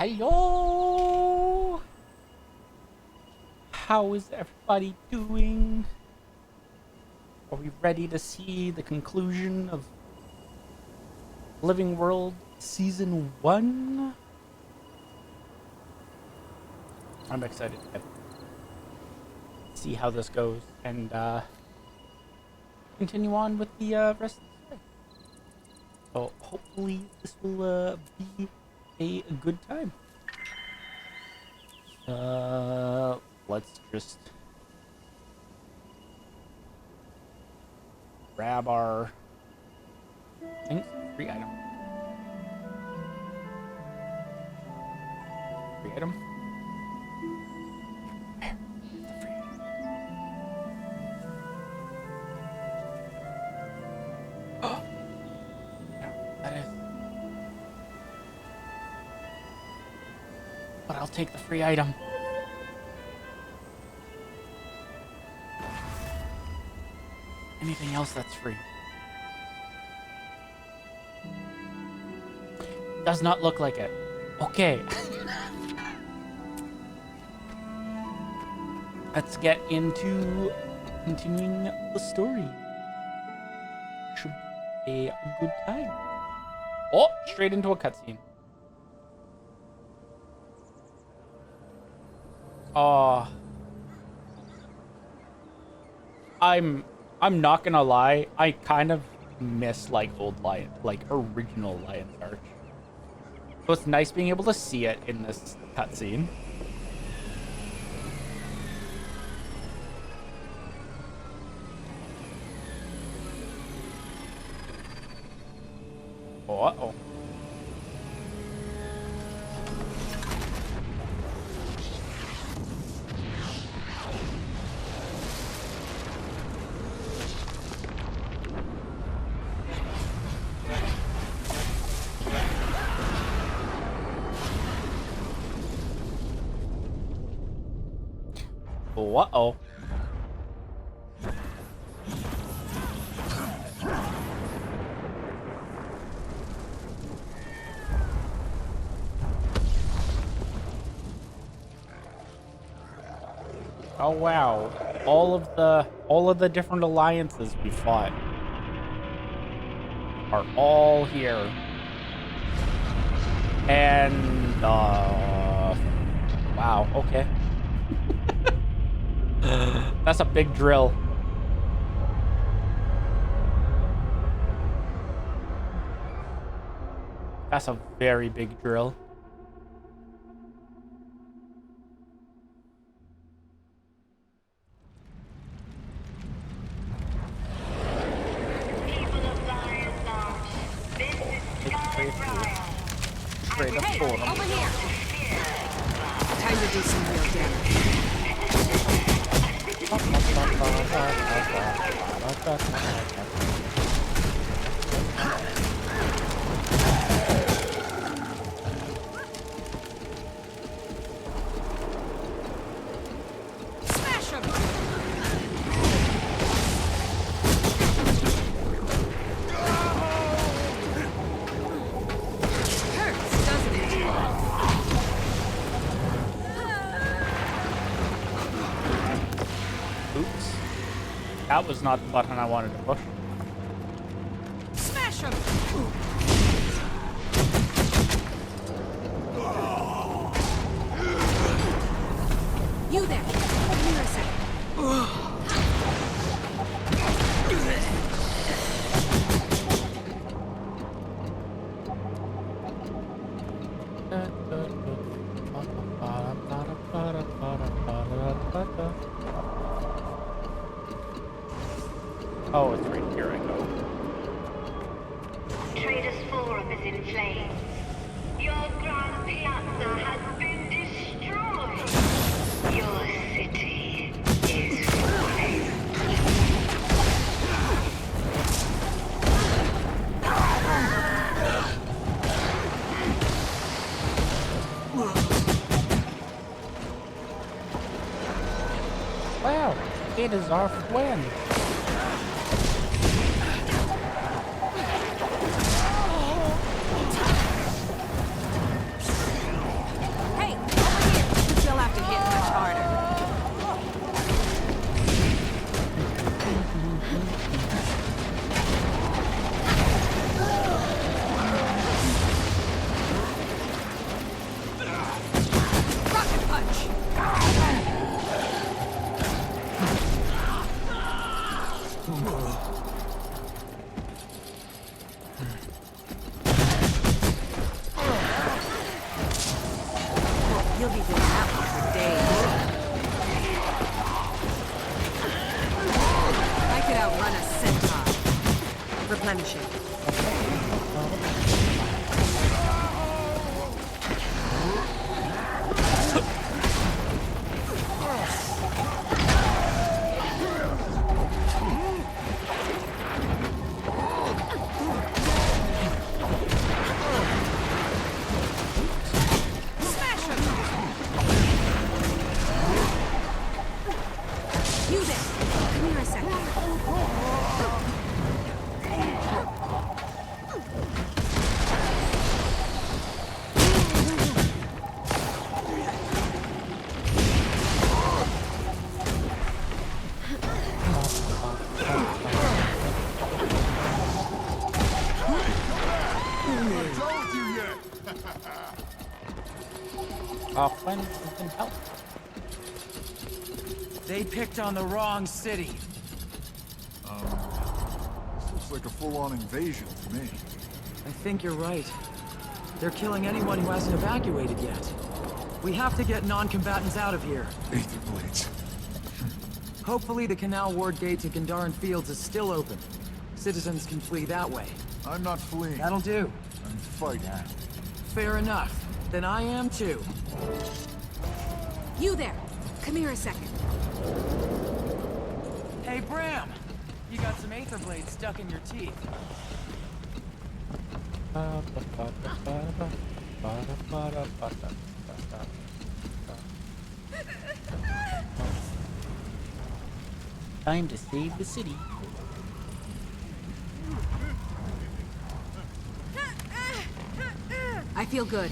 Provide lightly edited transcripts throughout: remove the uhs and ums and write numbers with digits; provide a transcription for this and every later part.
Hello! How is everybody doing? Are we ready to see the conclusion of Living World Season 1? I'm excited to see how this goes and continue on with the rest of the story. So hopefully this will be a good time. Let's just grab our things. Free item. Free item. There. The free item. Oh! No, that is. But I'll take the free item. Anything else that's free? Does not look like it. Okay. Let's get into continuing the story. Should be a good time. Oh, straight into a cutscene. Oh. I'm not gonna lie, I kind of miss like old Lion, like original Lion's Arch. So it's nice being able to see it in this cutscene. Oh, uh-oh. Oh, uh-oh. Oh wow. All of the different alliances we fought are all here. And wow, okay. That's a big drill. That's a very big drill. Straight up for them. Over here. Time to do some real damage. Smash him! Hurts, doesn't it? Oops. That was not the button I wanted to push. Smash him! You there! Come here a second. Oh, it's right here I go. Trader's Forum is in flames. Your Grand Piazza has been destroyed. Your city is ruined. Wow, it is our friend. You'll be doing that one for days. I could outrun a centaur. Replenishing. You there! Come here a second. I'll find something help. They picked on the wrong city. This looks like a full-on invasion to me. I think you're right. They're killing anyone who hasn't evacuated yet. We have to get non-combatants out of here. Aether blades. Hopefully the Canal Ward gate to Gandaran Fields is still open. Citizens can flee that way. I'm not fleeing. That'll do. I'm fighting. Fair enough. Then I am too. You there! Come here a second. Hey, Bram! You got some Aether blades stuck in your teeth. Time to save the city. I feel good.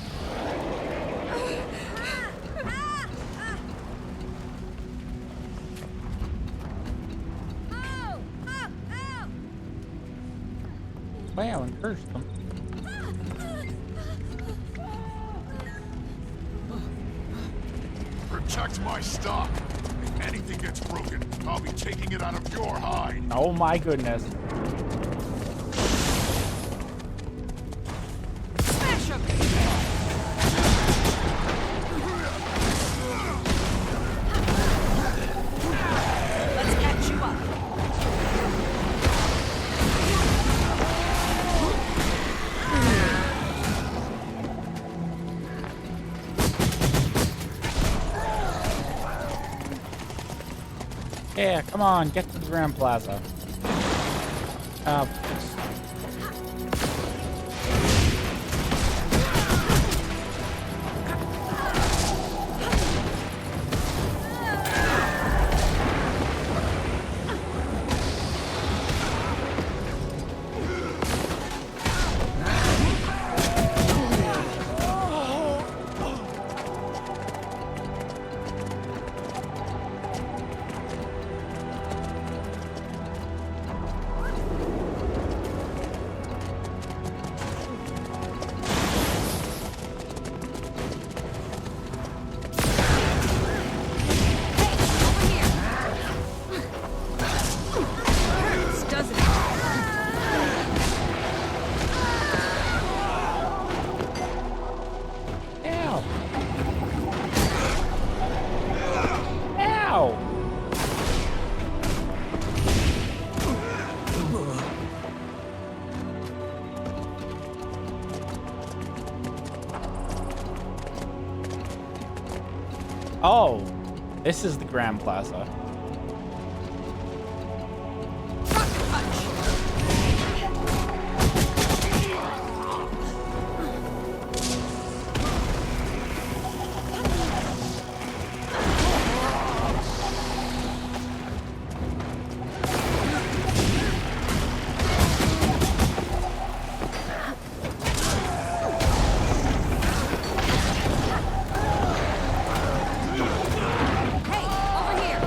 Wow, and cursed them. Protect my stock. If anything gets broken, I'll be taking it out of your hide. Oh my goodness. Smash him! Let's catch you up. Yeah, come on, get to the Grand Plaza. Oh, this is the Grand Plaza. Hey, over here!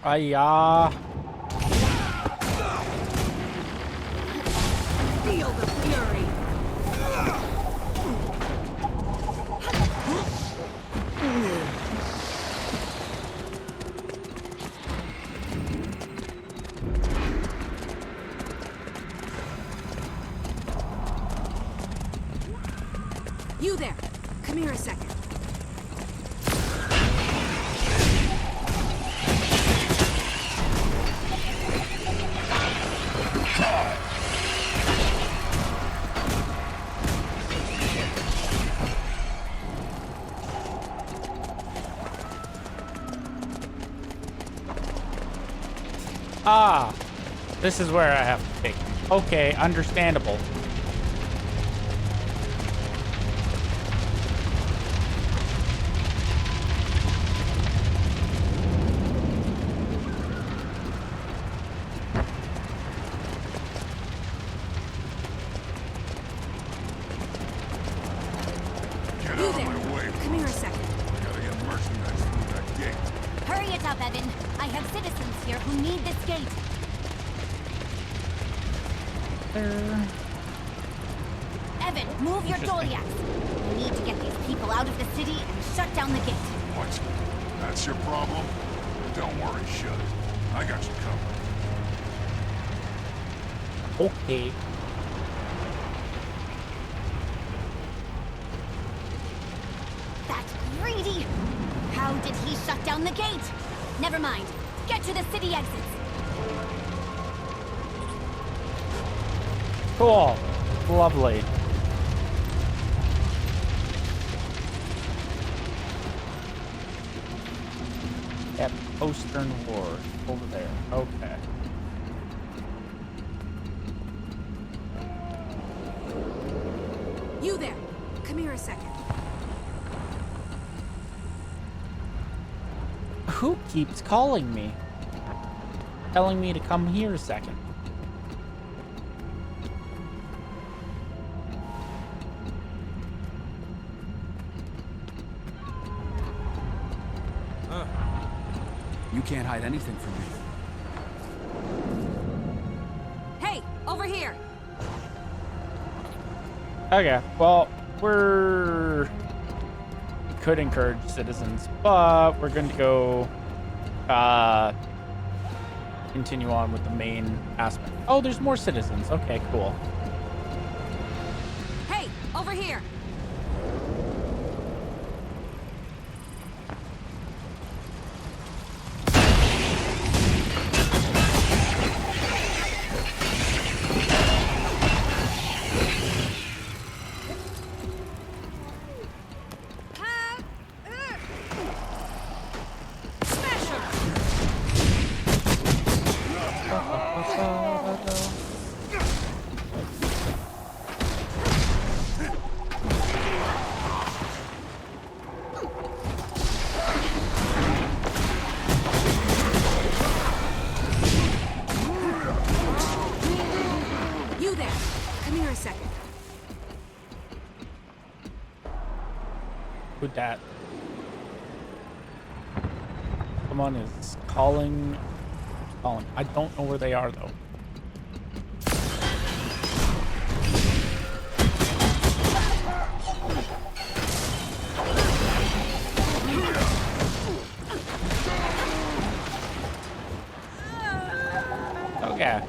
Hiya. Feel the fury. You there. Come here a second. Ah, this is where I have to take him. Okay, understandable. Get You out there. of my way. Come here a second. Gotta get merchandise through that gate. Hurry it up, Evan. I have citizens here who need this gate. There. Evan, move your Interesting. Doliacs. We need to get these people out of the city and shut down the gate. What? That's your problem? Don't worry, shut it. I got you covered. Okay. That's greedy! How did he shut down the gate? Never mind. Get to the city exits. Cool. Lovely. At Postern Ward. Over there. Okay. You there. Come here a second. Who keeps calling me? Telling me to come here a second. You can't hide anything from me. Hey, over here. Okay, well, we could encourage citizens, but we're going to go continue on with the main aspect. Oh, there's more citizens. Okay, cool. Hey, over here. Smash her. You there. Come here a second. With that. Someone is calling. I don't know where they are, though. Okay.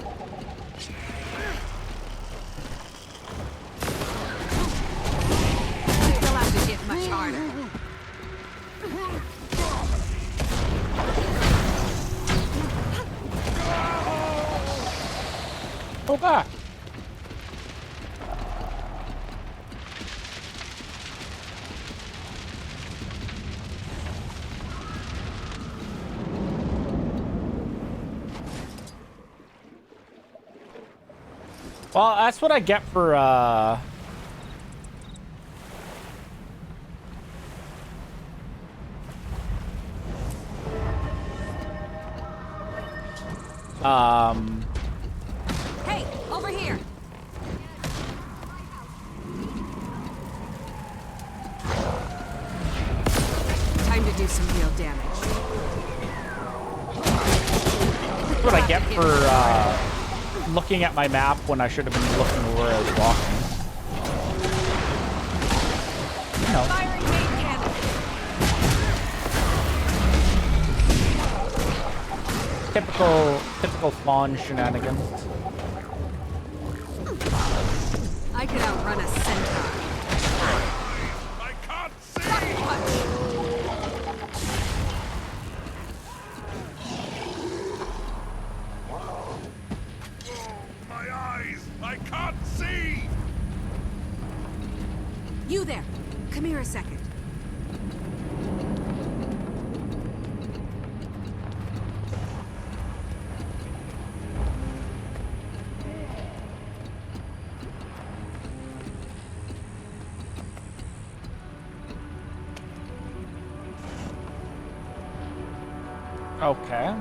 They'll have to hit much harder. Oh, God. Well, that's what I get for, Hey, over here. Time to do some real damage. what I get for looking at my map when I should have been looking where I was walking. You know. Firing main cannon. Typical fawn shenanigans. I could outrun a centaur. I can't see! Punch. My eyes! I can't see! You there. Come here a second. Okay.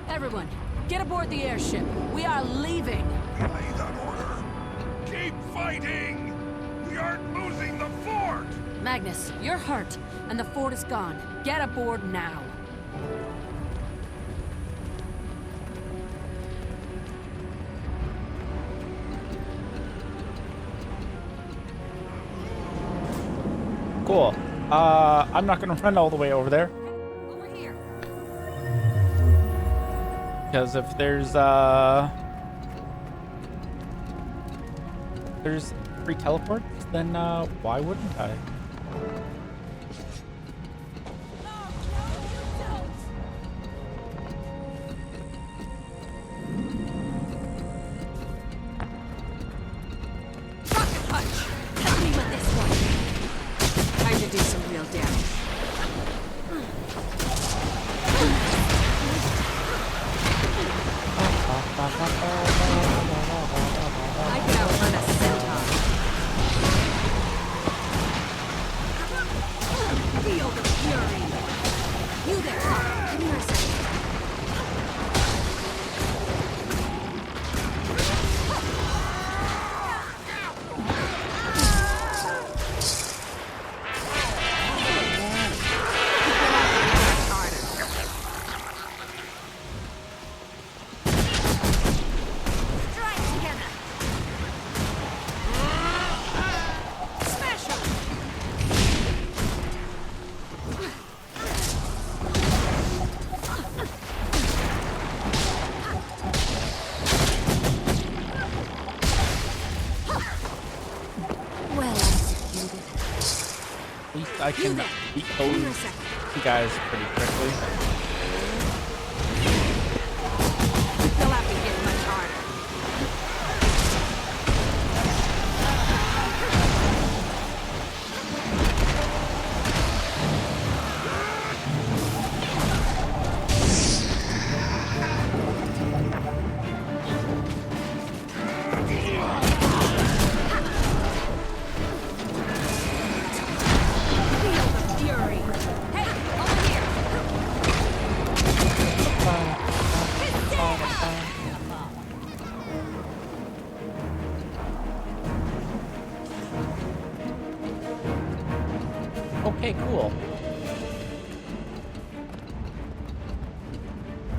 Everyone, get aboard the airship. We are leaving. Obey that order! Keep fighting! We aren't losing the fort! Magnus, you're hurt, and the fort is gone. Get aboard now. Cool. I'm not gonna run all the way over there. Over here. Because if there's free teleports, then why wouldn't I? Rocket punch. Help me with this one. Time to do some real damage. I could outrun a centaur. Feel the fury. You there. Come here a second. Strike together. Smash him. Well executed. At least I can beat those guys pretty quickly. You'll have to hit much harder. Feel the fury. Hey, over here. Okay, cool.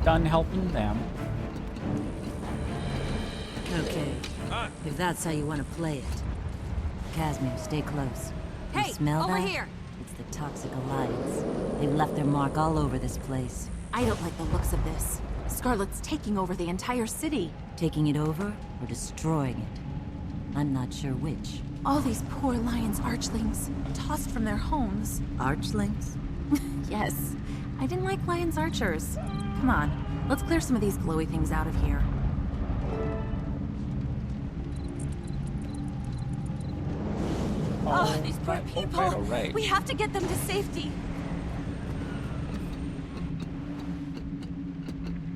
Done helping them. Okay. If that's how you want to play it. Casimir, stay close. You Hey, smell over that? here. It's the Toxic Alliance. They've left their mark all over this place. I don't like the looks of this. Scarlet's taking over the entire city. Taking it over or destroying it? I'm not sure which. All these poor Lion's archlings, tossed from their homes. Archlings? Yes, I didn't like Lion's archers. Come on, let's clear some of these glowy things out of here. Oh, these poor people! All right. We have to get them to safety.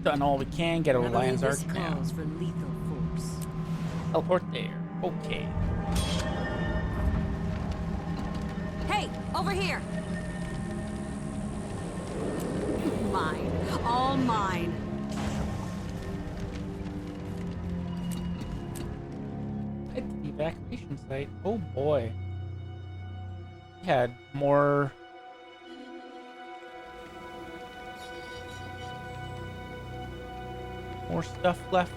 Done all we can. Get a I Lion's believe Arch this now. calls for lethal force. Teleport there. Okay. Hey, over here. Mine. All mine. At the evacuation site. Oh boy. We had more More stuff left.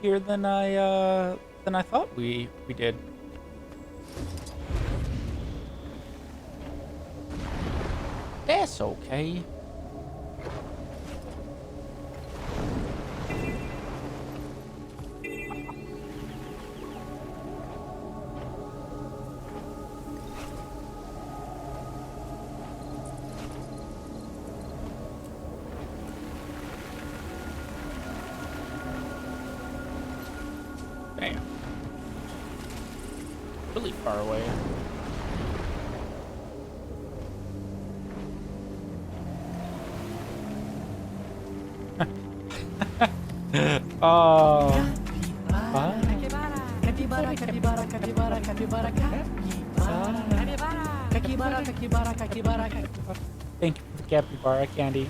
Here than I thought we did. That's okay. Damn. Really far away. Oh. Thank you for the capybara candy.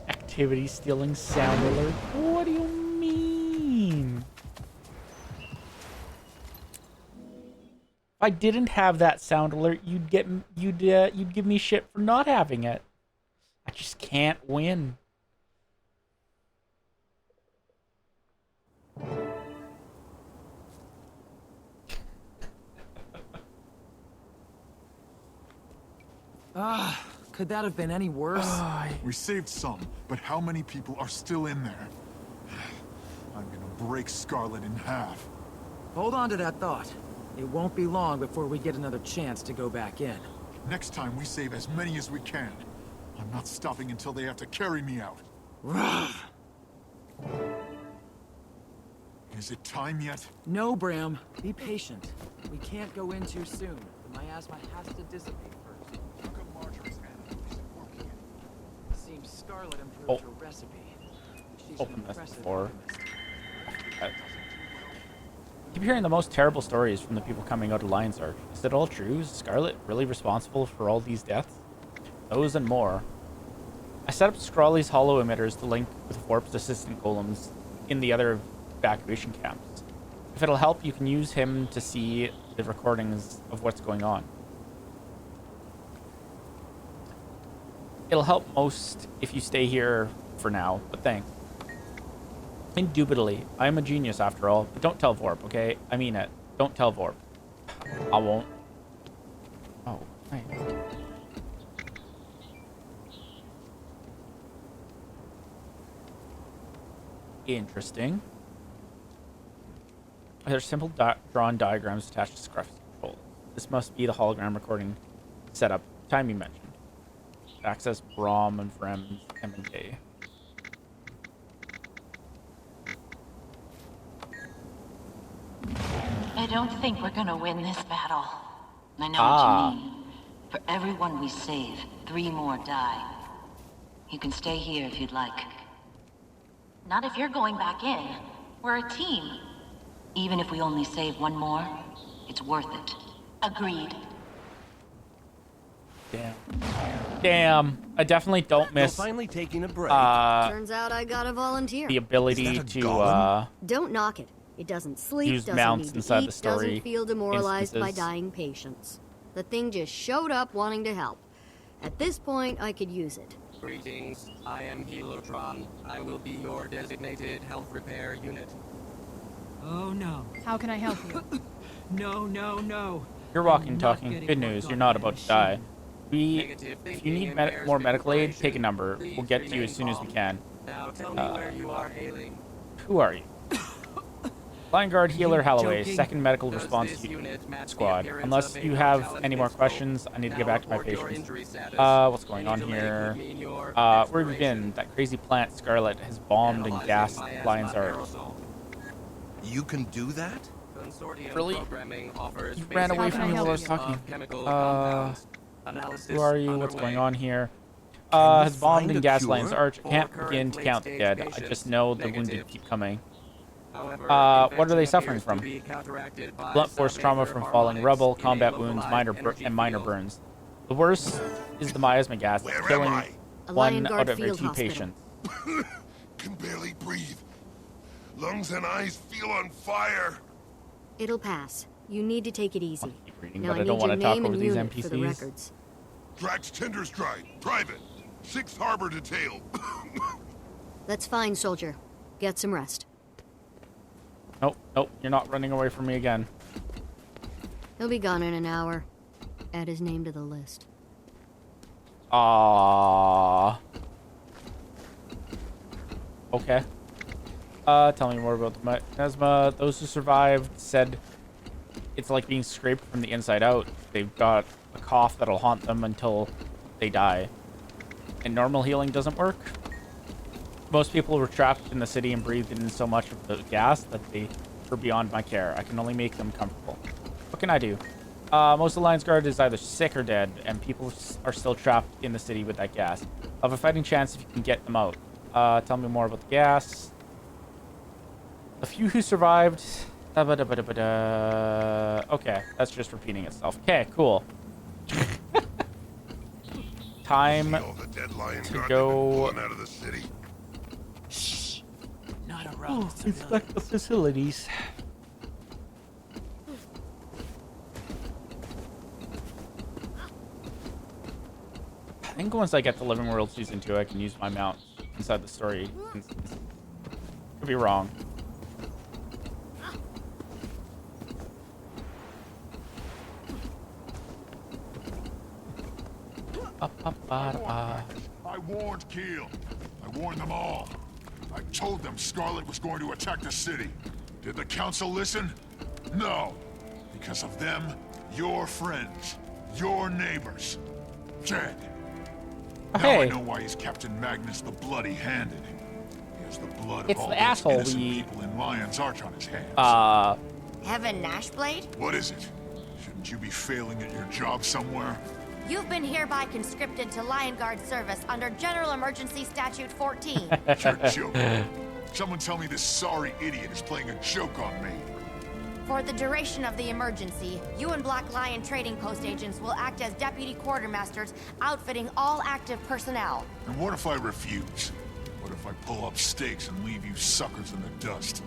Activity stealing sound alert. What do you mean? If I didn't have that sound alert, you'd give me shit for not having it. I just can't win. Could that have been any worse? We saved some, but how many people are still in there? I'm gonna break Scarlet in half. Hold on to that thought. It won't be long before we get another chance to go back in. Next time we save as many as we can. I'm not stopping until they have to carry me out. Is it time yet? No, Bram. Be patient. We can't go in too soon. The miasma has to dissipate first. How come Marjorie's animal isn't working? Seems Scarlet improved her recipe. She's Open an this impressive before. alchemist. I keep hearing the most terrible stories from the people coming out of Lion's Arch. Is it all true? Is Scarlet really responsible for all these deaths? Those and more. I set up Scrawly's hollow emitters to link with Warp's assistant golems in the other evacuation camps. If it'll help, you can use him to see the recordings of what's going on. It'll help most if you stay here for now, but thanks. Indubitably, I'm a genius after all, but don't tell Vorp, okay? I mean it. Don't tell Vorp. I won't. Oh, nice. Interesting. There's simple drawn diagrams attached to Scruff's control. This must be the hologram recording setup time you mentioned. Access Braum and Vrem's M&K. I don't think we're gonna win this battle. I know what you mean. For everyone we save, 3 more die. You can stay here if you'd like. Not if you're going back in. We're a team. Even if we only save 1 more, it's worth it. Agreed. Damn. Damn. I definitely don't miss finally taking a break. Turns out I got a volunteer. the ability to Don't knock it. It doesn't sleep, use doesn't mounts need to inside eat, the story doesn't feel demoralized by instances. dying patients. The thing just showed up wanting to help. At this point, I could use it. Greetings, I am Helotron. I will be your designated health repair unit. Oh no. How can I help you? No. You're walking, I'm not talking. getting Good worked news, on you're not by a about to die. Negative If you thinking need impairs more medical aid, recuperation. take a number. Please We'll get to you remain as soon as we calm. can. Now tell me where you are hailing. Who are you? Line Guard Healer Halloway, joking? 2nd Medical Does Response this unit match the Squad. appearance Unless of a you have locality any more pistol? questions, I need to get Now back to my report your patients. injury status. What's going on Delay here? could mean your Where have you expiration. been? That crazy plant Scarlet has bombed and Analyzing gassed miasma Lion's Arch. aerosol. You can do that? Consortium Really? programming offers You ran away basic from me while I was analysis talking. of chemical compounds. Analysis Who are you? What's underway. going on here? you Has bombed find and a gassed cure? Lion's Arch. For Can't current begin to count the late-stage dead. I patients, just know the negative. wounded keep coming. However, What are they infection suffering appears to from? be counteracted by Blunt force some trauma major from falling harmonics rubble, in a combat wounds, localized minor energy burns. The worst is the miasma gas, Where am killing I? A Lion 1 Guard out of every field 2 hospital. patients. Can barely breathe. Lungs and eyes feel on fire. It'll pass. You need to take it easy. Keep reading, Now but I I don't need want your to talk name over and these unit for the NPCs. records. Drax Tenderstride, Private, 6th Harbor Detail. That's fine, soldier. Get some rest. Nope, nope, you're not running away from me again. He'll be gone in an hour. Add his name to the list. Ah. Okay. Tell me more about the miasma. Those who survived said it's like being scraped from the inside out. They've got a cough that'll haunt them until they die. And normal healing doesn't work. Most people were trapped in the city and breathed in so much of the gas that they were beyond my care. I can only make them comfortable. What can I do? Most of the Lions Guard is either sick or dead, and people are still trapped in the city with that gas. Have a fighting chance if you can get them out. Tell me more about the gas. A few who survived. Okay, that's just repeating itself. Okay, cool. Time to go. Out of the city. Not around Inspect the facilities. I think once I get to Living World Season 2, I can use my mount inside the story. Could be wrong. I warned Keel. I warned them all. I told them Scarlet was going to attack the city. Did the council listen? No. Because of them, your friends, your neighbors, dead. Now I know why he's Captain Magnus the Bloody-Handed. He has the blood of all those asshole innocent people in Lion's Arch on his hands. Heaven Nashblade? What is it? Shouldn't you be failing at your job somewhere? You've been hereby conscripted to Lion Guard service under General Emergency Statute 14. You're joking. Someone tell me this sorry idiot is playing a joke on me. For the duration of the emergency, you and Black Lion Trading Post agents will act as deputy quartermasters, outfitting all active personnel. And what if I refuse? What if I pull up stakes and leave you suckers in the dust?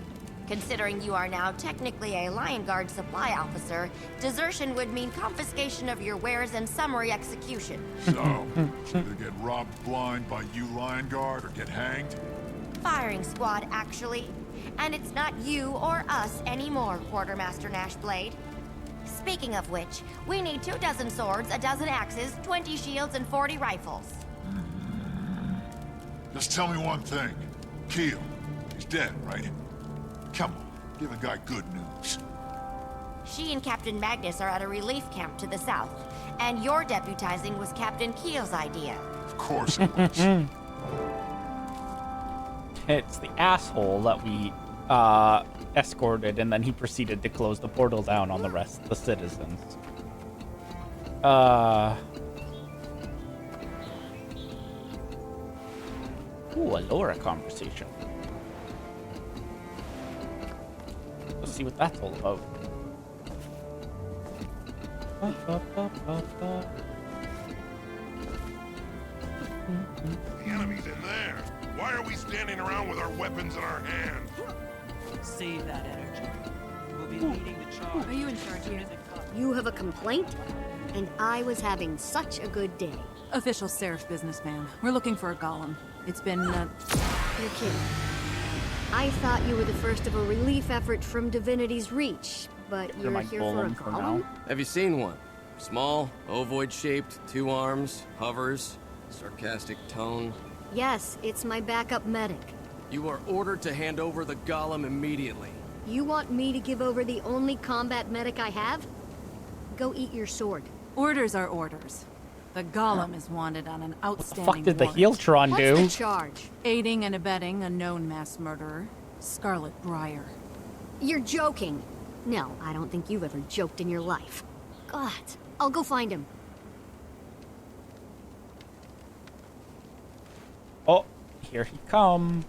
Considering you are now technically a Lion Guard supply officer, desertion would mean confiscation of your wares and summary execution. So, either get robbed blind by you Lion Guard or get hanged? Firing squad, actually. And it's not you or us anymore, Quartermaster Nashblade. Speaking of which, we need 24 swords, a dozen axes, 20 shields, and 40 rifles. Just tell me one thing. Keel, he's dead, right? Come on, give a guy good news. She and Captain Magnus are at a relief camp to the south, and your deputizing was Captain Keel's idea. Of course it was. It's the asshole that we escorted, and then he proceeded to close the portal down on the rest of the citizens. Ooh, a Laura conversation. Let's see what that's all about. The enemy's in there. Why are we standing around with our weapons in our hand? Save that energy. We'll be leading the charge. Are you in charge here? You have a complaint? And I was having such a good day. Official Seraph businessman. We're looking for a golem. It's been, You're kidding. I thought you were the first of a relief effort from Divinity's Reach, but you're my here for a golem for golem? now. Have you seen one? Small, ovoid-shaped, 2 arms, hovers, sarcastic tone. Yes, it's my backup medic. You are ordered to hand over the golem immediately. You want me to give over the only combat medic I have? Go eat your sword. Orders are orders. The golem is wanted on an outstanding What the fuck did the warrant. Heeltron do? What's the charge? Aiding and abetting a known mass murderer, Scarlet Briar. You're joking. No, I don't think you've ever joked in your life. God, I'll go find him. Oh, here he come.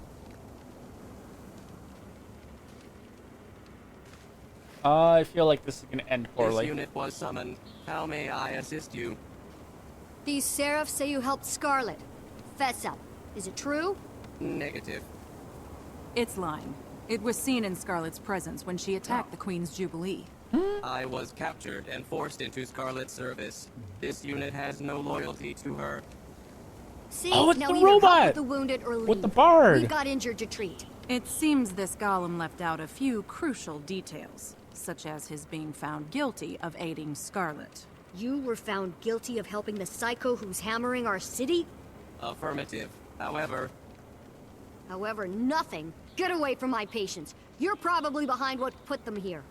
I feel like this is gonna end This poorly. unit was summoned. How may I assist you? These Seraphs say you helped Scarlet. Fess up. Is it true? Negative. It's lying. It was seen in Scarlet's presence when she attacked the Queen's Jubilee. I was captured and forced into Scarlet's service. This unit has no loyalty to her. See, Oh, it's now the either help robot! with the wounded or leave. With the bard! We've got injured to treat. It seems this golem left out a few crucial details, such as his being found guilty of aiding Scarlet. You were found guilty of helping the psycho who's hammering our city? Affirmative. However, Nothing. Get away from my patients. You're probably behind what put them here.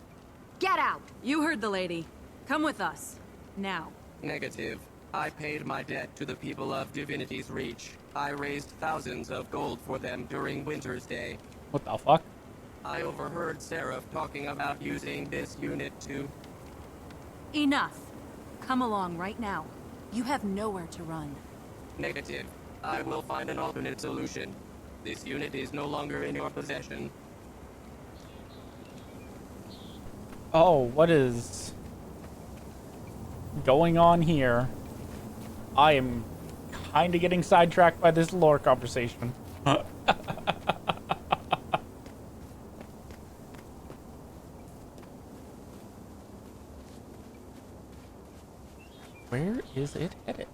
Get out! You heard the lady. Come with us. Now. negative. I paid my debt to the people of Divinity's Reach. I raised thousands of gold for them during Winter's Day. What the fuck? I overheard Seraph talking about using this unit to... Enough. Come along right now. You have nowhere to run. Negative. I will find an alternate solution. This unit is no longer in your possession. Oh, what is going on here? I am kind of getting sidetracked by this lore conversation. Where is it headed?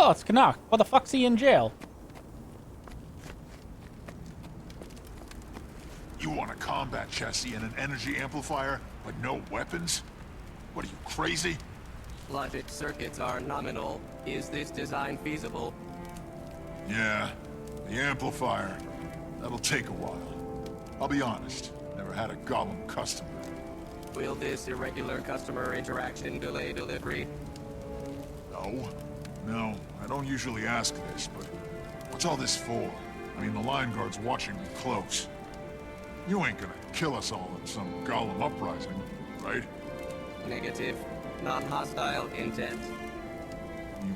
Oh, it's Canuck. What the fuck's he in jail? You want a combat chassis and an energy amplifier, but no weapons? What are you, crazy? Logic circuits are nominal. Is this design feasible? Yeah, the amplifier. That'll take a while. I'll be honest, never had a golem customer. Will this irregular customer interaction delay delivery? No, I don't usually ask this, but what's all this for? I mean, the line guard's watching me close. You ain't gonna kill us all in some golem uprising, right? Negative. Non-hostile intent.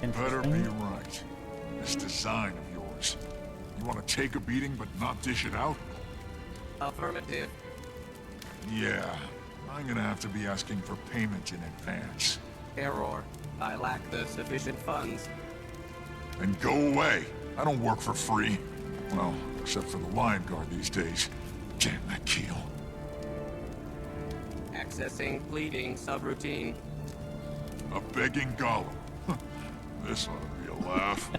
You better be right. This design of yours. You want to take a beating but not dish it out? Affirmative. Yeah, I'm gonna have to be asking for payment in advance. Error. I lack the sufficient funds. Then go away. I don't work for free. Well, except for the Lion Guard these days. Damn that keel. Accessing pleading subroutine. A begging golem. This ought to be a laugh.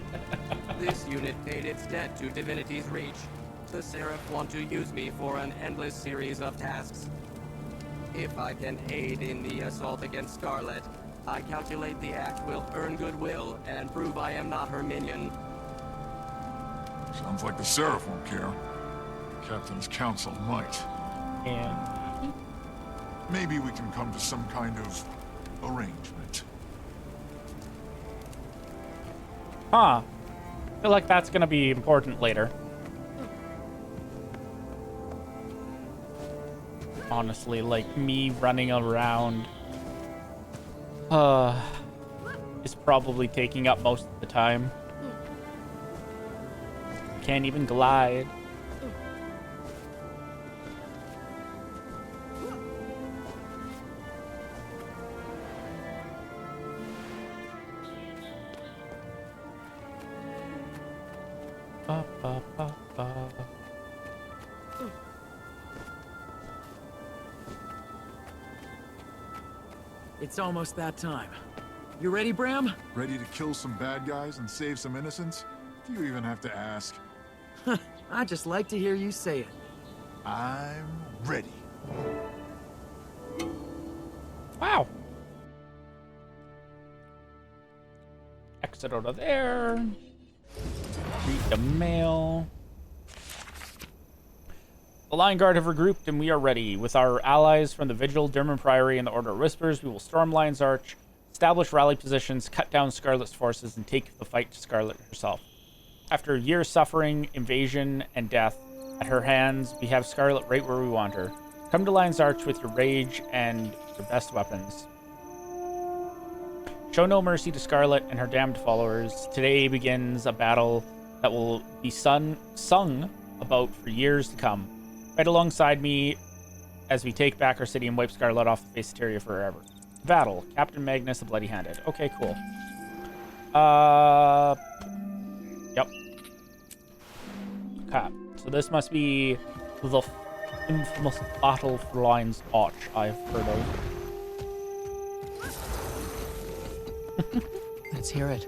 This unit paid its debt to Divinity's Reach. The Seraph want to use me for an endless series of tasks. If I can aid in the assault against Scarlet, I calculate the act will earn goodwill and prove I am not her minion. Sounds like the Seraph won't care. Captain's Council might. And maybe we can come to some kind of arrangement. Huh. Feel like that's gonna be important later. Honestly, like me running around is probably taking up most of the time. Can't even glide. Ba, ba, ba, ba. It's almost that time. You ready, Bram? Ready to kill some bad guys and save some innocents? Do you even have to ask? I just like to hear you say it. I'm ready. Wow. Exit out of there. Read the mail. The Lion Guard have regrouped and we are ready. With our allies from the Vigil, Durman Priory, and the Order of Whispers, we will storm Lion's Arch, establish rally positions, cut down Scarlet's forces, and take the fight to Scarlet herself. After years suffering, invasion, and death at her hands, we have Scarlet right where we want her. Come to Lion's Arch with your rage and your best weapons. Show no mercy to Scarlet and her damned followers. Today begins a battle that will be sung about for years to come. Fight alongside me as we take back our city and wipe Scarlet off the face of Tyria forever. Battle, Captain Magnus the Bloody-Handed. Okay, cool. Yep. Okay, so this must be the infamous battle for Lion's Arch I've heard of. Let's hear it.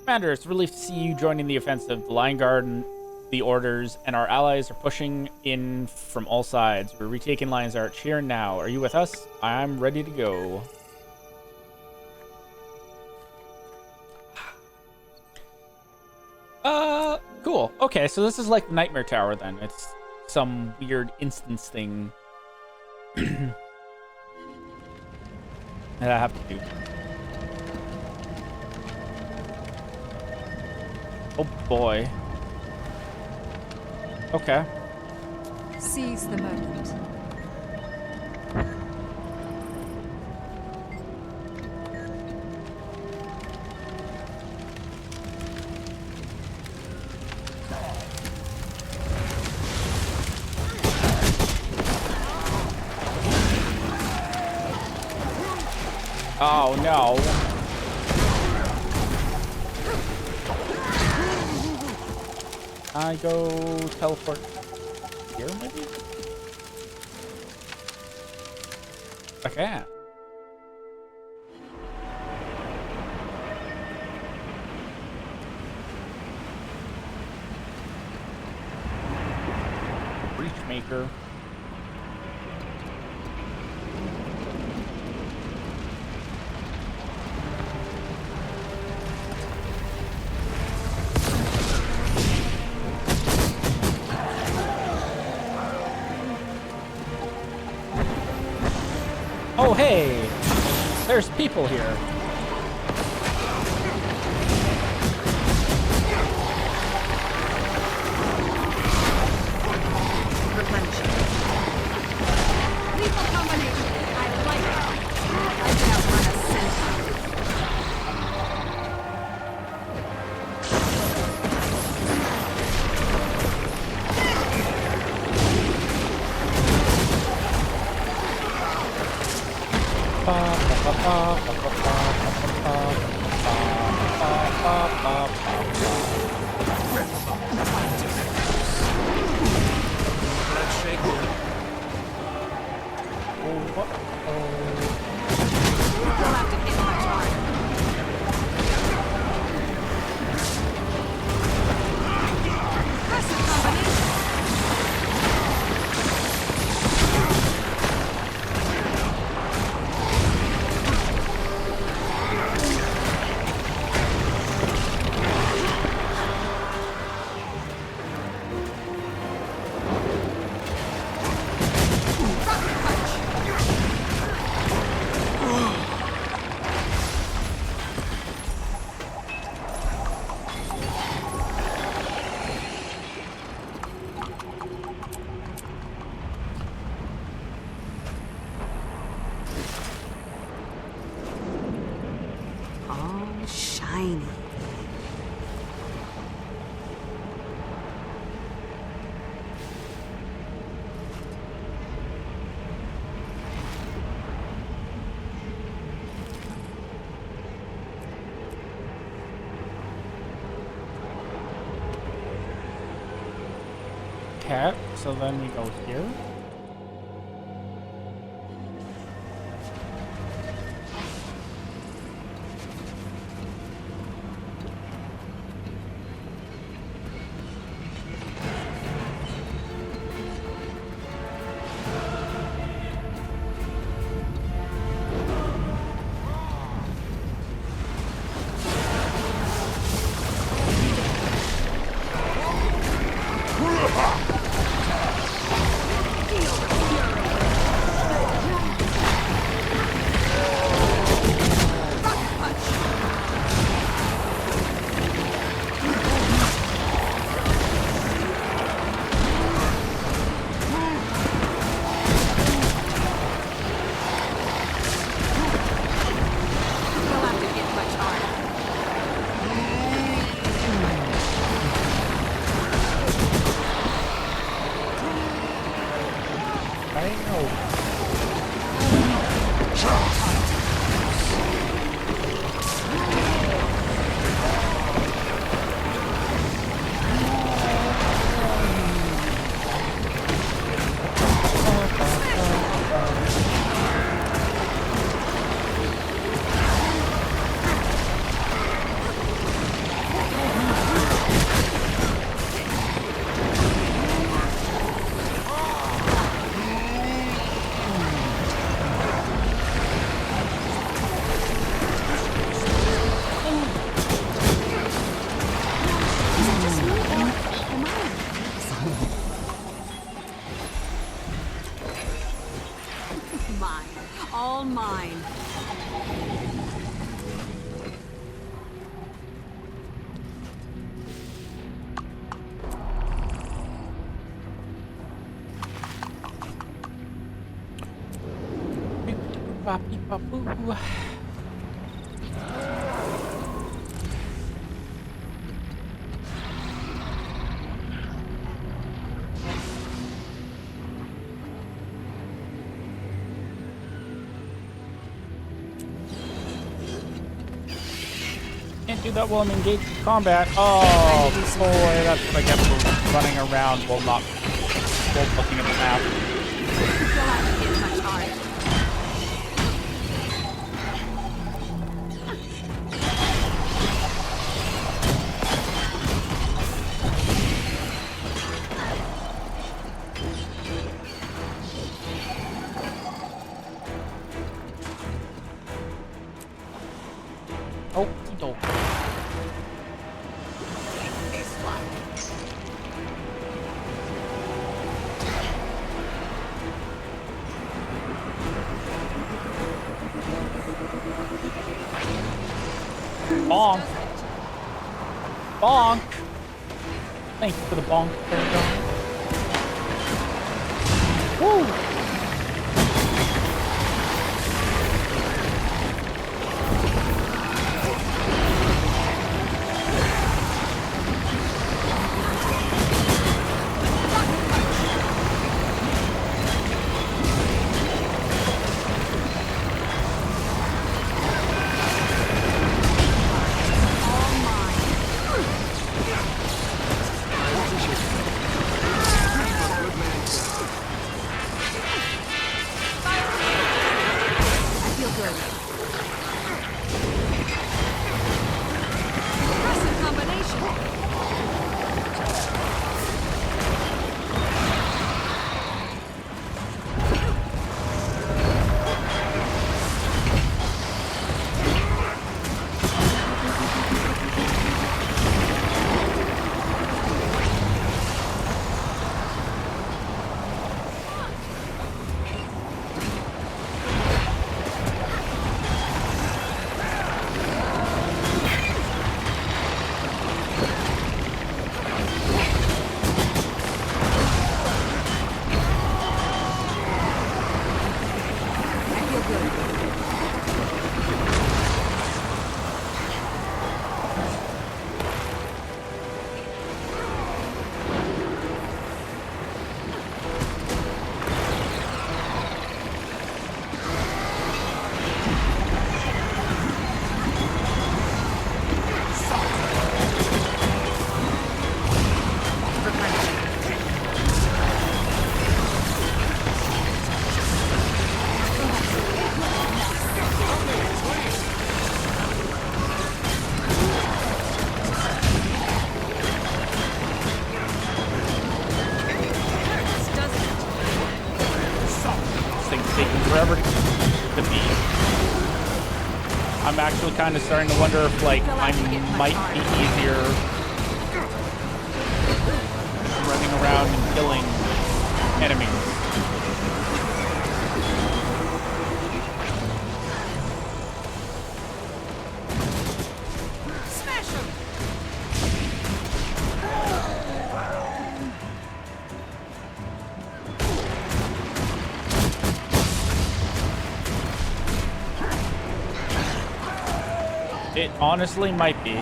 Commander, it's a relief to see you joining the offensive. The Lion Guard and the orders and our allies are pushing in from all sides. We're retaking Lion's Arch here and now. Are you with us? I'm ready to go. Cool. Okay, so this is like the Nightmare Tower then. It's some weird instance thing that I have to do. Oh boy. Okay. Seize the moment. Oh no. I go teleport here, maybe? Okay. Breachmaker. Oh, hey! There's people here. Lethal combination. I like it. I have run a centaur. Let's shake it. We'll have to hit my target. Impressive combination. All shiny. Okay, so then we go here. Ba-ba-beep-ba-boo. Can't do that while I'm engaged in combat. Oh boy, that's what I get for running around while looking at the map. You'll have to hit much harder. Oh, no. Bonk. Bonk. Thank you for the bonk. There we go. Woo. Impressive combination. Forever to beat. I'm actually kind of starting to wonder if, like, I might be easier running around and killing enemies. Smash him! It honestly might be.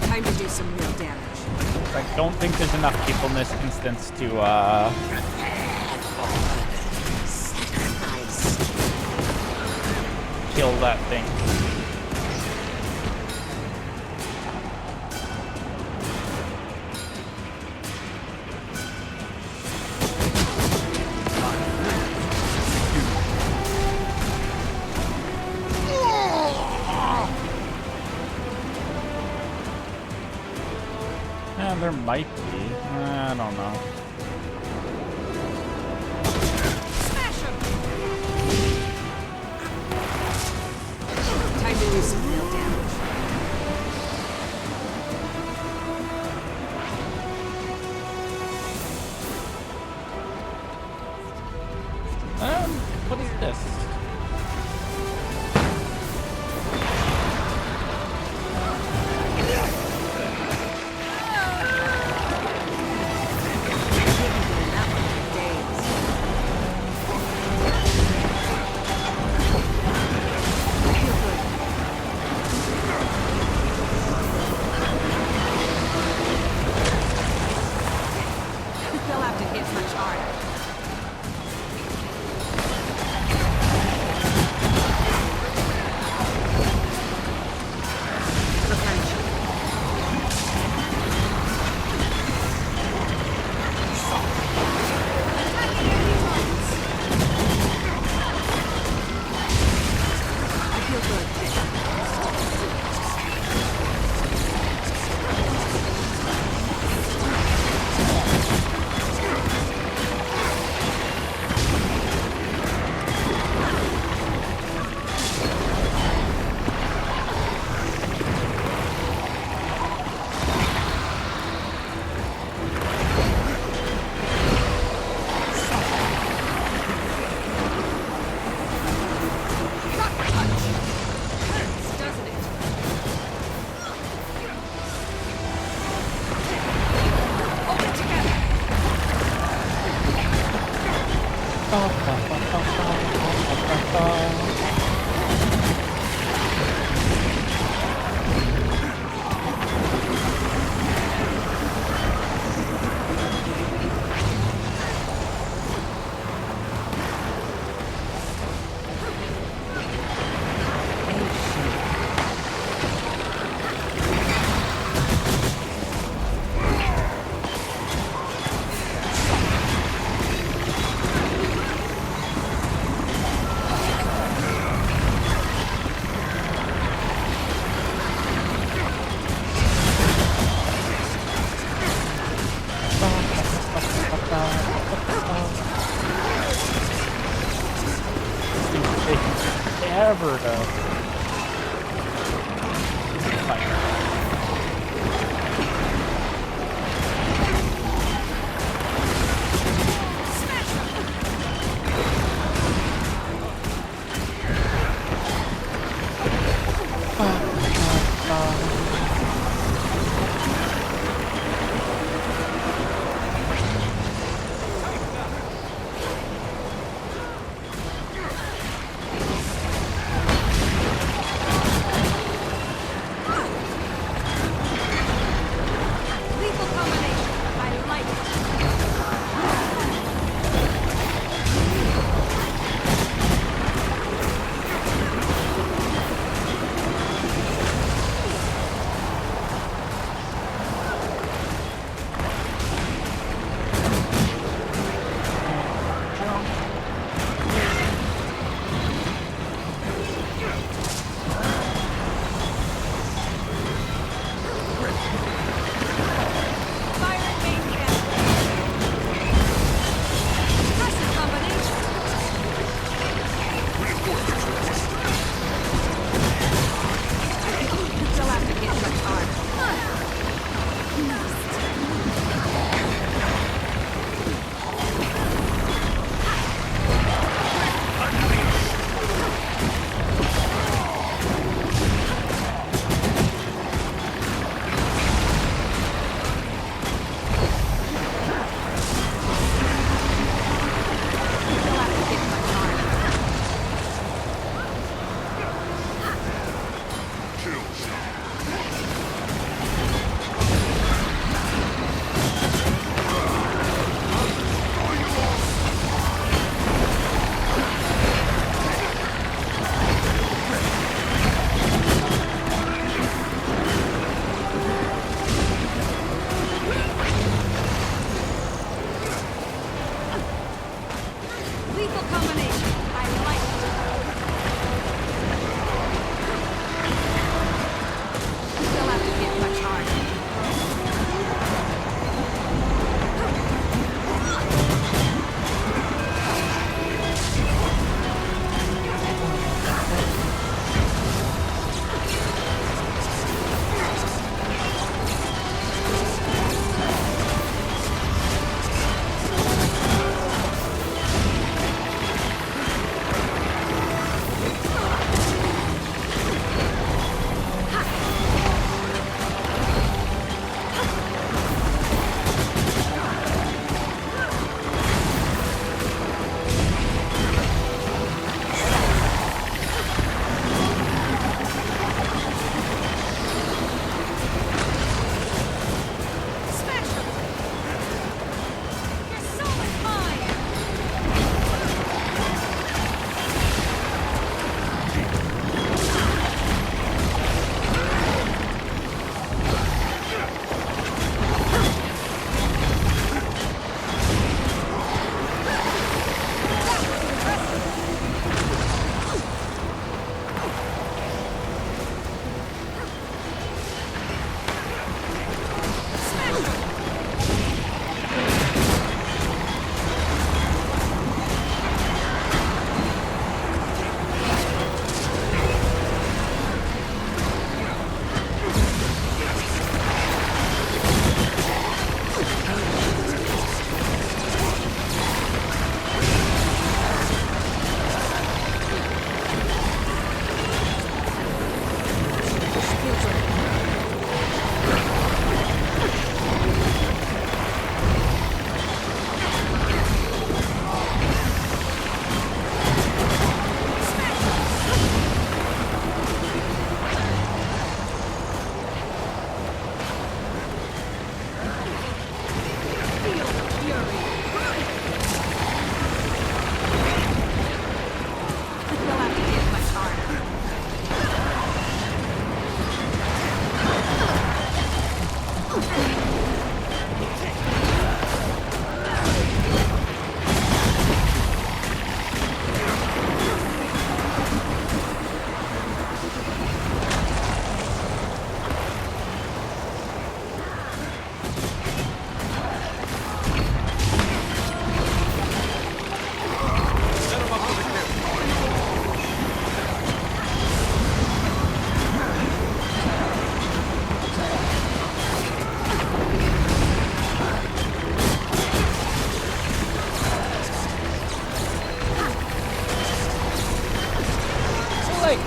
Time to do some real damage. I don't think there's enough people in this instance to kill that thing. Yeah, there might be. I don't know. Smash him! Time to do some real damage. What is this? Ever though.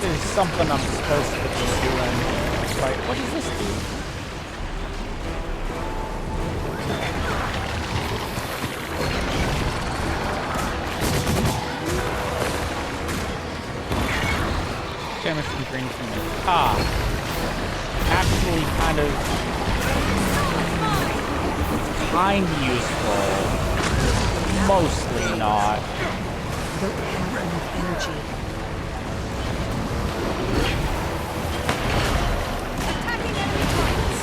There's something I'm supposed to be doing. Right, what does this do? Damage from green from the top. Actually kind of useful. Mostly not. Don't have enough energy. Attacking enemy points.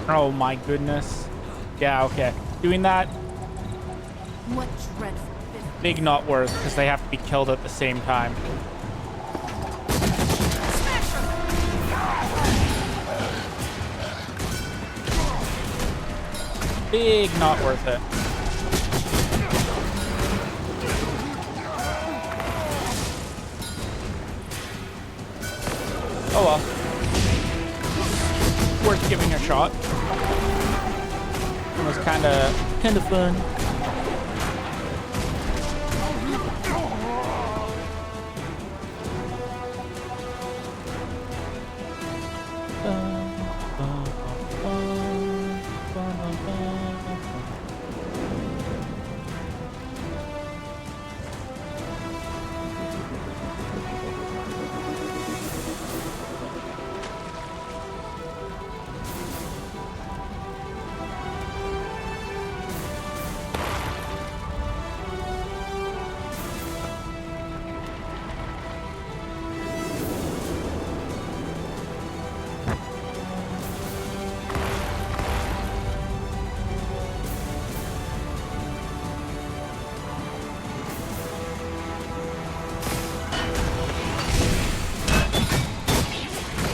Oh my goodness. Yeah, okay. Doing that, What dreadful big not worth, because they have to be killed at the same time. Big not worth it. Oh well. Worth giving a shot. It was kind of fun.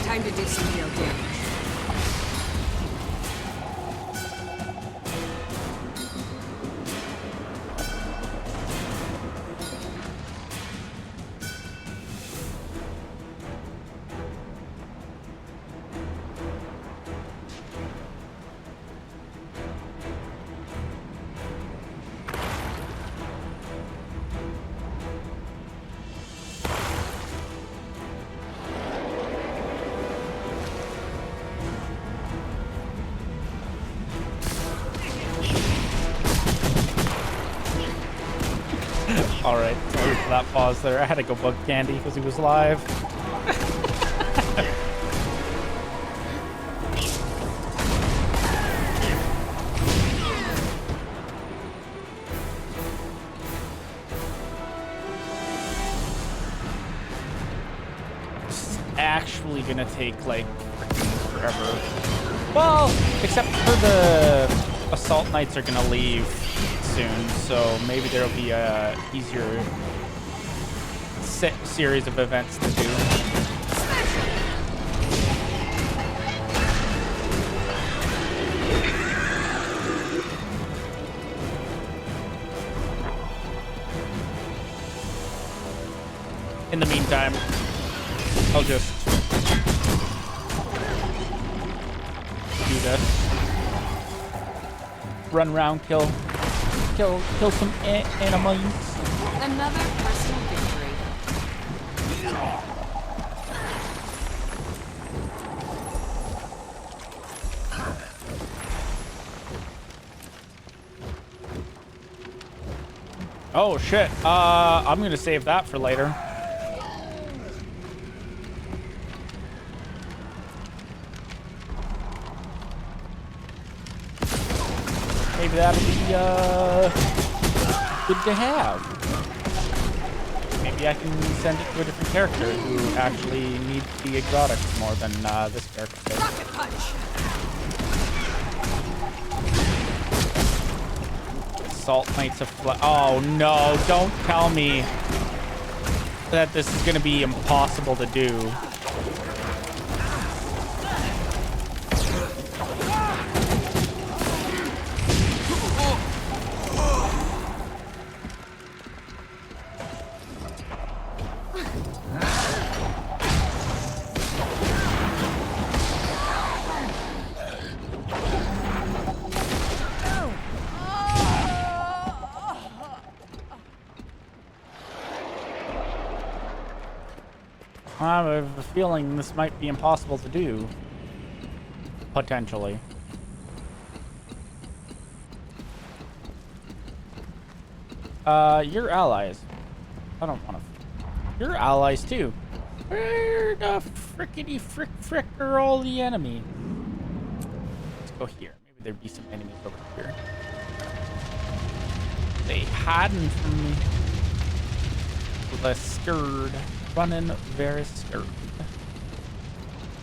Time to do some real damage. All right, sorry for that pause there. I had to go bug Candy because he was live. It's actually gonna take like freaking forever. Well, except for the Assault Knights are gonna leave soon, so maybe there'll be a easier series of events to do. In the meantime, I'll just do this. Run around, kill some enemies. Another personal victory. Oh shit. I'm gonna save that for later. Maybe that'll be good to have. Maybe I can send it to a different character who actually needs the exotics more than this character does. Rocket punch. Assault Knights of Oh no, don't tell me that this is going to be impossible to do. I have a feeling this might be impossible to do. Potentially. You're allies. I don't want to. You're allies too. Where the frickety frick are all the enemies? Let's go here. Maybe there'd be some enemies over here. They hiding from me. The scared. Running very scared.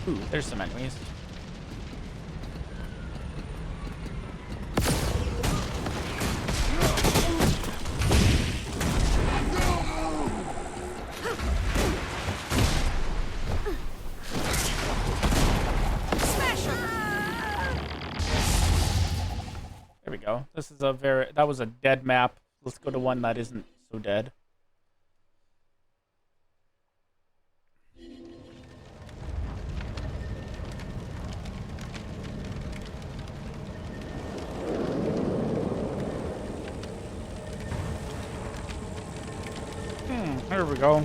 Ooh, there's some enemies. There we go. This is that was a dead map. Let's go to one that isn't so dead. There we go.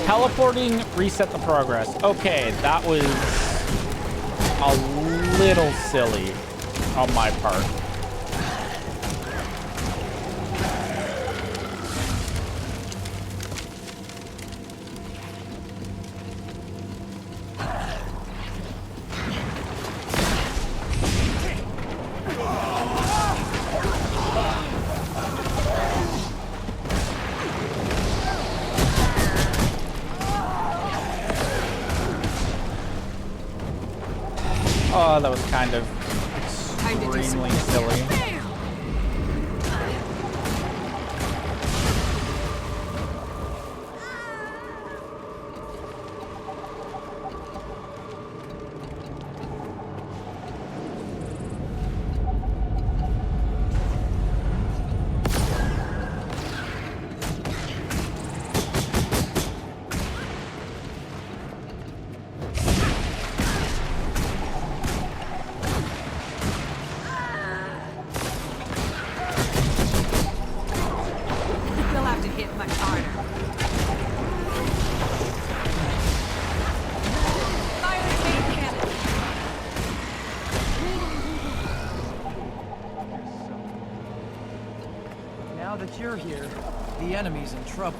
Teleporting, reset the progress. Okay, that was a little silly on my part. Oh, that was kind of extremely silly. Now that you're here, the enemy's in trouble.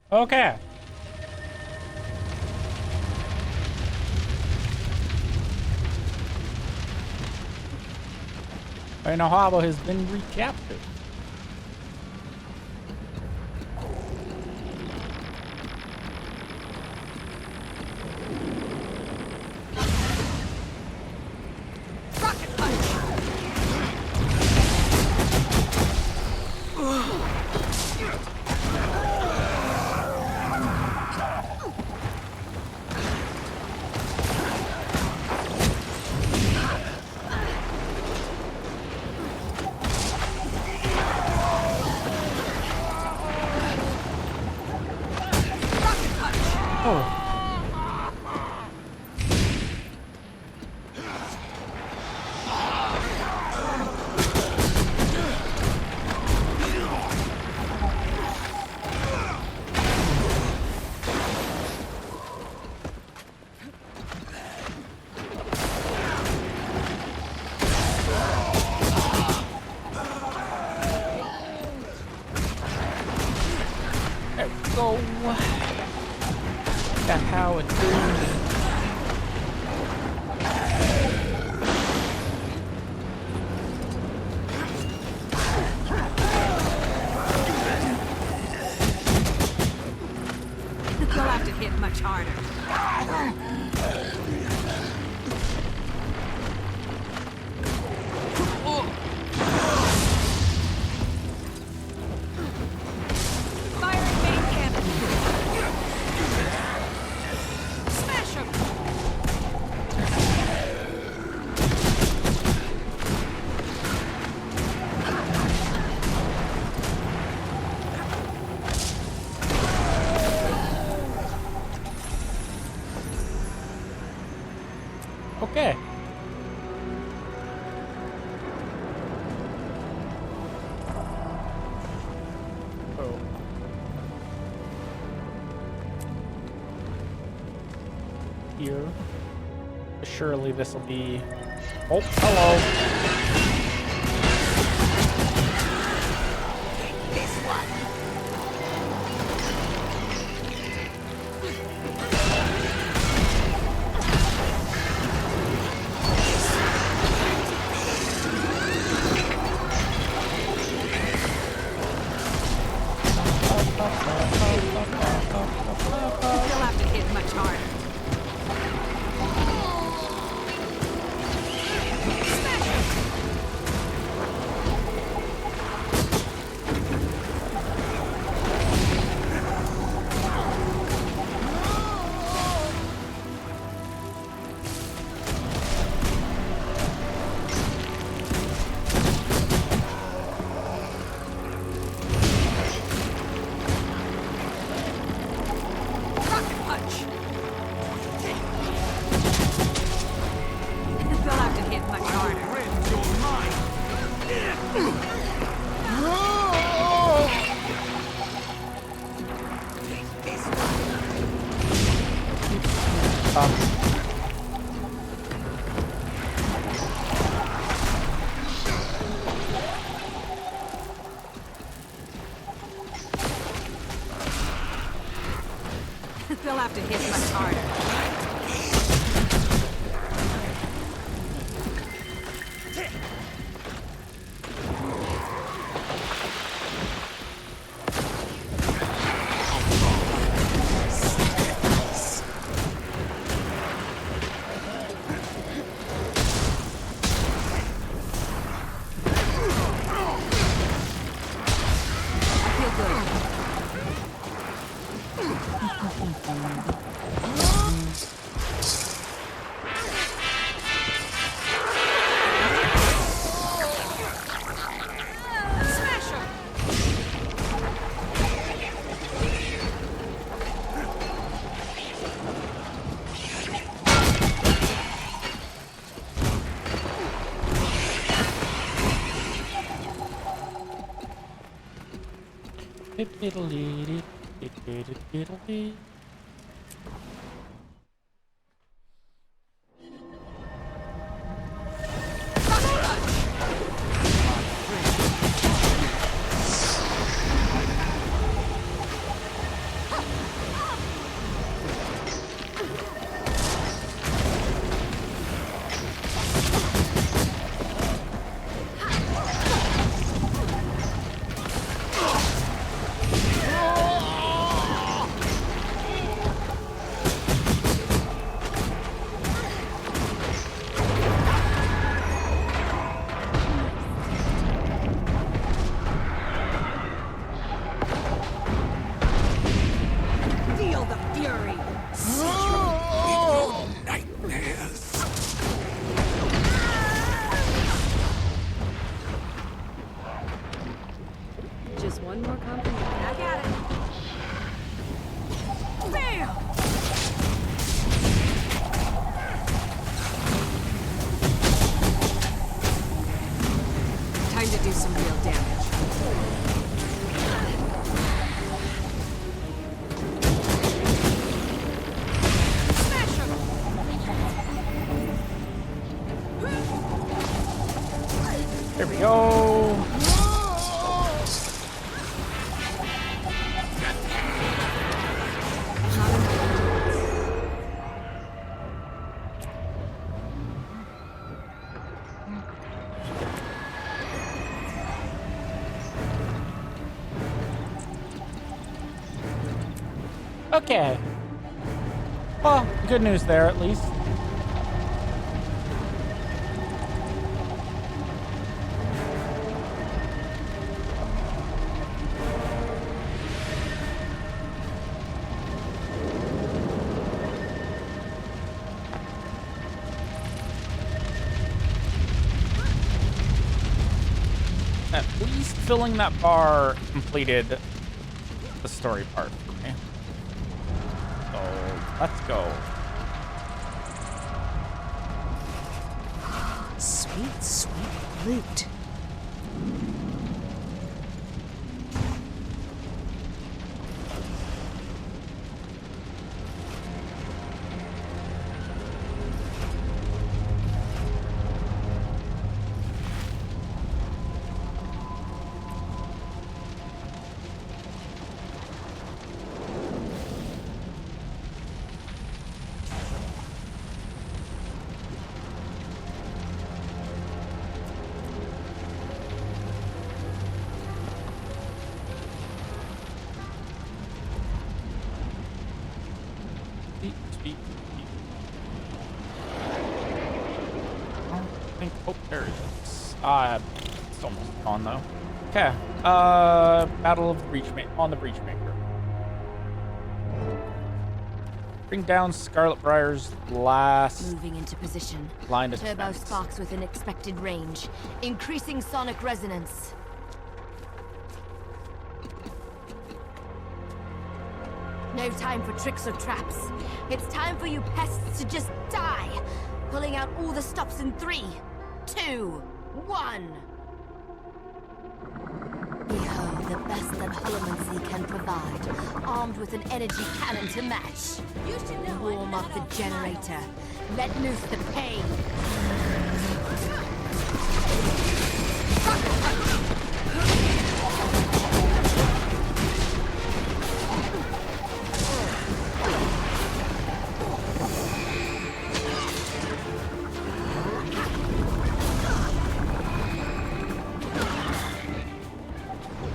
Okay. Ainohaba has been recaptured. Go. That's how it's done. You'll have to hit much harder. Okay. Oh. Here. Surely this will be... Oh, hello. You'll have to hit much harder. They'll have to hit much harder. do some real damage. There we go. Okay. Well, good news there at least. At least filling that bar completed the story part for me. So let's go. Sweet, sweet loot. Oh, there it is. It's almost gone though. Okay. Battle of the Breachmaker on the Breachmaker. Bring down Scarlet Briar's last Moving into position. line of Turbo defense. sparks within expected range. Increasing sonic resonance. No time for tricks or traps. It's time for you pests to just die. Pulling out all the stops in 3, 2, 1. Behold the best that Holomancy can provide, armed with an energy cannon to match. Warm up the generator. Let loose the pain.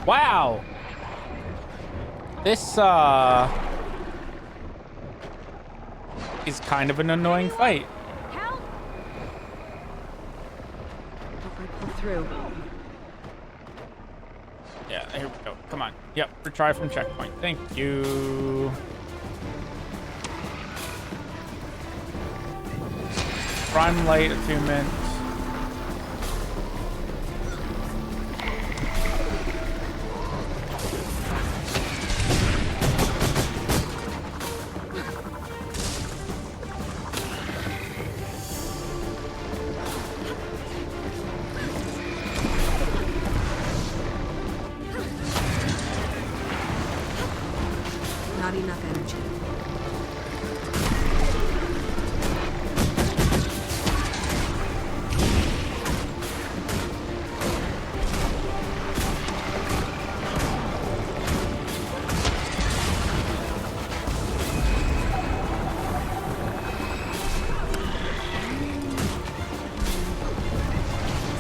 Wow. This is kind of an annoying fight. Help! Hope I pull through. Yeah, here we go. Come on. Yep, retry from checkpoint. Thank you. Prime light attunement. Not enough energy.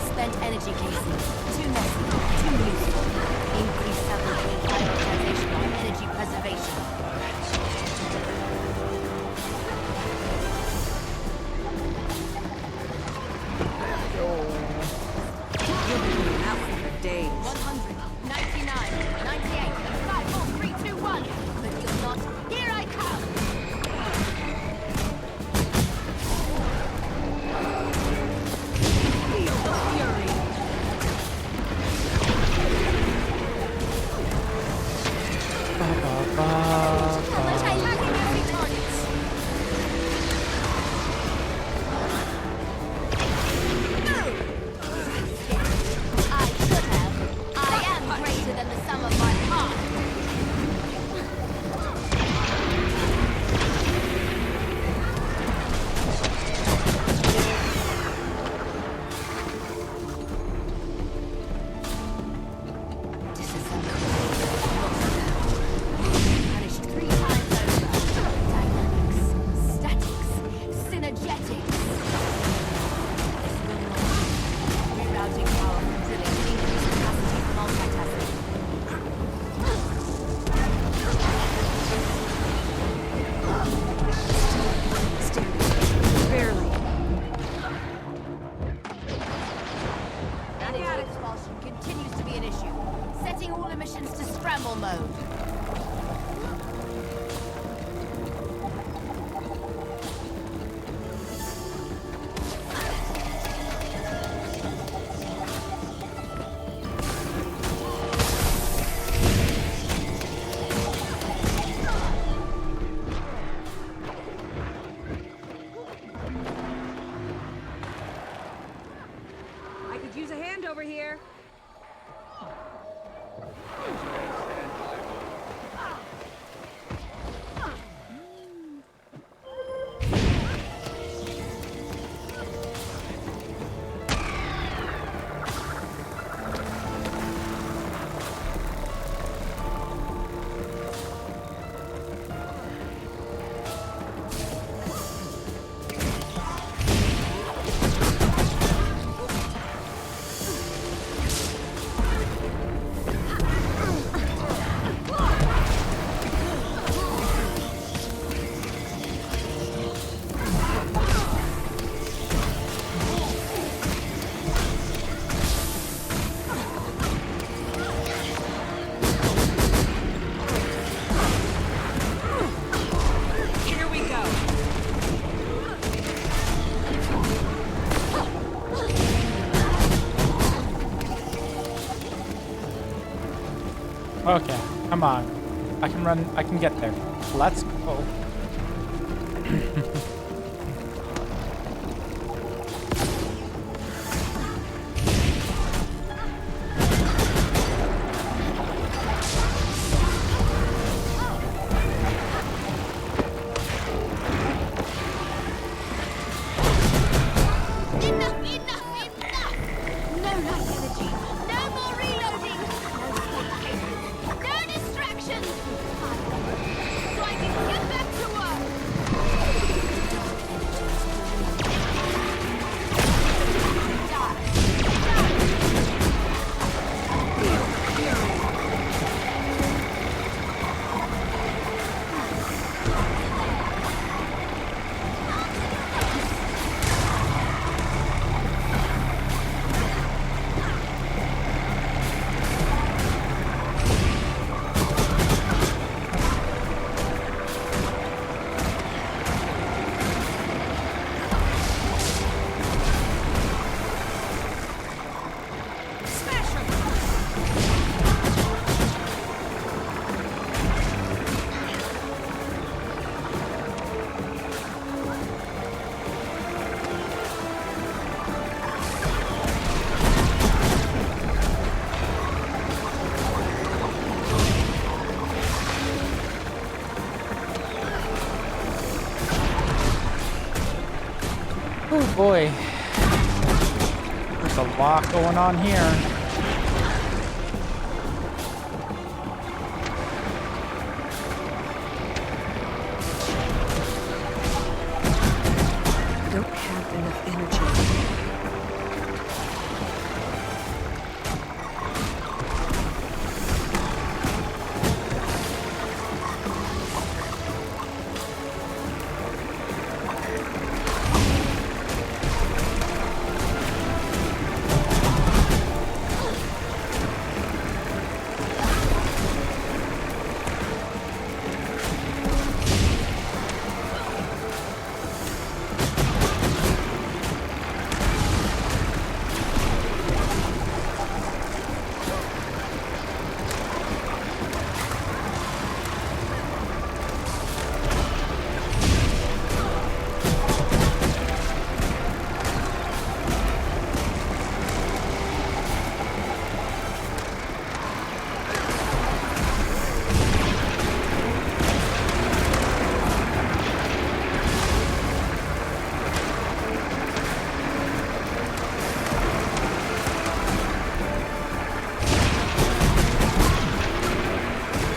Spent energy casings. Too messy. Too loose. Increased subroutine prioritization on energy preservation. You'll be doing that one for days. 100, 99, 98, 5, 4, 3, 2, 1. But you're not. Here I come! Attacking enemy targets. all emissions to scramble mode. I could use a hand over here. Here we go. Okay, come on. I can run. I can get there. Let's go. Enough! No life energy! No more reloading! No escape cases! No distractions! So I can get back to work! Oh boy. There's a lot going on here. I don't have enough energy.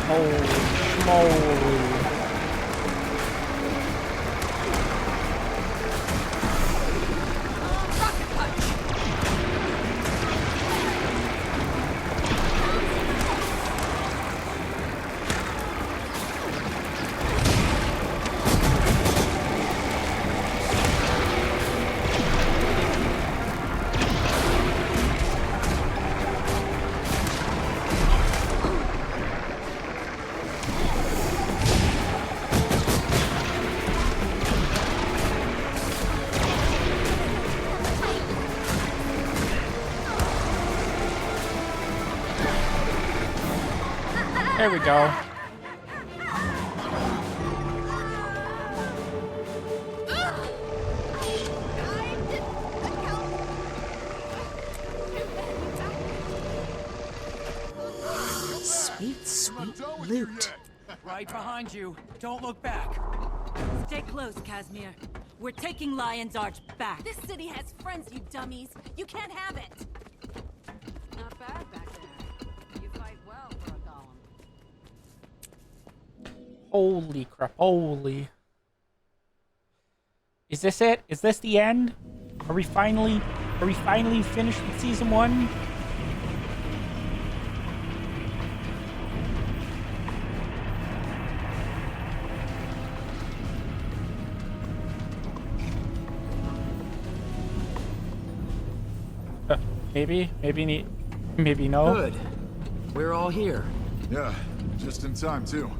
Holy schmoly. There we go. Sweet, sweet loot. Right behind you. Don't look back. Stay close, Casimir. We're taking Lion's Arch back. This city has friends, you dummies. You can't have it. Not bad back there. You fight well for a golem. Holy crap. Holy. Is this it? Is this the end? Are we finally finished with season 1? Maybe no. Good. We're all here. Yeah, just in time, too.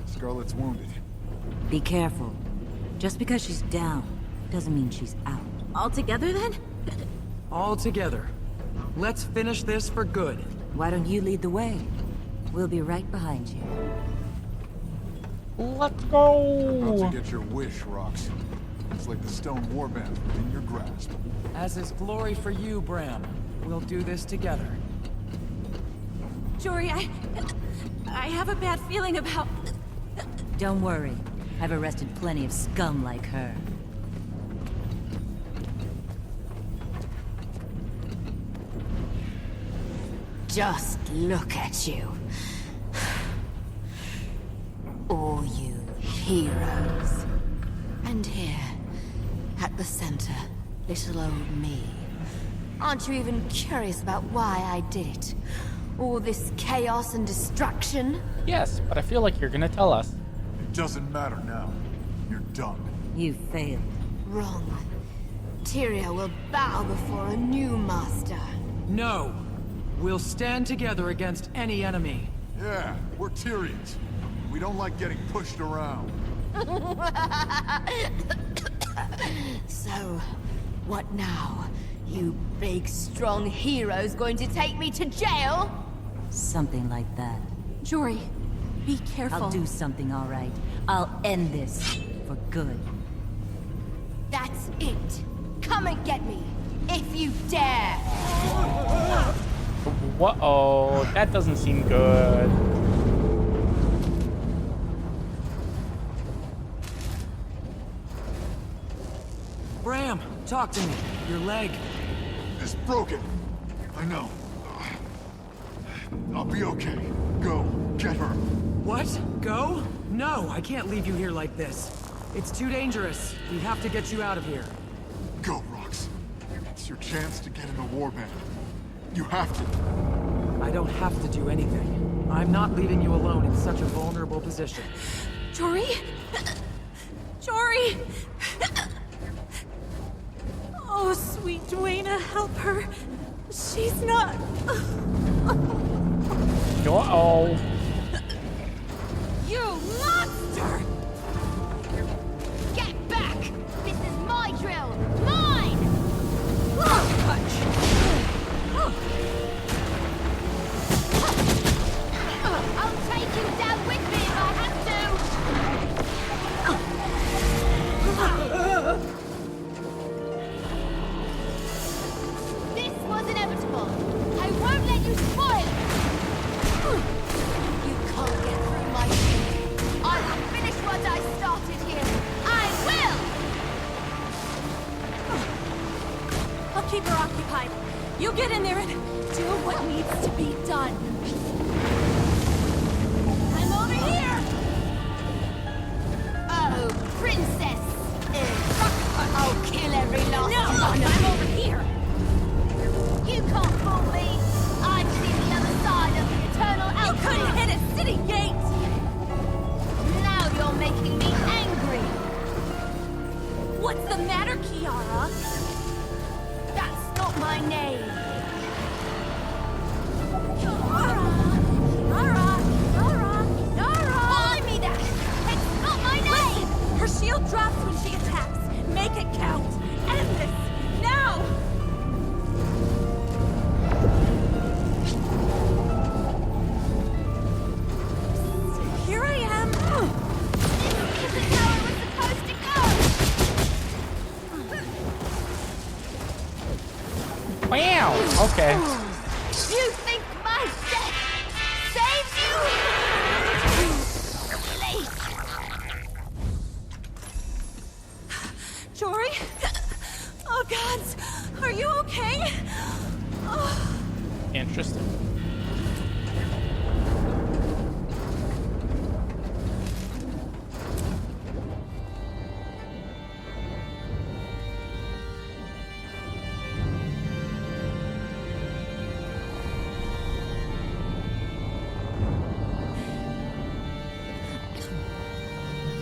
Scarlet's wounded. Be careful. Just because she's down doesn't mean she's out. All together then? All together. Let's finish this for good. Why don't you lead the way? We'll be right behind you. Let's go! About to get your wish, Rox. It's like the stone warband within your grasp. As is glory for you, Bram. We'll do this together. Jory, I have a bad feeling about... Don't worry. I've arrested plenty of scum like her. Just look at you. All you heroes. And here, at the center, little old me. Aren't you even curious about why I did it? All this chaos and destruction? Yes, but I feel like you're gonna tell us. It doesn't matter now. You're done. You failed. Wrong. Tyria will bow before a new master. No. We'll stand together against any enemy. Yeah, we're Tyrians. We don't like getting pushed around. So, what now? You big, strong heroes going to take me to jail? Something like that. Jory, be careful. I'll do something, all right. I'll end this for good. That's it. Come and get me, if you dare. Whoa, that doesn't seem good. Bram, talk to me. Your leg. It's broken. I know. I'll be okay. Go, get her. What? Go? No, I can't leave you here like this. It's too dangerous. We have to get you out of here. Go, Rox. It's your chance to get in the warband. You have to. I don't have to do anything. I'm not leaving you alone in such a vulnerable position. Jory? Jory! Oh, sweet Dwayna, help her. She's not... Uh-oh. You monster! Get back! This is my drill! Mine! I'll take you down with me if I have to! This was inevitable! I won't let you spoil it! You can't get through my shield! I will finish what I started here! I will! I'll keep her occupied. You get in there and do what needs to be done. I'm over here! Oh, princess! I'll kill every last one of I'm you. over here. You can't fool me! I've seen the other side of the eternal You outcome! couldn't hit a city gate. Now you're making me angry! What's the matter, Kiara? That's not my name! Buy me that! It's not my name! Listen, her shield drops when she attacks. Make it count. End this. Now! Wow. Okay. You think my death saves you? Jory? Oh, gods! Are you okay? Oh. Interesting.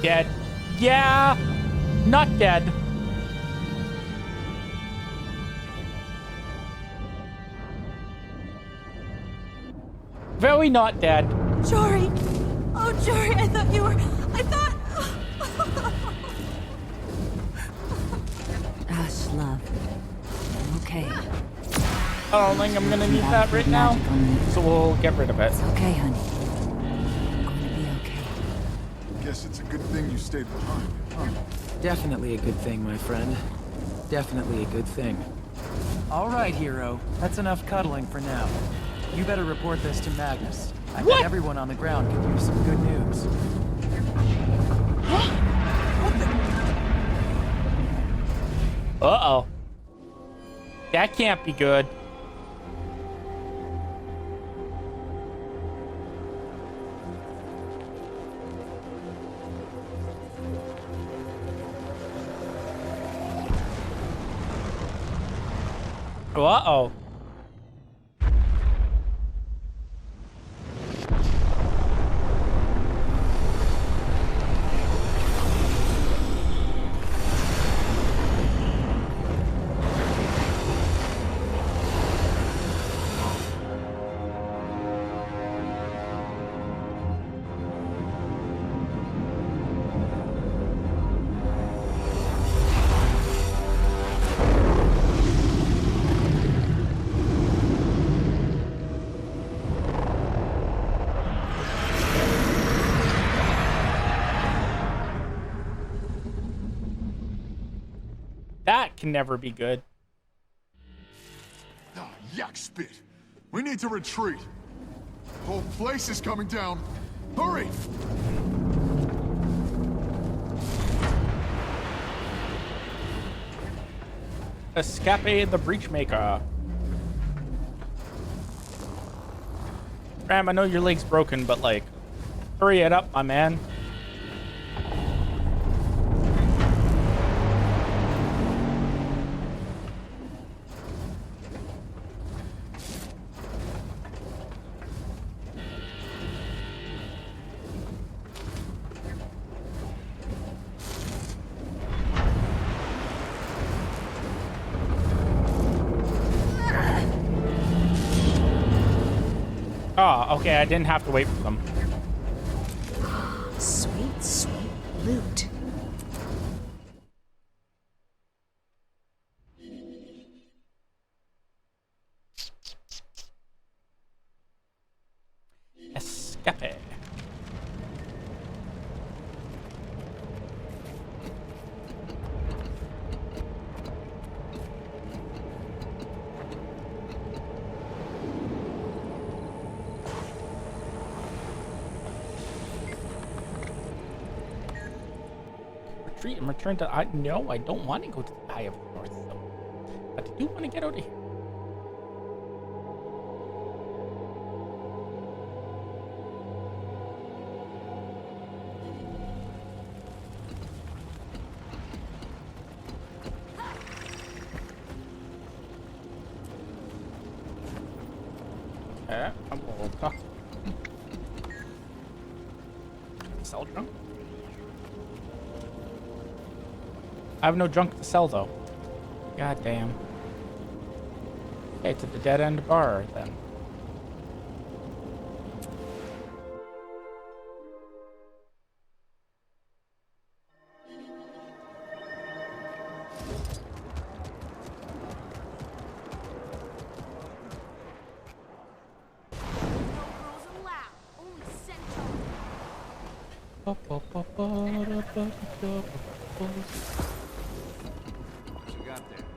Dead. Yeah! Not dead. Very not dead. Jory! Oh, Jory, I thought you were... I thought... Ash, love. I'm okay. I don't think I'm gonna need that right now. So we'll get rid of it. It's okay, honey. I'm going to be okay. Guess it's a good thing you stayed behind, huh? Definitely a good thing, my friend. Definitely a good thing. All right, hero. That's enough cuddling for now. You better report this to Magnus. I bet everyone on the ground could use some good news. Uh-oh. That can't be good. Uh-oh. That can never be good. Oh, yak spit. We need to retreat. Whole place is coming down. Hurry! Escape the Breachmaker. Ram, I know your leg's broken, but like, hurry it up, my man. Oh, okay, I didn't have to wait for them. Sweet, sweet loot. Escape. Retreat and return to... No, I don't want to go to the Eye of the North, though. But I do want to get out of here. Okay, I will talk. Sell junk? I have no junk to sell, though. God damn. Okay, to the dead-end bar, then.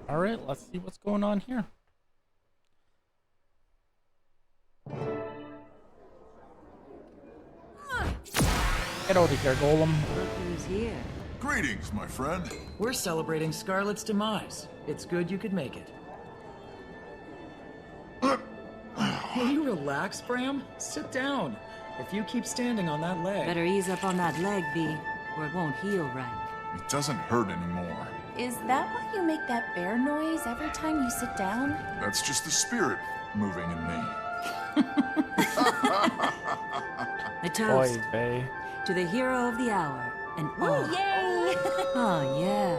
All right, let's see what's going on here. Get out of here, Golem. Look who's here. Greetings, my friend. We're celebrating Scarlet's demise. It's good you could make it. Will you relax, Bram? Sit down. If you keep standing on that leg... Better ease up on that leg, B, or it won't heal right. It doesn't hurt anymore. Is that why you make that bear noise every time you sit down? That's just the spirit moving in me. A toast Oy vey. to the hero of the hour. And Woo, yay! oh yeah.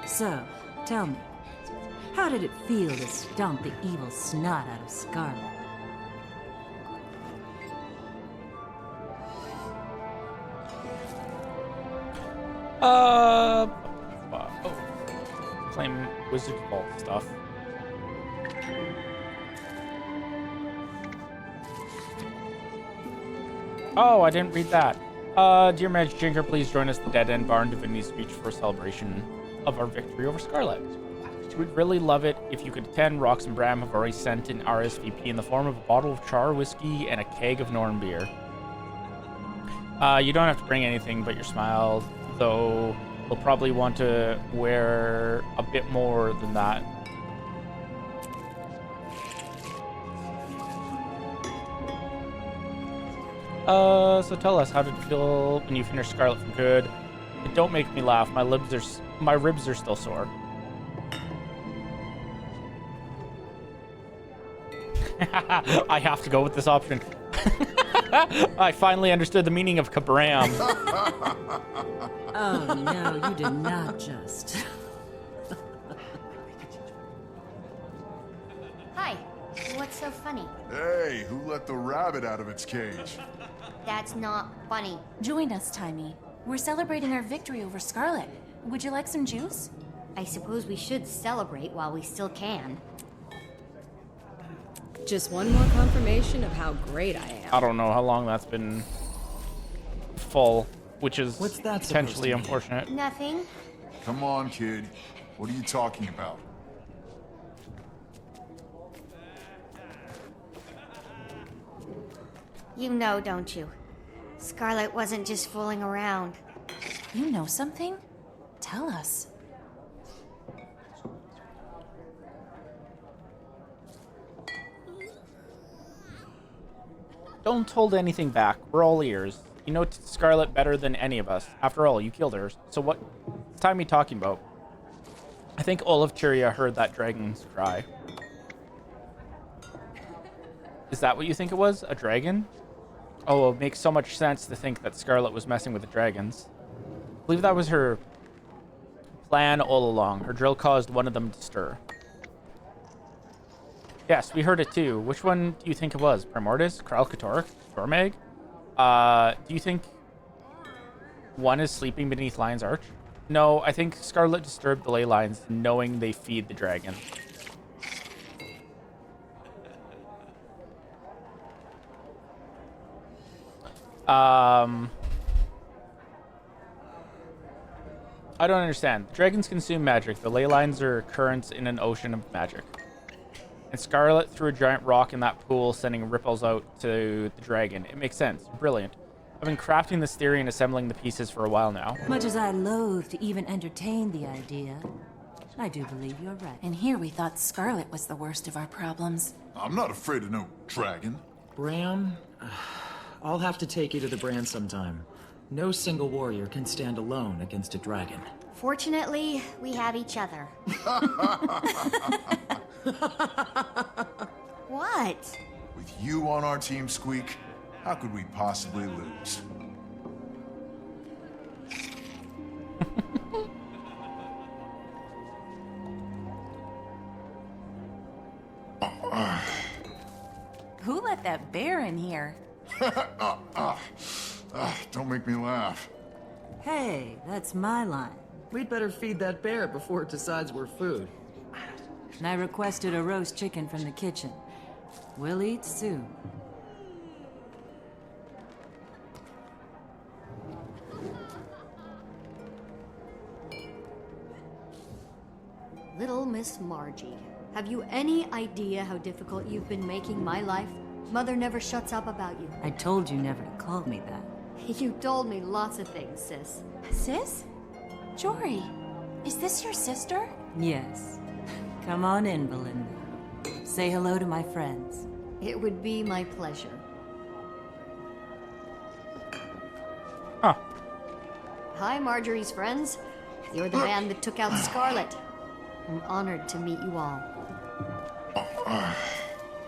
So, tell me, how did it feel to stomp the evil snot out of Scarlet? Oh. Claim Wizard Vault stuff. Oh, I didn't read that. Dear Magic Jinker, please join us at the Dead End Bar in Divinity's Reach for a celebration of our victory over Scarlet. We'd really love it if you could attend. Rox and Bram have already sent an RSVP in the form of a bottle of Char whiskey and a keg of Norn beer. You don't have to bring anything but your smile, though we'll probably want to wear a bit more than that. So tell us, how did it feel when you finished Scarlet for good? Don't make me laugh. My ribs are still sore. I have to go with this option. I finally understood the meaning of kabram. Oh no, you did not just. Hi. What's so funny? Hey, who let the rabbit out of its cage? That's not funny. Join us, Timey. We're celebrating our victory over Scarlet. Would you like some juice? I suppose we should celebrate while we still can. Just one more confirmation of how great I am. I don't know how long that's been full, which is What's that potentially unfortunate. Nothing. Come on, kid. What are you talking about? You know, don't you? Scarlet wasn't just fooling around. You know something? Tell us. Don't hold anything back. We're all ears. You know Scarlet better than any of us. After all, you killed her. So what's Timey talking about? I think all of Tyria heard that dragon's cry. Is that what you think it was? A dragon? Oh, it makes so much sense to think that Scarlet was messing with the dragons. I believe that was her plan all along. Her drill caused one of them to stir. Yes, we heard it too. Which one do you think it was? Primordus? Kralkatork? Tormag? Do you think one is sleeping beneath Lion's Arch? No, I think Scarlet disturbed the ley lines knowing they feed the dragon. I don't understand. Dragons consume magic. The ley lines are currents in an ocean of magic. And Scarlet threw a giant rock in that pool, sending ripples out to the dragon. It makes sense. Brilliant. I've been crafting this theory and assembling the pieces for a while now. Much as I loathe to even entertain the idea, I do believe you're right. And here we thought Scarlet was the worst of our problems. I'm not afraid of no dragon. Bram, I'll have to take you to the brand sometime. No single warrior can stand alone against a dragon. Fortunately, we have each other. What? With you on our team, Squeak, how could we possibly lose? Who let that bear in here? Don't make me laugh. Hey, that's my line. We'd better feed that bear before it decides we're food. And I requested a roast chicken from the kitchen. We'll eat soon. Little Miss Margie, have you any idea how difficult you've been making my life? Mother never shuts up about you. I told you never to call me that. You told me lots of things, sis. Sis? Jory, is this your sister? Yes. Come on in, Belinda. Say hello to my friends. It would be my pleasure. Huh. Hi, Marjorie's friends. You're the band that took out Scarlet. I'm honored to meet you all.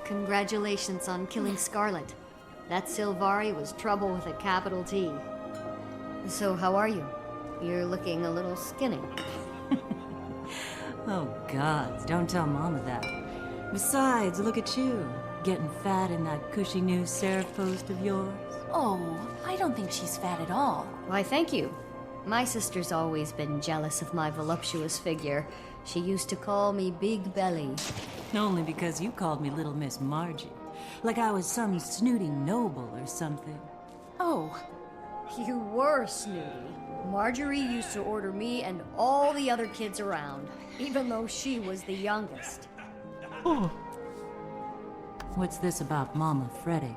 Congratulations on killing Scarlet. That Sylvari was trouble with a capital T. So how are you? You're looking a little skinny. Oh, gods, don't tell Mama that. Besides, look at you, getting fat in that cushy new Seraph post of yours. Oh, I don't think she's fat at all. Why, thank you. My sister's always been jealous of my voluptuous figure. She used to call me Big Belly. Only because you called me Little Miss Margie. Like I was some snooty noble or something. Oh, you were snooty. Marjorie used to order me and all the other kids around, even though she was the youngest. What's this about Mama fretting?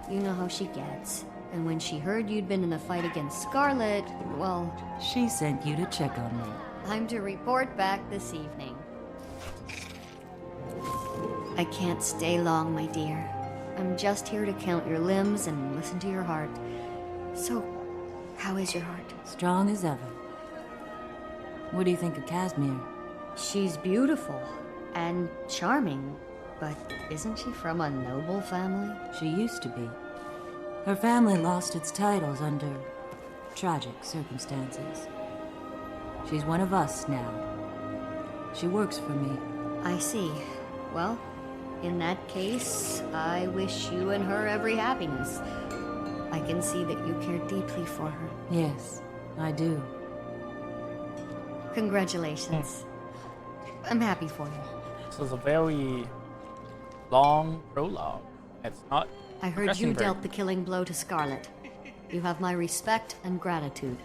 You know how she gets. And when she heard you'd been in the fight against Scarlet, well... She sent you to check on me. I'm to report back this evening. I can't stay long, my dear. I'm just here to count your limbs and listen to your heart. So, how is your heart? Strong as ever. What do you think of Casimir? She's beautiful and charming, but isn't she from a noble family? She used to be. Her family lost its titles under tragic circumstances. She's one of us now. She works for me. I see. Well, in that case, I wish you and her every happiness. I can see that you care deeply for her. Yes, I do. Congratulations. I'm happy for you. This is a very long prologue. It's not. I heard you dealt the killing blow to Scarlet. You have my respect and gratitude.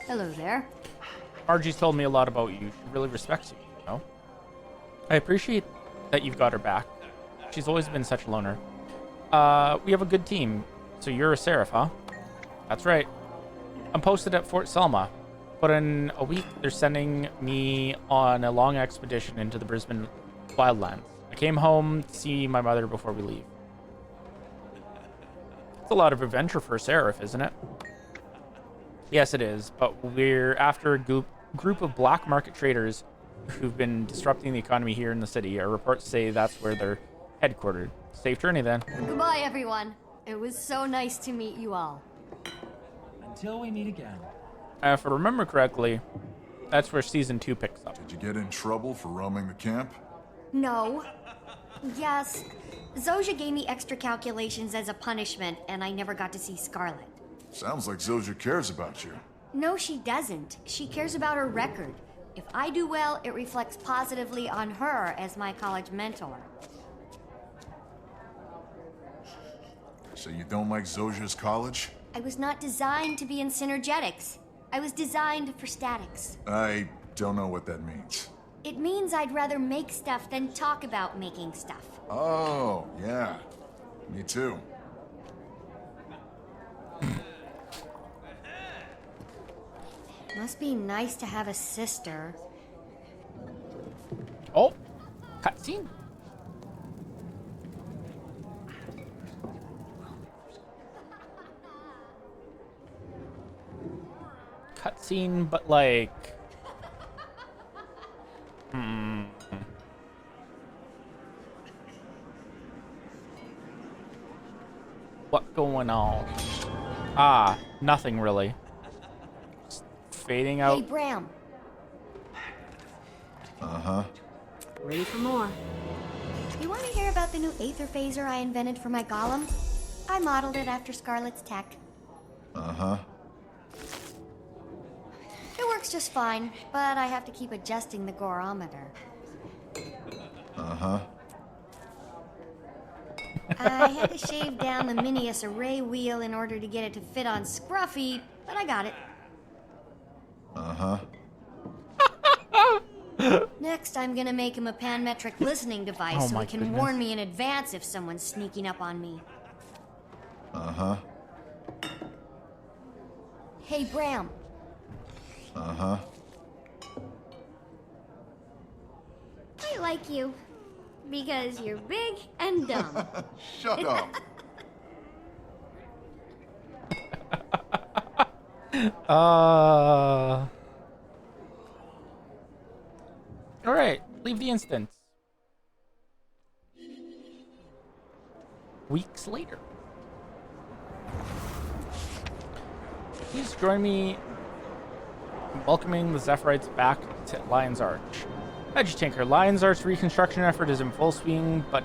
Hello there. Margie's told me a lot about you. She really respects you, you know? I appreciate that you've got her back. She's always been such a loner. We have a good team. So you're a Seraph, huh? That's right. I'm posted at Fort Selma. But in a week, they're sending me on a long expedition into the Brisbane wildlands. I came home to see my mother before we leave. It's a lot of adventure for a Seraph, isn't it? Yes, it is. But we're after a group of black market traders who've been disrupting the economy here in the city. Our reports say that's where they're headquartered. Safe journey, then. Goodbye, everyone. It was so nice to meet you all. Until we meet again. If I remember correctly, that's where Season 2 picks up. Did you get in trouble for roaming the camp? No. Yes. Zojja gave me extra calculations as a punishment, and I never got to see Scarlet. Sounds like Zojja cares about you. No, she doesn't. She cares about her record. If I do well, it reflects positively on her as my college mentor. So you don't like Zojja's college? I was not designed to be in synergetics. I was designed for statics. I don't know what that means. It means I'd rather make stuff than talk about making stuff. Oh, yeah. Me too. Must be nice to have a sister. Oh, cutscene. Cutscene, but like, what going on? Ah, nothing really. Just fading out. Hey, Bram. Uh-huh. Ready for more. You want to hear about the new Aether Phaser I invented for my golem? I modeled it after Scarlet's tech. Uh-huh. It works just fine, but I have to keep adjusting the gorometer. Uh-huh. I had to shave down the Minius array wheel in order to get it to fit on Scruffy, but I got it. Uh-huh. Next, I'm gonna make him a panmetric listening device Oh so my he can goodness. warn me in advance if someone's sneaking up on me. Uh-huh. Hey, Bram. Uh-huh. I like you. Because you're big and dumb. Shut up. All right, leave the instance. Weeks later. Please join me in welcoming the Zephyrites back to Lion's Arch. Tinker, Lion's Arch reconstruction effort is in full swing, but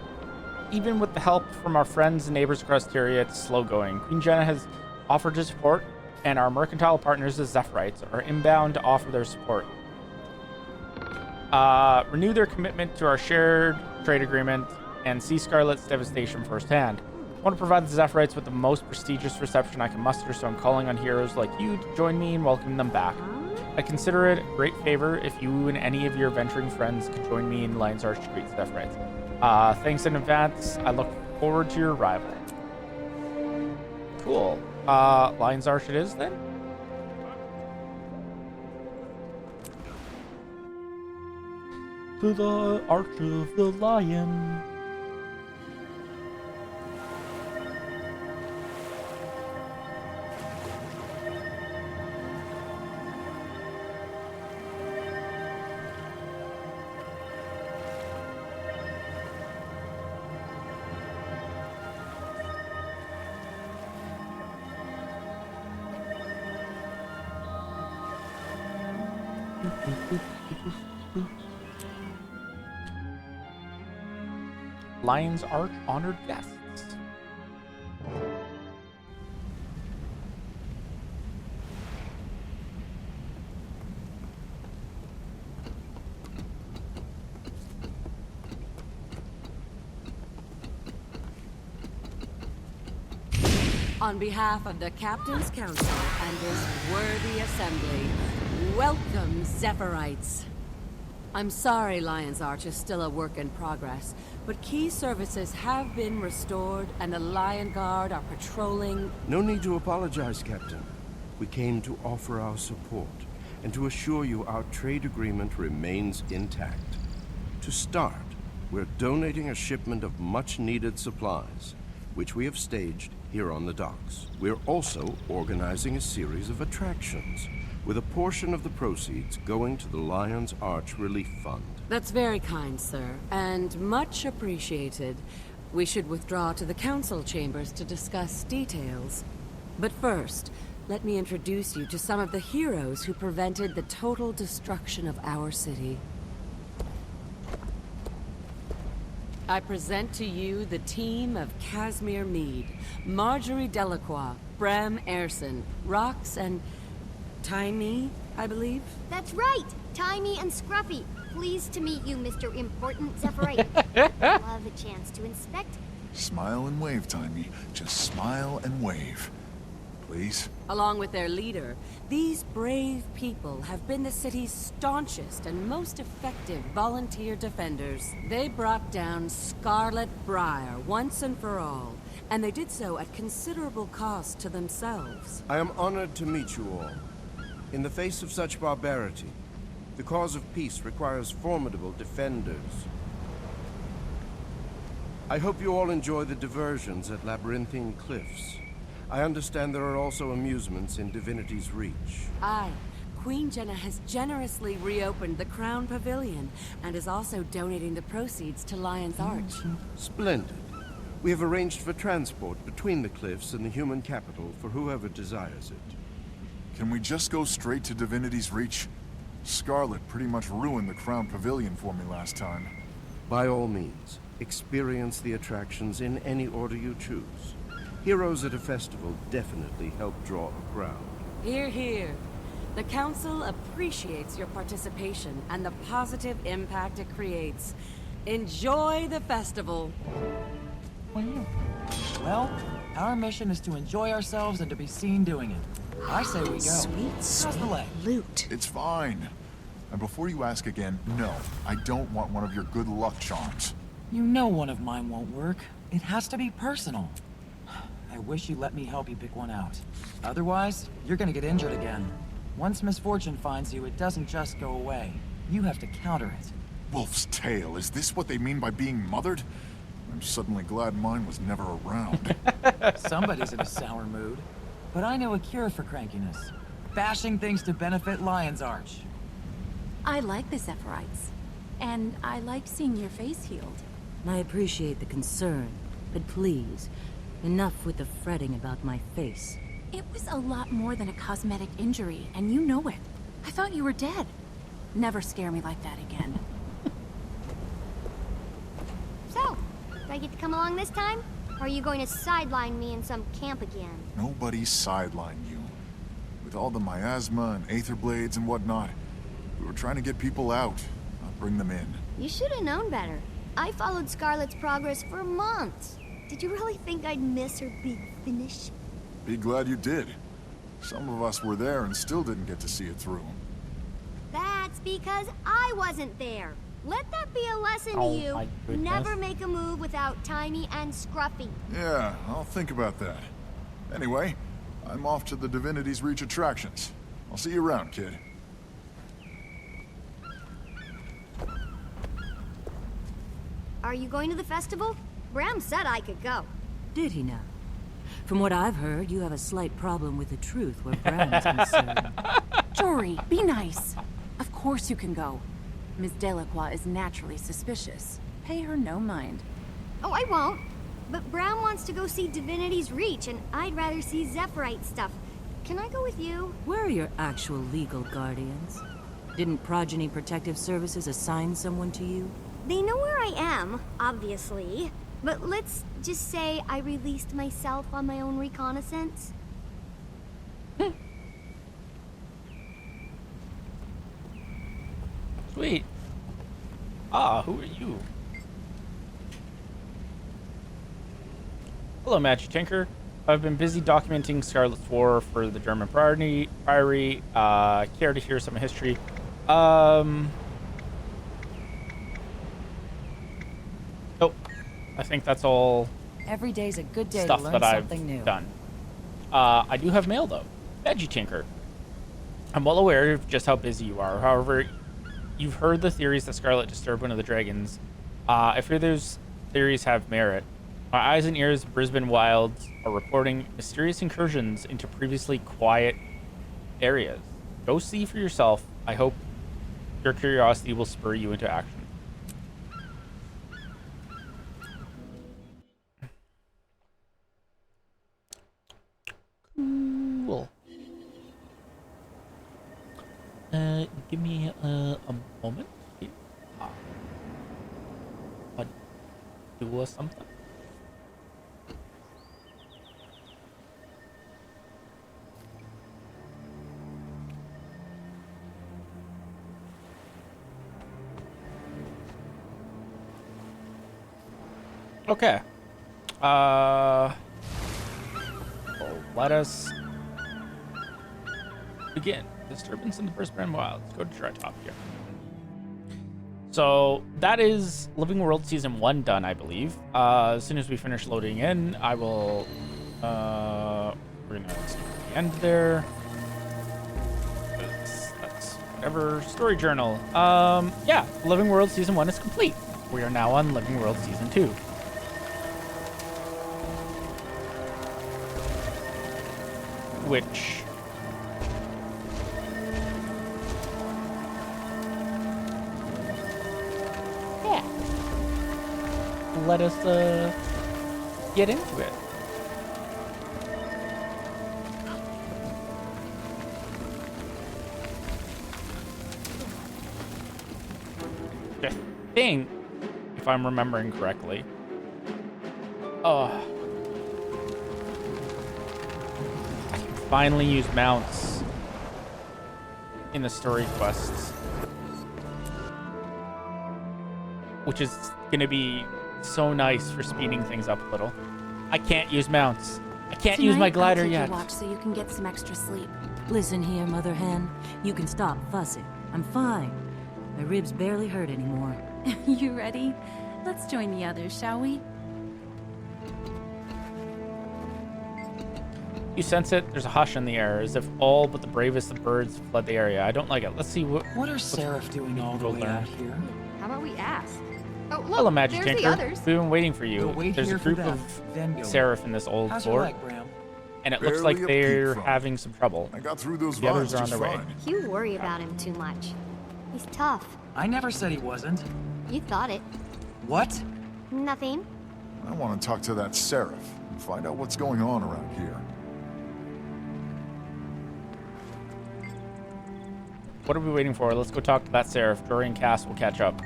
even with the help from our friends and neighbors across Tyria, it's slow going. Queen Jenna has offered to support, and our mercantile partners, the Zephyrites, are inbound to offer their support. Renew their commitment to our shared trade agreement and see Scarlet's devastation firsthand. I want to provide the Zephyrites with the most prestigious reception I can muster, so I'm calling on heroes like you to join me in welcoming them back. I consider it a great favor if you and any of your venturing friends could join me in Lion's Arch to greet the Zephyrites. Thanks in advance. I look forward to your arrival. Cool. Lion's Arch it is then? To the Arch of the Lion. Lion's Arch honored guests. On behalf of the Captain's Council and this worthy assembly, welcome, Zephyrites. I'm sorry Lion's Arch is still a work in progress, but key services have been restored and the Lion Guard are patrolling. No need to apologize, Captain. We came to offer our support and to assure you our trade agreement remains intact. To start, we're donating a shipment of much-needed supplies, which we have staged here on the docks. We're also organizing a series of attractions, with a portion of the proceeds going to the Lion's Arch Relief Fund. That's very kind, sir, and much appreciated. We should withdraw to the council chambers to discuss details. But first, let me introduce you to some of the heroes who prevented the total destruction of our city. I present to you the team of Casimir Meade, Marjorie Delacroix, Bram Erson, Rox, and Tiny, I believe? That's right! Tiny and Scruffy. Pleased to meet you, Mr. Important Zephyrite. Love a chance to inspect. Smile and wave, Timey. Just smile and wave. Please? Along with their leader, these brave people have been the city's staunchest and most effective volunteer defenders. They brought down Scarlet Briar once and for all, and they did so at considerable cost to themselves. I am honored to meet you all. In the face of such barbarity, the cause of peace requires formidable defenders. I hope you all enjoy the diversions at Labyrinthine Cliffs. I understand there are also amusements in Divinity's Reach. Aye. Queen Jenna has generously reopened the Crown Pavilion and is also donating the proceeds to Lion's Arch. Splendid. We have arranged for transport between the cliffs and the human capital for whoever desires it. Can we just go straight to Divinity's Reach? Scarlet pretty much ruined the Crown Pavilion for me last time. By all means, experience the attractions in any order you choose. Heroes at a festival definitely help draw a crowd. Hear, hear. The Council appreciates your participation and the positive impact it creates. Enjoy the festival. Well, our mission is to enjoy ourselves and to be seen doing it. I say we go. Sweet, How's the leg? loot. It's fine. And before you ask again, no, I don't want one of your good luck charms. You know one of mine won't work. It has to be personal. I wish you let me help you pick one out. Otherwise, you're gonna get injured again. Once misfortune finds you, it doesn't just go away. You have to counter it. Wolf's tail, is this what they mean by being mothered? I'm suddenly glad mine was never around. Somebody's in a sour mood. But I know a cure for crankiness. Bashing things to benefit Lion's Arch. I like the Zephyrite. And I like seeing your face healed. I appreciate the concern, but please, enough with the fretting about my face. It was a lot more than a cosmetic injury, and you know it. I thought you were dead. Never scare me like that again. So, do I get to come along this time? Or are you going to sideline me in some camp again? Nobody sidelined you. With all the miasma and aether blades and whatnot, we were trying to get people out, not bring them in. You should have known better. I followed Scarlet's progress for months. Did you really think I'd miss her big finish? Be glad you did. Some of us were there and still didn't get to see it through. That's because I wasn't there. Let that be a lesson Oh, to you. my goodness. Never make a move without Tiny and Scruffy. Yeah, I'll think about that. Anyway, I'm off to the Divinity's Reach attractions. I'll see you around, kid. Are you going to the festival? Bram said I could go. Did he now? From what I've heard, you have a slight problem with the truth where Bram is concerned. Jory, be nice. Of course you can go. Miss Delacroix is naturally suspicious. Pay her no mind. Oh, I won't. But Bram wants to go see Divinity's Reach, and I'd rather see Zephyrite stuff. Can I go with you? Where are your actual legal guardians? Didn't Progeny Protective Services assign someone to you? They know where I am, obviously. But let's just say I released myself on my own reconnaissance. Sweet. Ah, who are you? Hello, Magic Tinker. I've been busy documenting Scarlet's war for the German Priory. Care to hear some history? Nope. I think that's all Every day's a good day stuff to learn that I've something new. done. I do have mail, though. Veggie Tinker. I'm well aware of just how busy you are. However, you've heard the theories that Scarlet disturbed one of the dragons. I fear those theories have merit. My eyes and ears of Brisbane Wilds are reporting mysterious incursions into previously quiet areas. Go see for yourself. I hope your curiosity will spur you into action. Cool. Give me a moment. Do something. Okay. Let us begin. Disturbance in the Brisbane Wilds. Go to try top here. So that is Living World Season 1 done, I believe. As soon as we finish loading in, I will... we're gonna skip to the end there. That's whatever. Story journal. Yeah, Living World Season 1 is complete. We are now on Living World Season 2. Which... let us get into it. I think, if I'm remembering correctly, I can finally use mounts in the story quests, which is gonna be so nice for speeding things up a little. I can't use mounts. I can't use my glider I'll take yet. your watch so you can get some extra sleep. Listen here, Mother Hen. You can stop fussing. I'm fine. My ribs barely hurt anymore. You ready? Let's join the others, shall we? You sense it? There's a hush in the air, as if all but the bravest of birds fled the area. I don't like it. Let's see What are Seraph doing all the way out here? How about we ask? Oh, look, Hello, Magic there's the Tinker. others. We've been waiting for you. We'll wait There's a here for group them, of then go. Seraph in this old How's your fort, leg, Bram? and it looks Barely like a they're peep from. having some trouble. I got through those The others vines are on just their way. fine. You worry about him too much. He's tough. I never said he wasn't. You thought it. What? Nothing. I want to talk to that Seraph and find out what's going on around here. What are we waiting for? Let's go talk to that Seraph. Jory and Cass will catch up.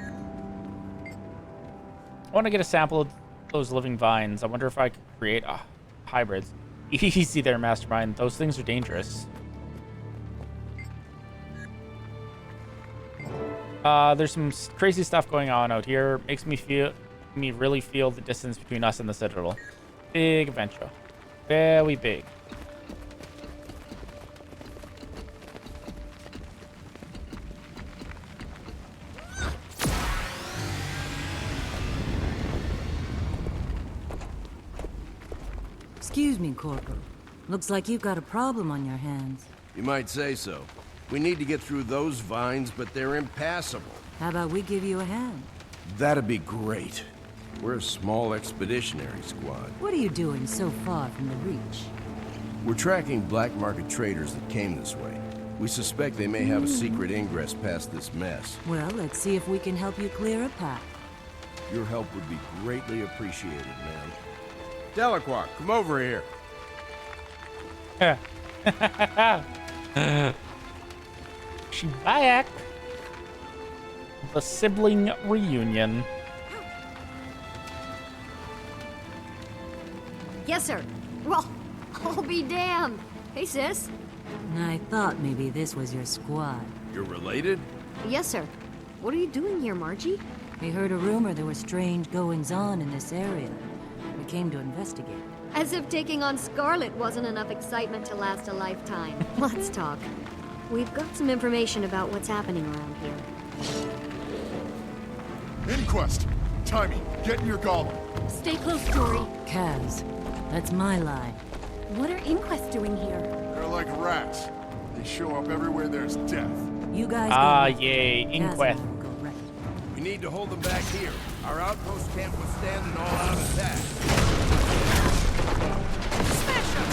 I want to get a sample of those living vines. I wonder if I could create hybrids. Easy there, Mastermind. Those things are dangerous. There's some crazy stuff going on out here. Makes me really feel the distance between us and the Citadel. Big adventure. Very big. Excuse me, Corporal. Looks like you've got a problem on your hands. You might say so. We need to get through those vines, but they're impassable. How about we give you a hand? That'd be great. We're a small expeditionary squad. What are you doing so far from the Reach? We're tracking black market traders that came this way. We suspect they may have a secret ingress past this mess. Well, let's see if we can help you clear a path. Your help would be greatly appreciated, man. Delacroix, come over here. She back. The sibling reunion. Yes, sir. Well, I'll be damned. Hey, sis. I thought maybe this was your squad. You're related? Yes, sir. What are you doing here, Margie? We heard a rumor there were strange goings-on in this area. We came to investigate. As if taking on Scarlet wasn't enough excitement to last a lifetime. Let's talk. We've got some information about what's happening around here. Inquest! Timmy, get in your golem. Stay close, Jory. Kaz, that's my line. What are Inquest doing here? They're like rats. They show up everywhere there's death. You guys go. Yay, Inquest. Go right. We need to hold them back here. Our outpost can't withstand an all-out attack. Smash him!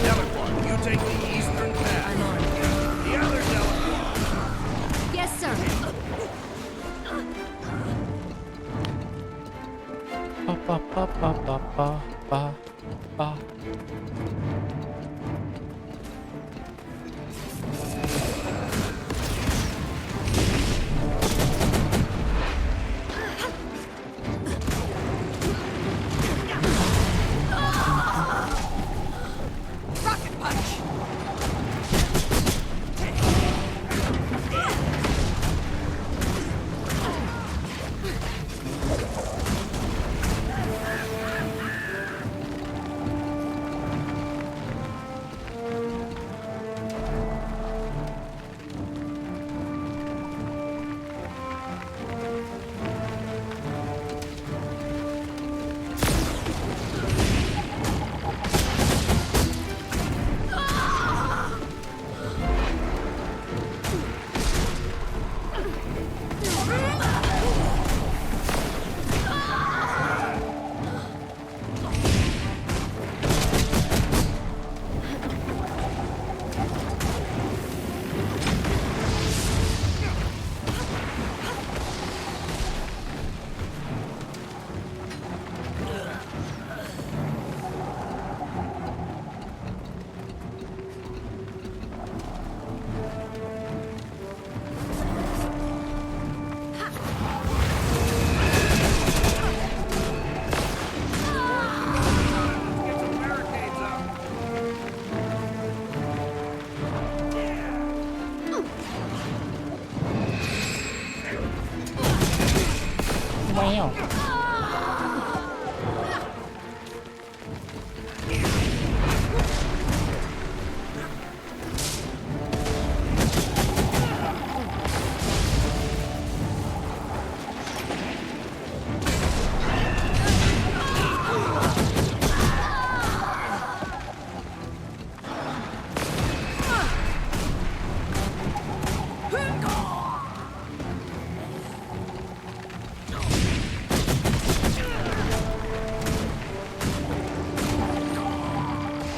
Delacroix, you take the eastern path. I'm on it. The other Delacroix. Yes, sir. Ba, ba, ba, ba, ba, ba, ba, ba. Rocket punch! Wow.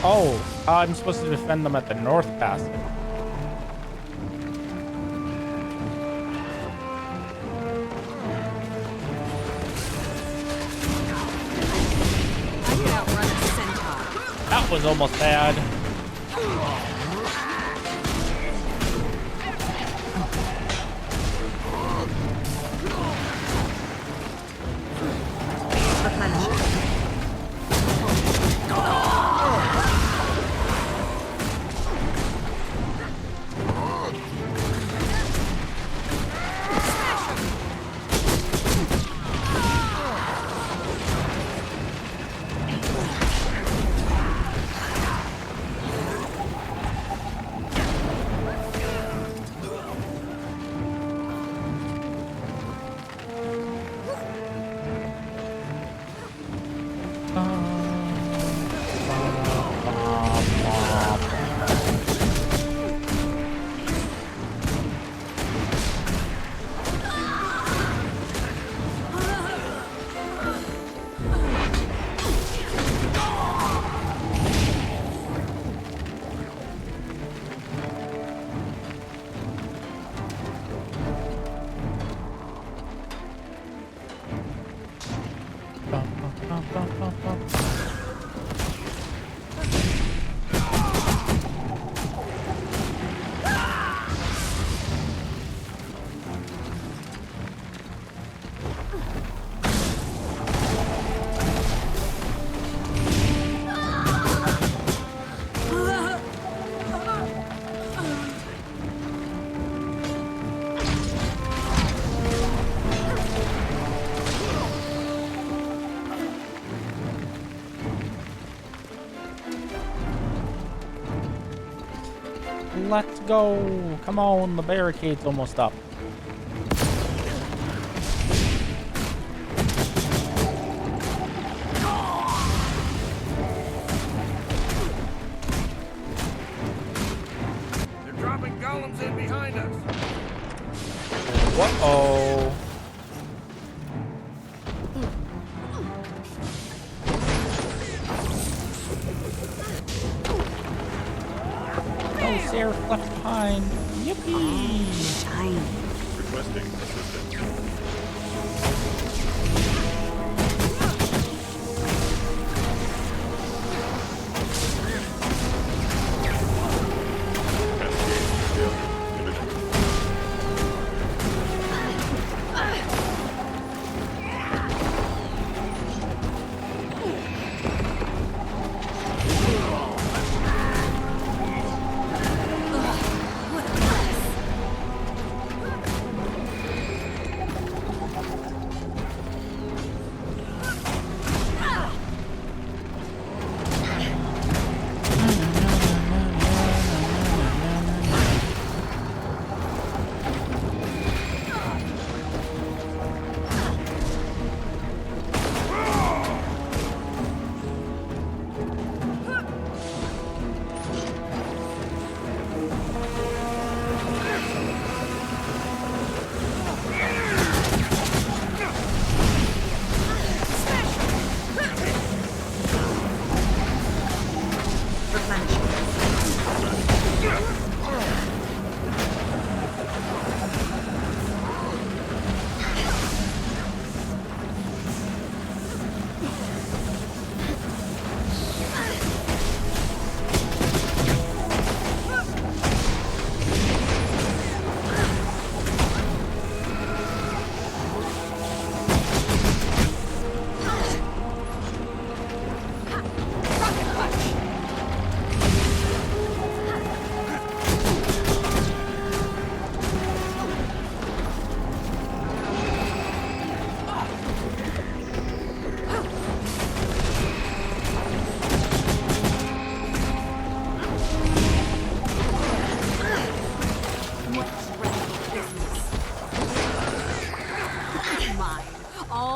Oh, I'm supposed to defend them at the North Passage. That was almost bad. Let's go. Come on, the barricade's almost up. They're dropping golems in behind us. Uh-oh. Oh, Seraph left behind. Yippee! Shiny. Requesting assistance.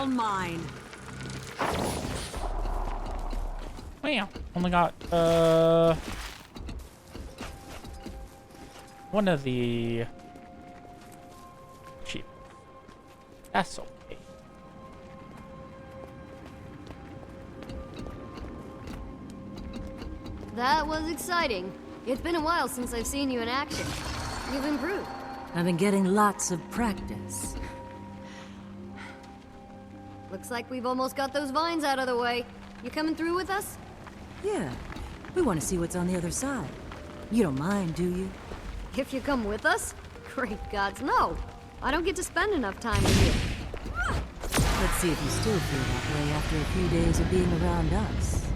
all mine. Well, only got one of the cheap. That's okay. That was exciting. It's been a while since I've seen you in action. You've improved. I've been getting lots of practice. Looks like we've almost got those vines out of the way. You coming through with us? Yeah, we want to see what's on the other side. You don't mind, do you? If you come with us? Great gods, no. I don't get to spend enough time with you. Let's see if you still feel that way after a few days of being around us.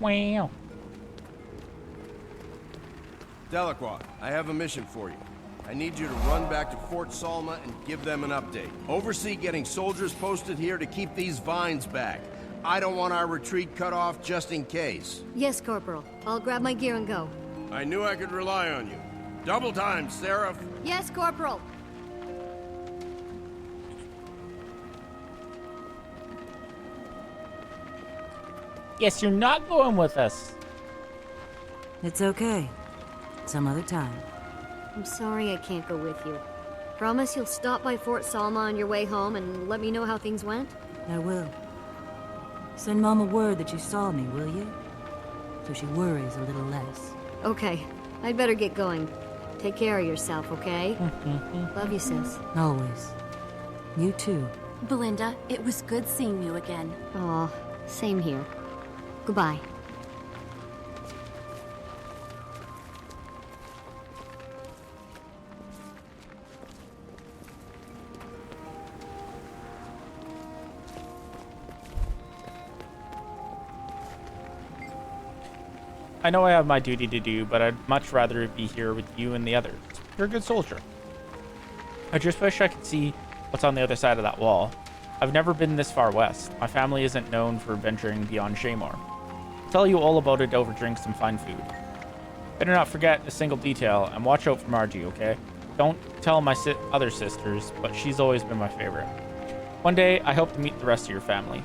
Wow. Delacroix, I have a mission for you. I need you to run back to Fort Salma and give them an update. Oversee getting soldiers posted here to keep these vines back. I don't want our retreat cut off just in case. Yes, Corporal. I'll grab my gear and go. I knew I could rely on you. Double time, Seraph. Yes, Corporal. Yes, you're not going with us. It's okay. Some other time. I'm sorry I can't go with you. Promise you'll stop by Fort Salma on your way home and let me know how things went? I will. Send Mom a word that you saw me, will you? So she worries a little less. Okay. I'd better get going. Take care of yourself, okay? Love you, sis. Always. You too. Belinda, it was good seeing you again. Aw, same here. Goodbye. I know I have my duty to do, but I'd much rather be here with you and the others. You're a good soldier. I just wish I could see what's on the other side of that wall. I've never been this far west. My family isn't known for venturing beyond Shaymore. I'll tell you all about it over drinks and fine food. Better not forget a single detail, and watch out for Margie, okay? Don't tell my other sisters, but she's always been my favorite. One day, I hope to meet the rest of your family.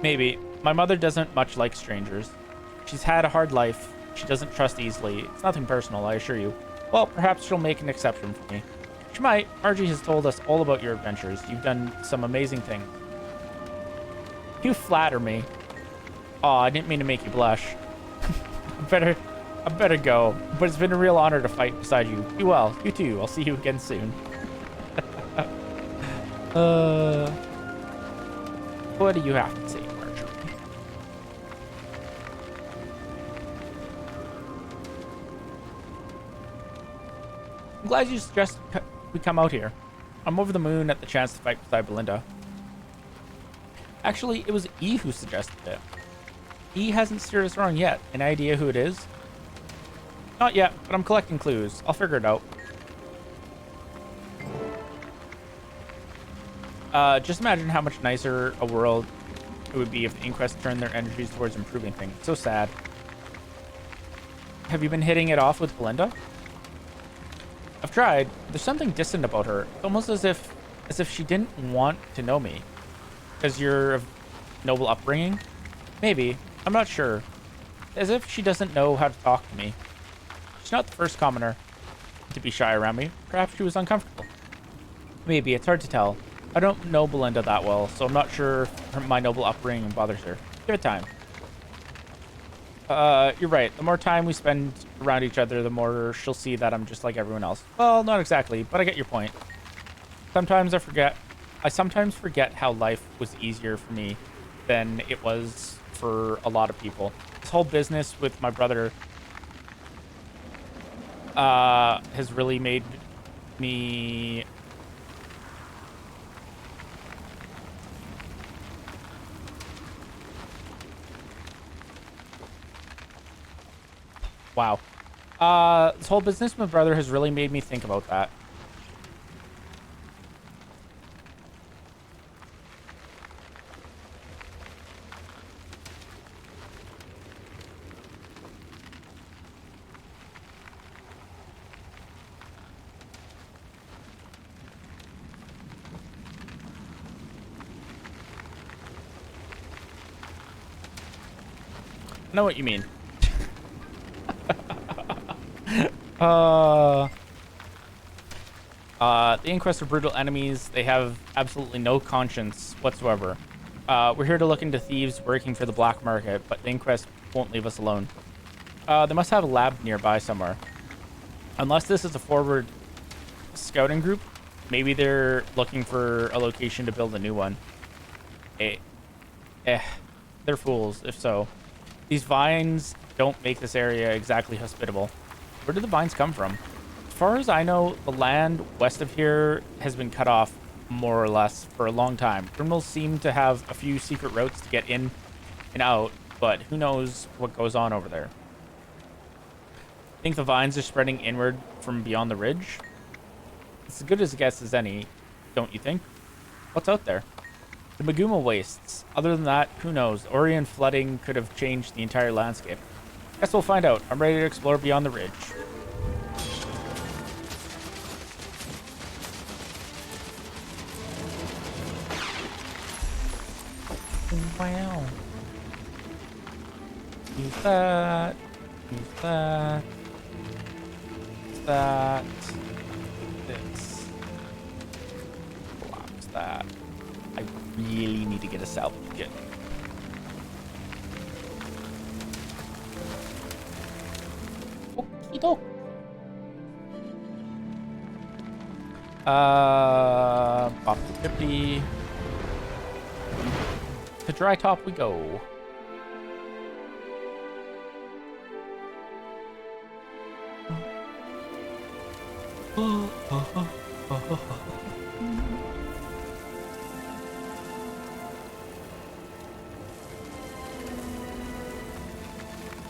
Maybe. My mother doesn't much like strangers. She's had a hard life. She doesn't trust easily. It's nothing personal, I assure you. Well, perhaps she'll make an exception for me. She might. Margie has told us all about your adventures. You've done some amazing things. You flatter me. Aw, I didn't mean to make you blush. I better go. But it's been a real honor to fight beside you. Be well. You too. I'll see you again soon. What do you have to say, Marjorie? I'm glad you suggested we come out here. I'm over the moon at the chance to fight beside Belinda. Actually, it was E who suggested it. E hasn't steered us wrong yet. Any idea who it is? Not yet, but I'm collecting clues. I'll figure it out. Just imagine how much nicer a world it would be if the Inquest turned their energies towards improving things. So sad. Have you been hitting it off with Belinda? I've tried. There's something distant about her. It's almost as if she didn't want to know me. Because you're of noble upbringing? Maybe. I'm not sure. As if she doesn't know how to talk to me. She's not the first commoner to be shy around me. Perhaps she was uncomfortable. Maybe. It's hard to tell. I don't know Belinda that well, so I'm not sure if my noble upbringing bothers her. Give it time. You're right. The more time we spend around each other, the more she'll see that I'm just like everyone else. Well, not exactly, but I get your point. Sometimes I sometimes forget how life was easier for me than it was for a lot of people. This whole business with my brother has really made me wow. This whole business with my brother has really made me think about that. I know what you mean. The Inquest are brutal enemies. They have absolutely no conscience whatsoever. We're here to look into thieves working for the black market, but the Inquest won't leave us alone. They must have a lab nearby somewhere. Unless this is a forward scouting group, maybe they're looking for a location to build a new one. They're fools, if so. These vines don't make this area exactly hospitable. Where do the vines come from? As far as I know, the land west of here has been cut off, more or less, for a long time. Criminals seem to have a few secret routes to get in and out, but who knows what goes on over there. I think the vines are spreading inward from beyond the ridge. It's as good as a guess as any, don't you think? What's out there? The Maguma wastes. Other than that, who knows? Orion flooding could have changed the entire landscape. Guess we'll find out. I'm ready to explore beyond the ridge. Wow. Use that. Use that. Use that. This. Collapse that. I really need to get a salvage kit. Okie doke. Pop to 50. To Dry Top we go.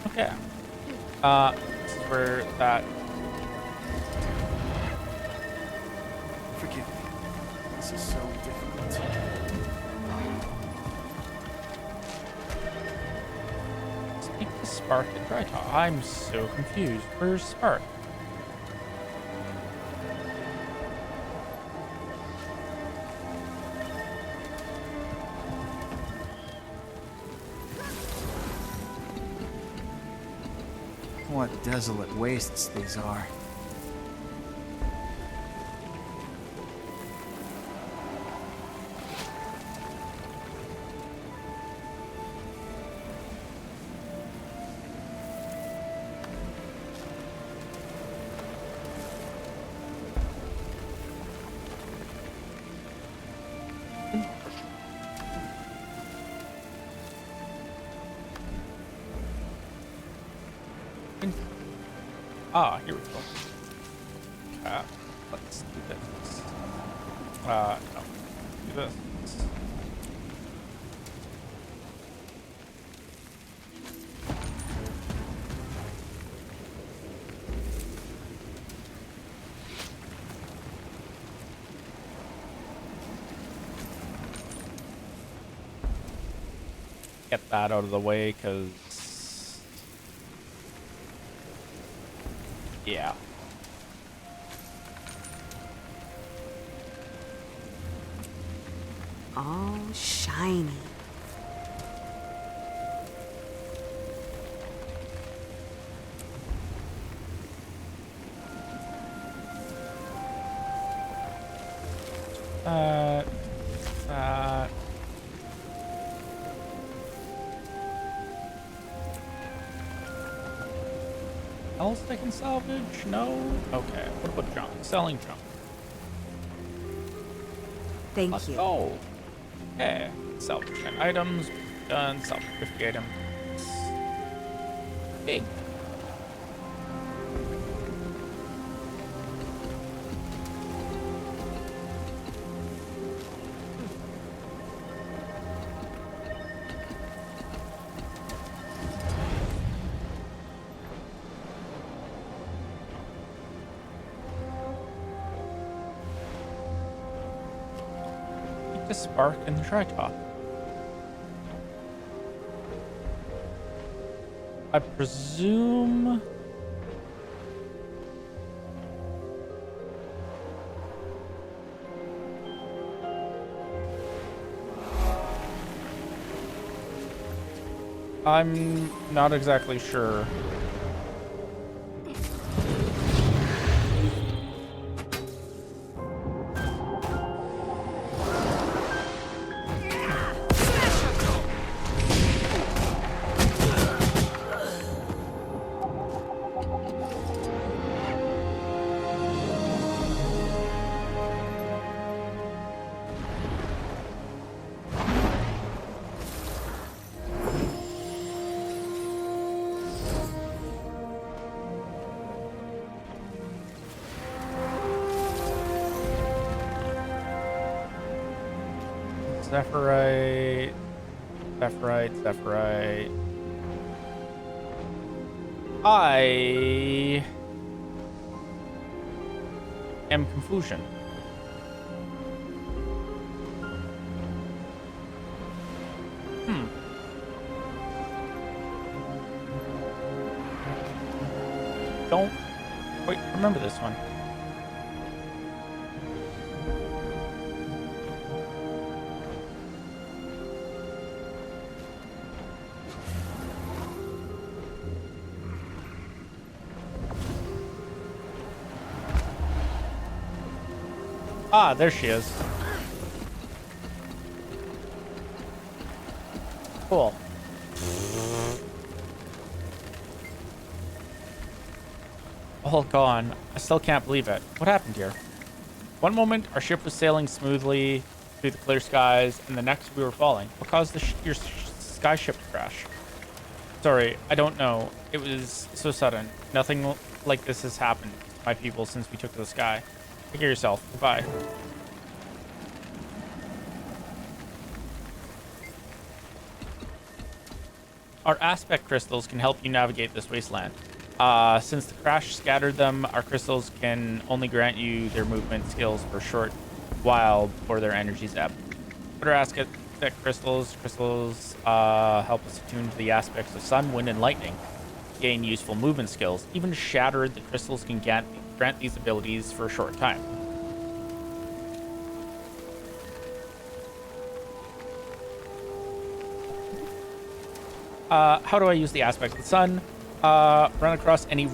Okay. This is where that. Forgive me. This is so difficult. Speak to Spark at Dry Top. I'm so confused. Where's Spark? What desolate wastes these are. Ah, here we go. Let's do this. No. Do this. Get that out of the way, because yeah. All shiny. That. Else I can salvage? No? Okay. What about junk? Selling junk. Thank you. Go. Okay. Salvage 10 items. Done. Salvage 50 items. Big. The Spark and the Dry Top. I presume. I'm not exactly sure. Zephyrite, Zephyrite. I am confusion. Don't quite remember this one. Ah, there she is. Cool. All gone. I still can't believe it. What happened here? One moment, our ship was sailing smoothly through the clear skies, and the next we were falling. What caused your sky ship to crash? Sorry, I don't know. It was so sudden. Nothing like this has happened to my people since we took to the sky. Take care of yourself. Goodbye. Our aspect crystals can help you navigate this wasteland. Since the crash scattered them, our crystals can only grant you their movement skills for a short while before their energies ebb. What are aspect crystals? Crystals help us attune to the aspects of sun, wind, and lightning. Gain useful movement skills. Even shattered, the crystals can grant these abilities for a short time. How do I use the aspect of the sun? Run across any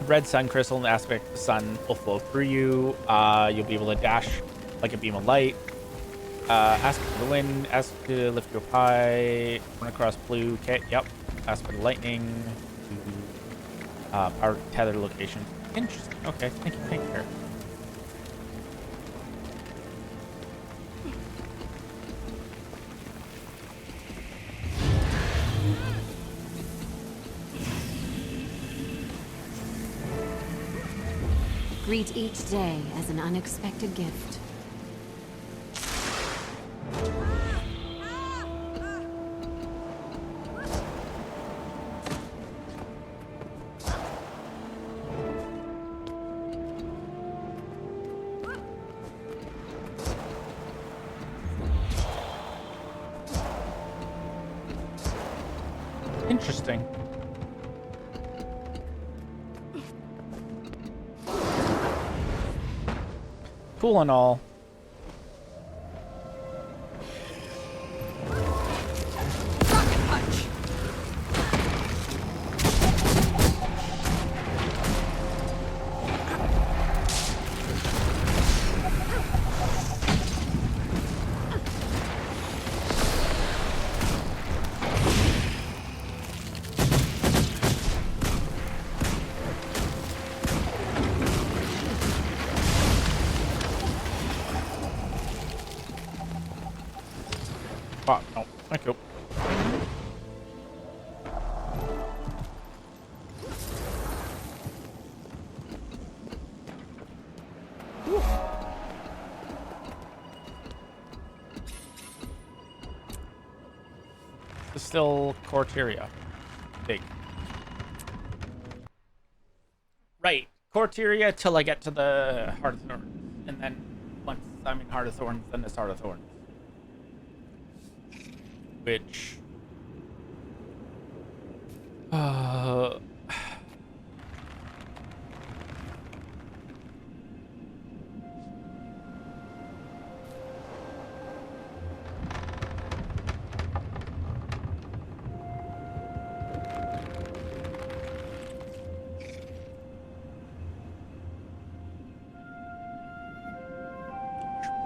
red sun crystal, and the aspect of the sun will flow through you. You'll be able to dash like a beam of light. Aspect of the wind, ask to lift you up high. Run across blue. Okay, yep. Aspect of lightning. Power tether location. Interesting. Okay, thank you. Greet each day as an unexpected gift. Interesting. Cool and all. Oh, no. Thank you. It's still Corteria. Big. Right. Corteria till I get to the Heart of Thorns. And then once I'm in Heart of Thorns, then it's Heart of Thorns. Which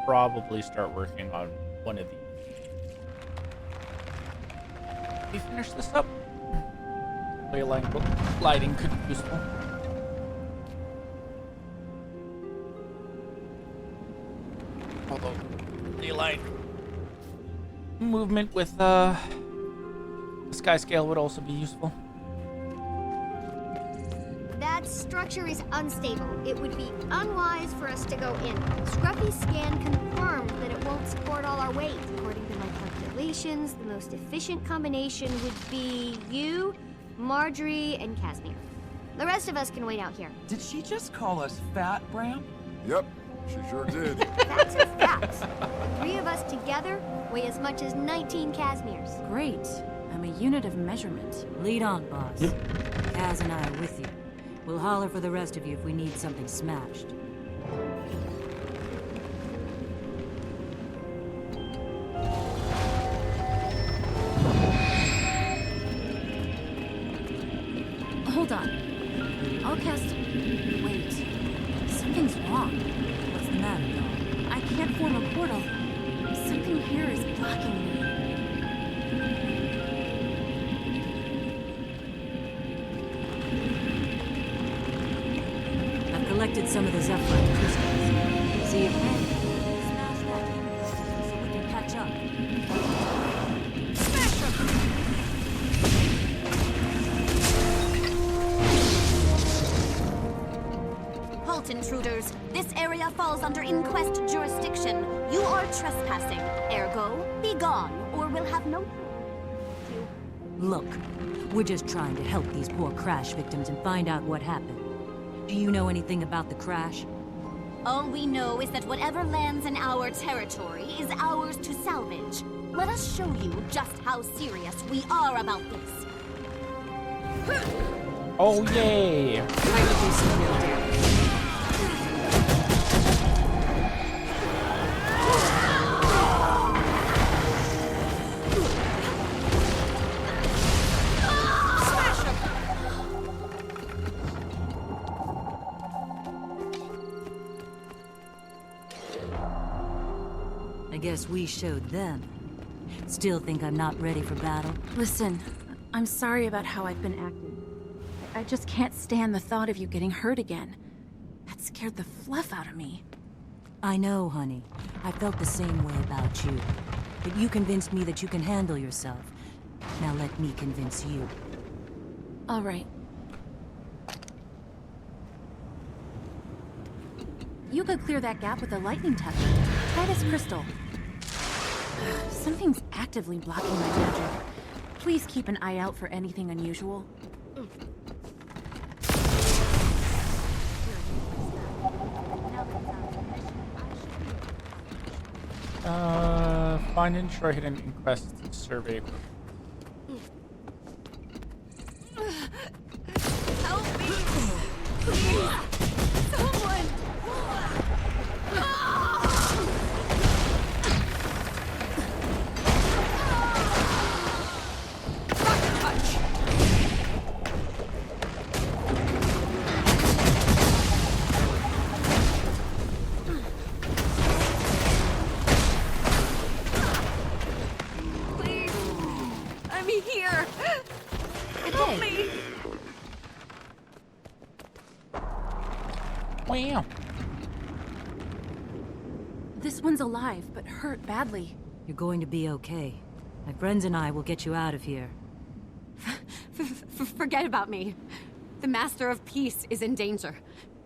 probably start working on one of these. We finish this up. Ley line lighting could be useful. Although ley line movement with the sky scale would also be useful. That structure is unstable. It would be unwise for us to go in. Scruffy's scan confirmed that it won't support all our weight. According to my calculations, the most efficient combination would be you, Marjorie, and Casimir. The rest of us can wait out here. Did she just call us fat, Bram? Yep, she sure did. Facts are facts. The three of us together weigh as much as 19 Casimirs. Great. I'm a unit of measurement. Lead on, boss. Kaz and I are with you. We'll holler for the rest of you if we need something smashed. Hold on. I'll cast... Wait. Something's wrong. What's the matter, dog? I can't form a portal. Something here is blocking me. I've collected some of the Zephyrite crystals. See if we smash that so we can catch up. Halt, intruders. This area falls under Inquest jurisdiction. You are trespassing. Ergo, be gone, or we'll have no... Look, we're just trying to help these poor crash victims and find out what happened. Do you know anything about the crash? All we know is that whatever lands in our territory is ours to salvage. Let us show you just how serious we are about this. Oh, yay! I would do some real damage. I guess we showed them. Still think I'm not ready for battle? Listen, I'm sorry about how I've been acting. I just can't stand the thought of you getting hurt again. That scared the fluff out of me. I know, honey. I felt the same way about you. But you convinced me that you can handle yourself. Now let me convince you. All right. You could clear that gap with a lightning touch. Try this crystal. Something's actively blocking my magic. Please keep an eye out for anything unusual. Find and destroy hidden Inquest survey. Help me! Please! Someone! Here! Help me! Wow. This one's alive, but hurt badly. You're going to be okay. My friends and I will get you out of here. Forget about me. The Master of Peace is in danger.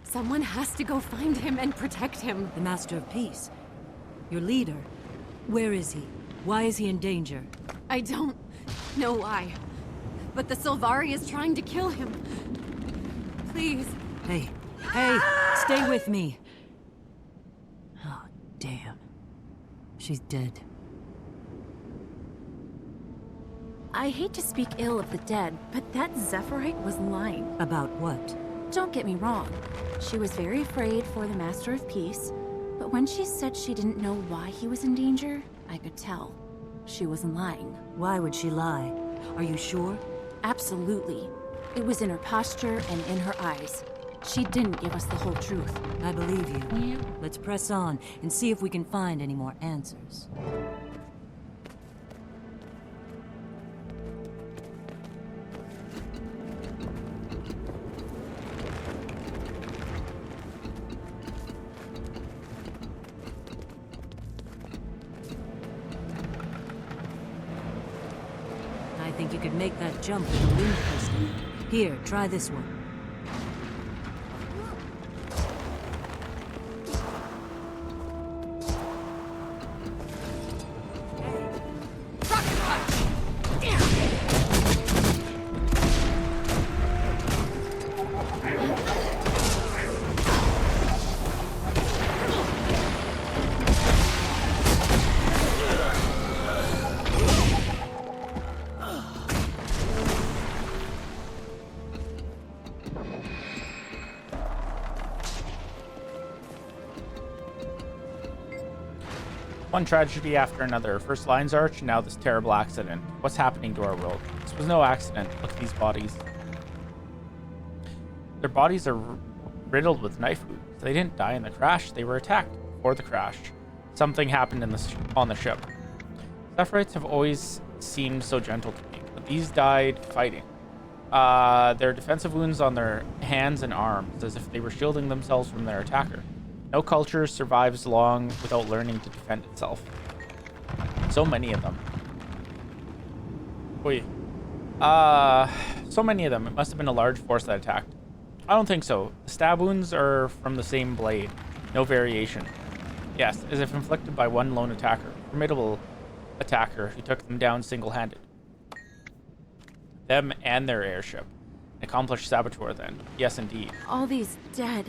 Someone has to go find him and protect him. The Master of Peace? Your leader? Where is he? Why is he in danger? I don't know why. But the Sylvari is trying to kill him. Please. Hey, stay with me. Oh, damn. She's dead. I hate to speak ill of the dead, but that Zephyrite was lying. About what? Don't get me wrong. She was very afraid for the Master of Peace, but when she said she didn't know why he was in danger, I could tell. She wasn't lying. Why would she lie? Are you sure? Absolutely. It was in her posture and in her eyes. She didn't give us the whole truth. I believe you. Let's press on and see if we can find any more answers. I think you could make that jump with a wind pistol. Here, try this one. One tragedy after another. First Lion's Arch, now this terrible accident. What's happening to our world? This was no accident. Look at these bodies. Their bodies are riddled with knife wounds. They didn't die in the crash. They were attacked before the crash. Something happened on the ship. Zephyrite have always seemed so gentle to me, but these died fighting. Their defensive wounds on their hands and arms, as if they were shielding themselves from their attacker. No culture survives long without learning to defend itself. So many of them. Wait. So many of them. It must have been a large force that attacked. I don't think so. The stab wounds are from the same blade. No variation. Yes, as if inflicted by one lone attacker. Formidable attacker who took them down single-handed. Them and their airship. An accomplished saboteur then. Yes, indeed. All these dead.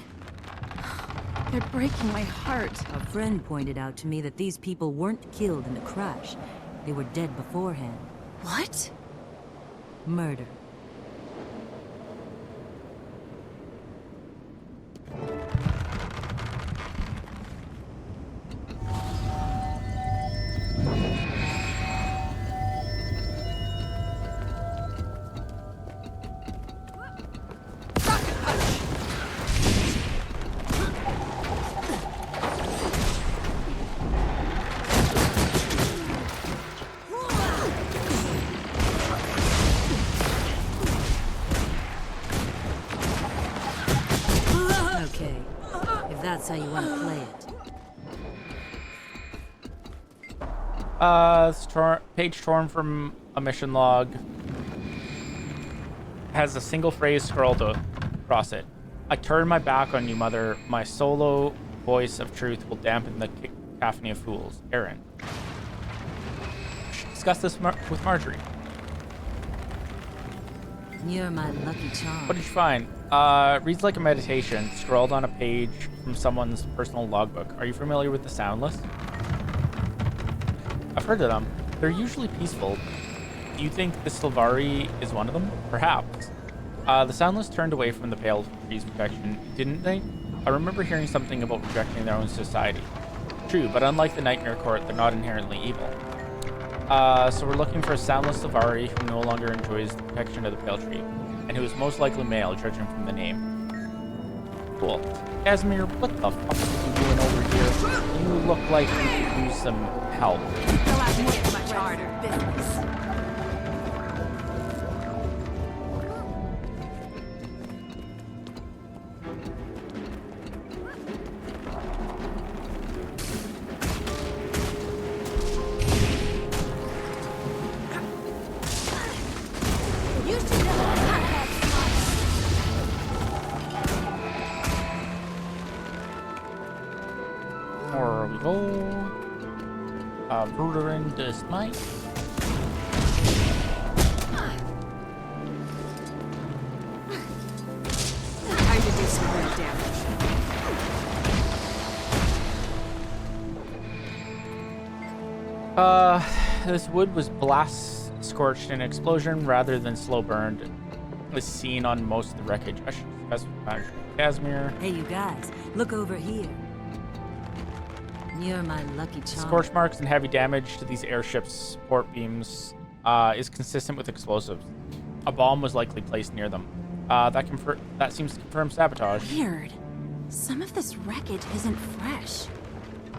They're breaking my heart. A friend pointed out to me that these people weren't killed in the crash. They were dead beforehand. What? Murder. That's how you want to play it. Page torn from a mission log. Has a single phrase scrolled across it. I turn my back on you, Mother. My solo voice of truth will dampen the cacophony of fools. Aaron. Discuss this with Marjorie. You're my lucky charm. What did you find? Reads like a meditation, scrawled on a page from someone's personal logbook. Are you familiar with the Soundless? I've heard of them. They're usually peaceful. Do you think the Sylvari is one of them? Perhaps. The Soundless turned away from the Pale Tree's protection, didn't they? I remember hearing something about rejecting their own society. True, but unlike the Nightmare Court, they're not inherently evil. So we're looking for a Soundless Sylvari who no longer enjoys the protection of the Pale Tree, and who is most likely male, judging from the name. Cool. Casimir, what the fuck are you doing over here? You look like you could use some help. You'll have to get much harder business. Bruderin does might. Time to do some real damage. This wood was blast scorched in an explosion rather than slow burned. Was seen on most of the wreckage. I should specify Casimir. Hey, you guys, look over here. You're my lucky charm. Scorch marks and heavy damage to these airships' support beams is consistent with explosives. A bomb was likely placed near them. That seems to confirm sabotage. Weird. Some of this wreckage isn't fresh.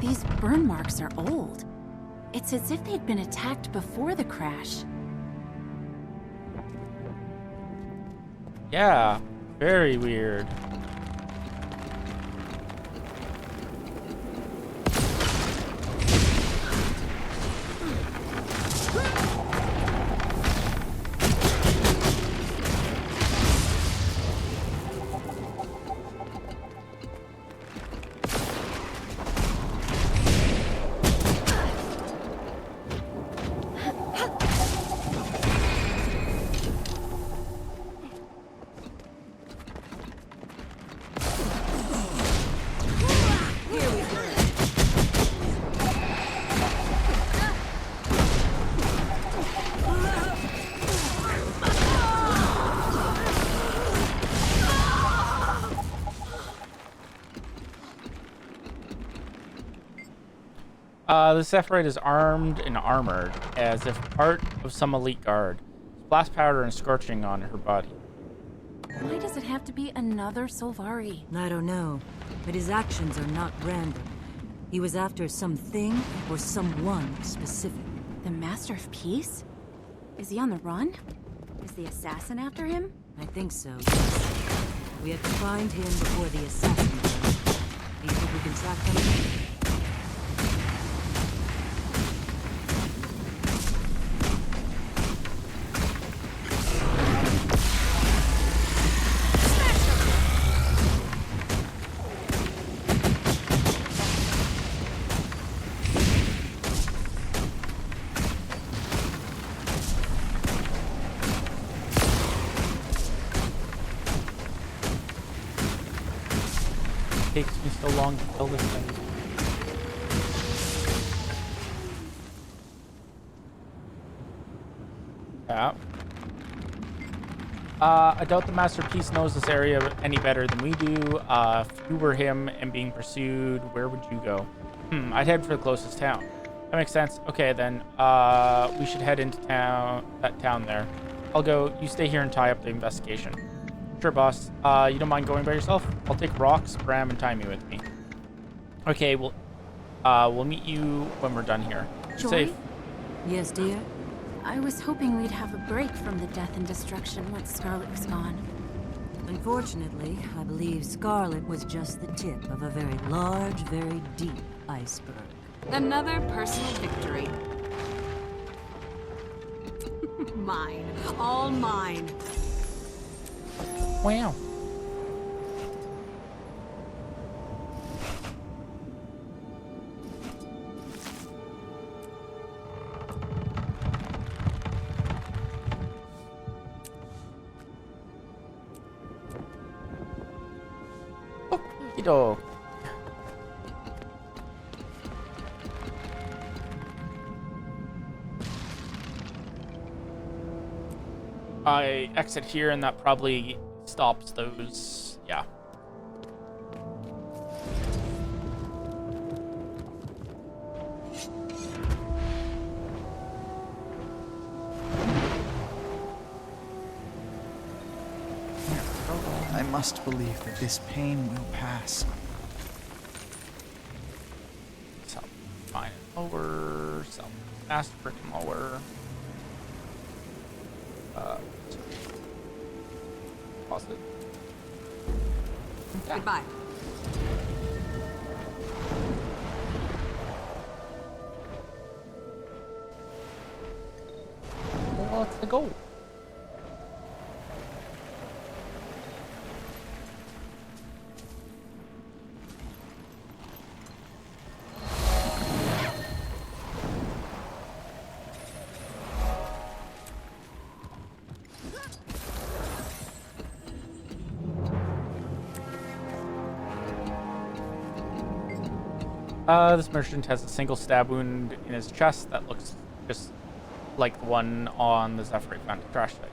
These burn marks are old. It's as if they'd been attacked before the crash. Yeah, very weird. The Zephyrite is armed and armored, as if part of some elite guard. Blast powder and scorching on her body. Why does it have to be another Solvari? I don't know, but his actions are not random. He was after something or someone specific. The Master of Peace? Is he on the run? Is the assassin after him? I think so. We have to find him before the assassin does. Do you think we can track him? Takes me so long to kill this thing. Yeah. I doubt the Masterpiece knows this area any better than we do. If you were him and being pursued, where would you go? I'd head for the closest town. That makes sense. Okay, then. We should head into that town there. I'll go. You stay here and tie up the investigation. Sure, boss. You don't mind going by yourself? I'll take Rox, Bram, and Timey with me. Okay, we'll meet you when we're done here. Joy? Safe. Yes, dear? I was hoping we'd have a break from the death and destruction once Scarlet was gone. Unfortunately, I believe Scarlet was just the tip of a very large, very deep iceberg. Another personal victory. Mine. All mine. Wow. Okey-doke. I exit here and that probably stops those, yeah. I must believe that this pain will pass. Some fine mower, some fast brick mower. Pause it. Yeah. Goodbye. Let's go. This merchant has a single stab wound in his chest that looks just like the one on the Zephyrite found at the crash site.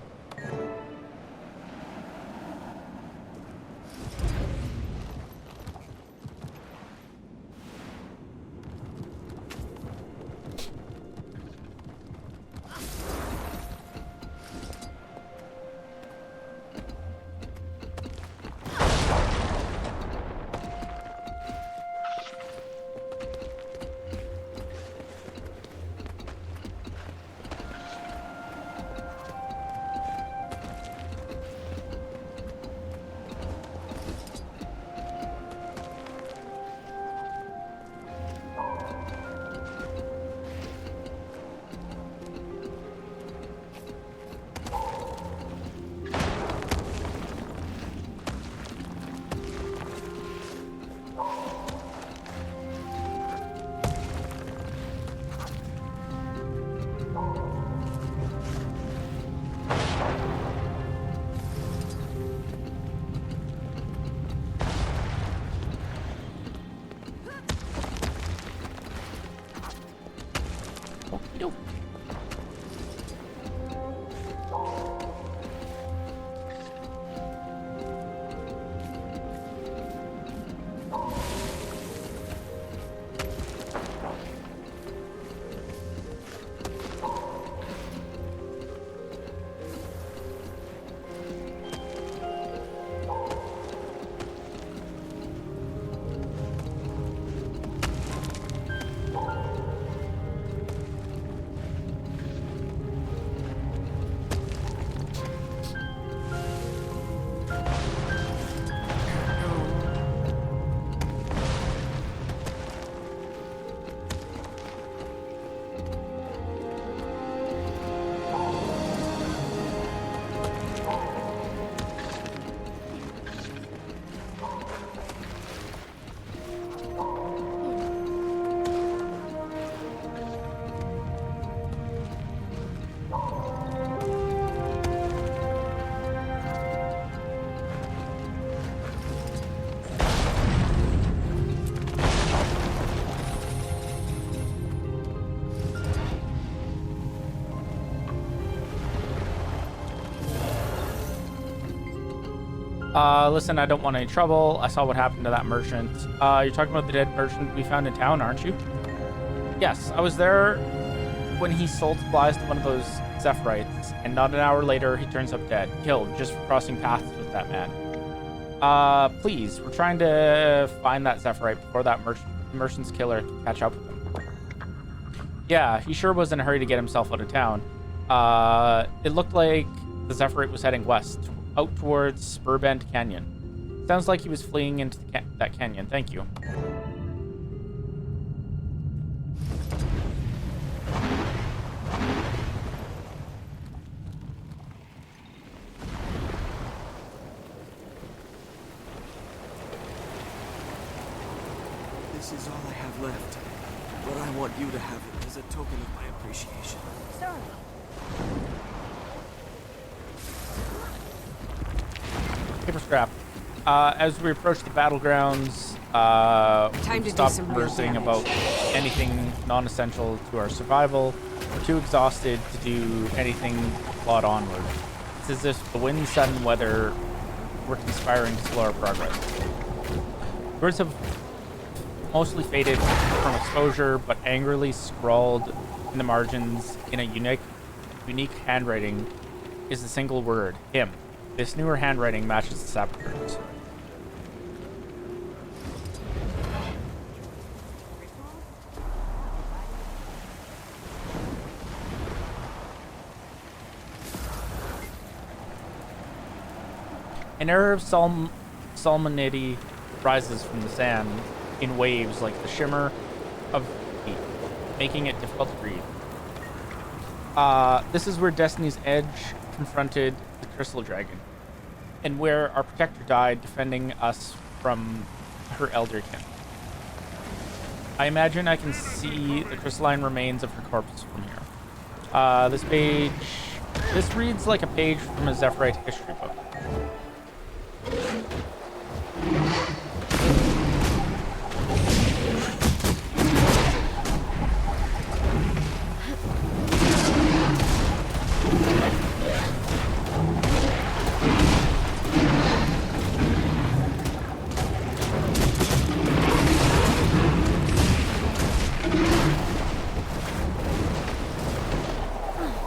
Listen, I don't want any trouble. I saw what happened to that merchant. You're talking about the dead merchant we found in town, aren't you? Yes, I was there when he sold supplies to one of those Zephyrite, and not an hour later, he turns up dead, killed, just for crossing paths with that man. Please, we're trying to find that Zephyrite before that merchant's killer can catch up with him. Yeah, he sure was in a hurry to get himself out of town. It looked like the Zephyrite was heading west, out towards Spurbend Canyon. Sounds like he was fleeing into that canyon. Thank you. This is all I have left, but I want you to have it as a token of my appreciation. Sorry. Paper scrap. As we approach the battlegrounds, we stopped conversing about anything non-essential to our survival. We're too exhausted to do anything but plod onward. It's as if the wind, sun, and weather were conspiring to slow our progress. Words have mostly faded from exposure, but angrily scrawled in the margins in a unique handwriting is the single word, him. This newer handwriting matches the saboteurs. An air of solemnity rises from the sand in waves like the shimmer of heat, making it difficult to breathe. This is where Destiny's Edge confronted the Crystal Dragon, and where our protector died defending us from her elderkin. I imagine I can see the crystalline remains of her corpse from here. This reads like a page from a Zephyrite history book.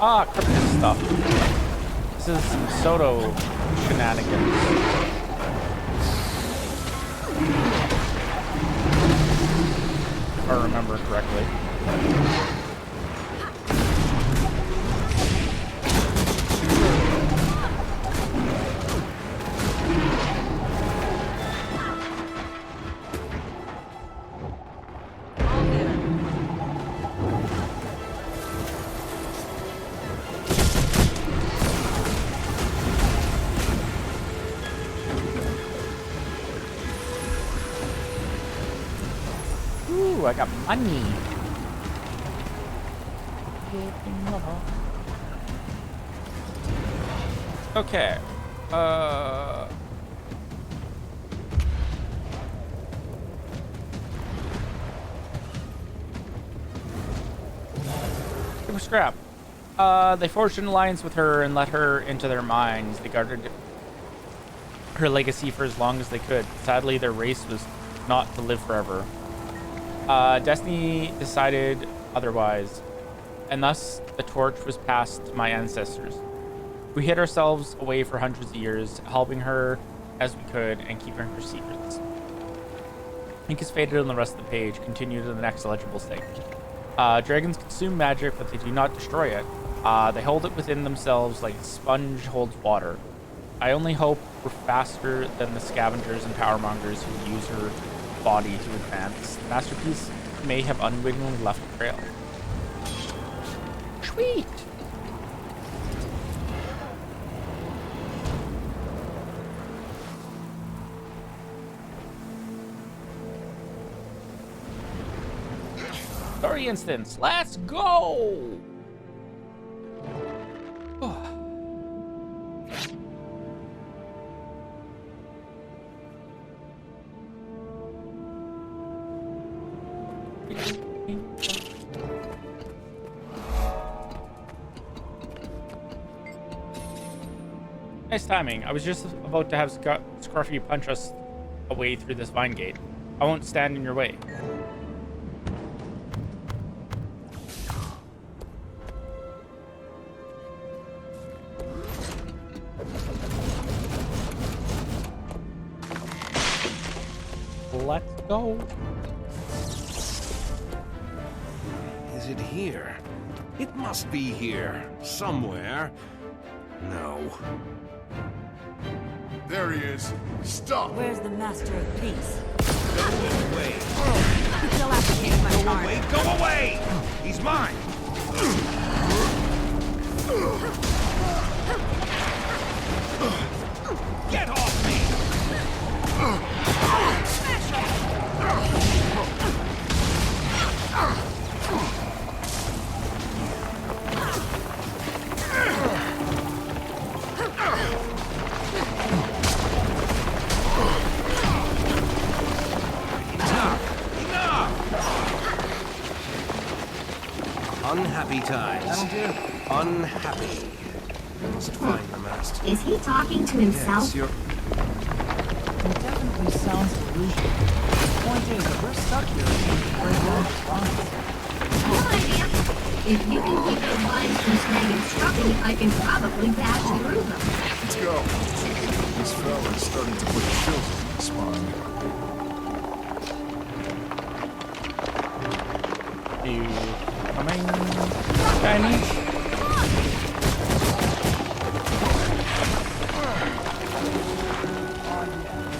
Ah, cryptic stuff. This is some Soto shenanigans. If I remember correctly. Ooh, I got money. Okay. Give a scrap. They forged an alliance with her and let her into their minds. They guarded her legacy for as long as they could. Sadly, their race was not to live forever. Destiny decided otherwise, and thus the torch was passed to my ancestors. We hid ourselves away for hundreds of years, helping her as we could and keeping her secrets. Ink is faded on the rest of the page. Continue to the next legible segment. Dragons consume magic, but they do not destroy it. They hold it within themselves like a sponge holds water. I only hope we're faster than the scavengers and powermongers who use her body to advance. The masterpiece may have unwittingly left a trail. Sweet! Story instance, let's go! Nice timing. I was just about to have Scruffy punch us away through this vine gate. I won't stand in your way. Let's go. Is it here? It must be here. Somewhere. No. There he is. Stop! Where's the Master of Peace? Go away. You'll have to take my Go card. away. Go away! He's mine! Get off me! Unhappy times. That'll do. Unhappy. I must find the master. Is he talking to himself? Yes, you're... It definitely sounds delusional. The point is that we're stuck here and we break down the lines. No idea. If you can keep those lines from snagging Scruffy, I can probably bash through them. Let's go. This fella is starting to put chills in my spine. You coming, Shiny?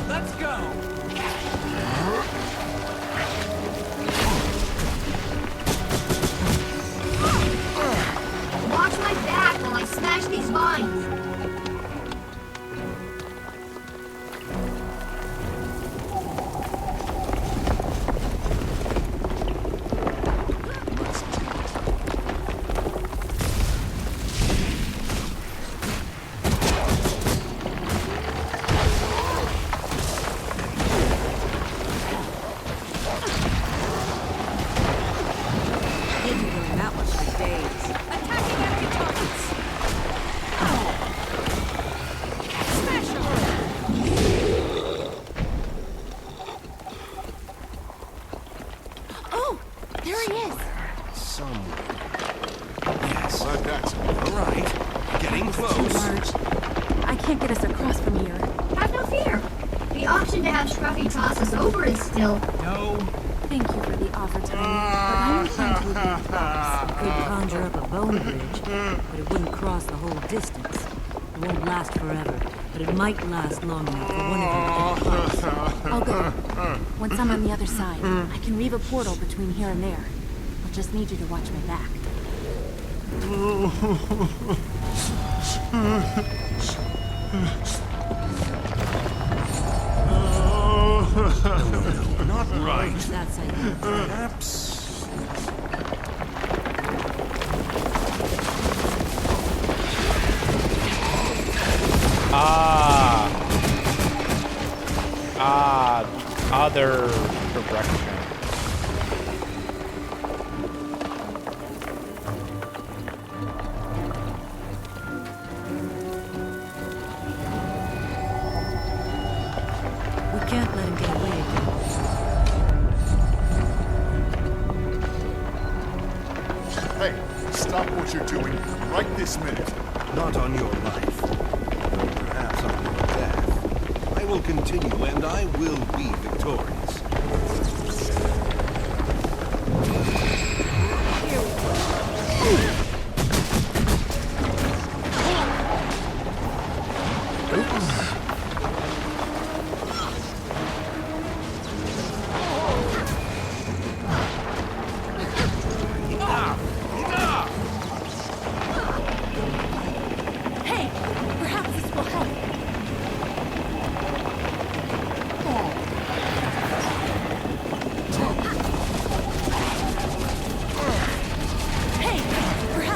Let's go! Watch my back while I smash these vines. Been doing that much for days. Attacking enemy targets. Smash 'em. Oh, there he is. Somewhere. Yes. Glad that's All right. Getting Too close. large. I can't get us across from here. Have no fear. The option to have Scruffy toss us over is still... No. Thank you for the offer, Tiny, but I'm inclined to agree with Box. Could conjure up a bone bridge, but it wouldn't cross the whole distance. It won't last forever, but it might last long enough for one of you to get close. I'll go. Once I'm on the other side, I can weave a portal between here and there. I'll just need you to watch my back. No, not right. That's how you Perhaps... The other direction. We can't let him get away again. Hey, stop what you're doing right this minute. Not on your life. Though perhaps on your death. I will continue and I will be victorious. Hey, perhaps this will help. Hey, perhaps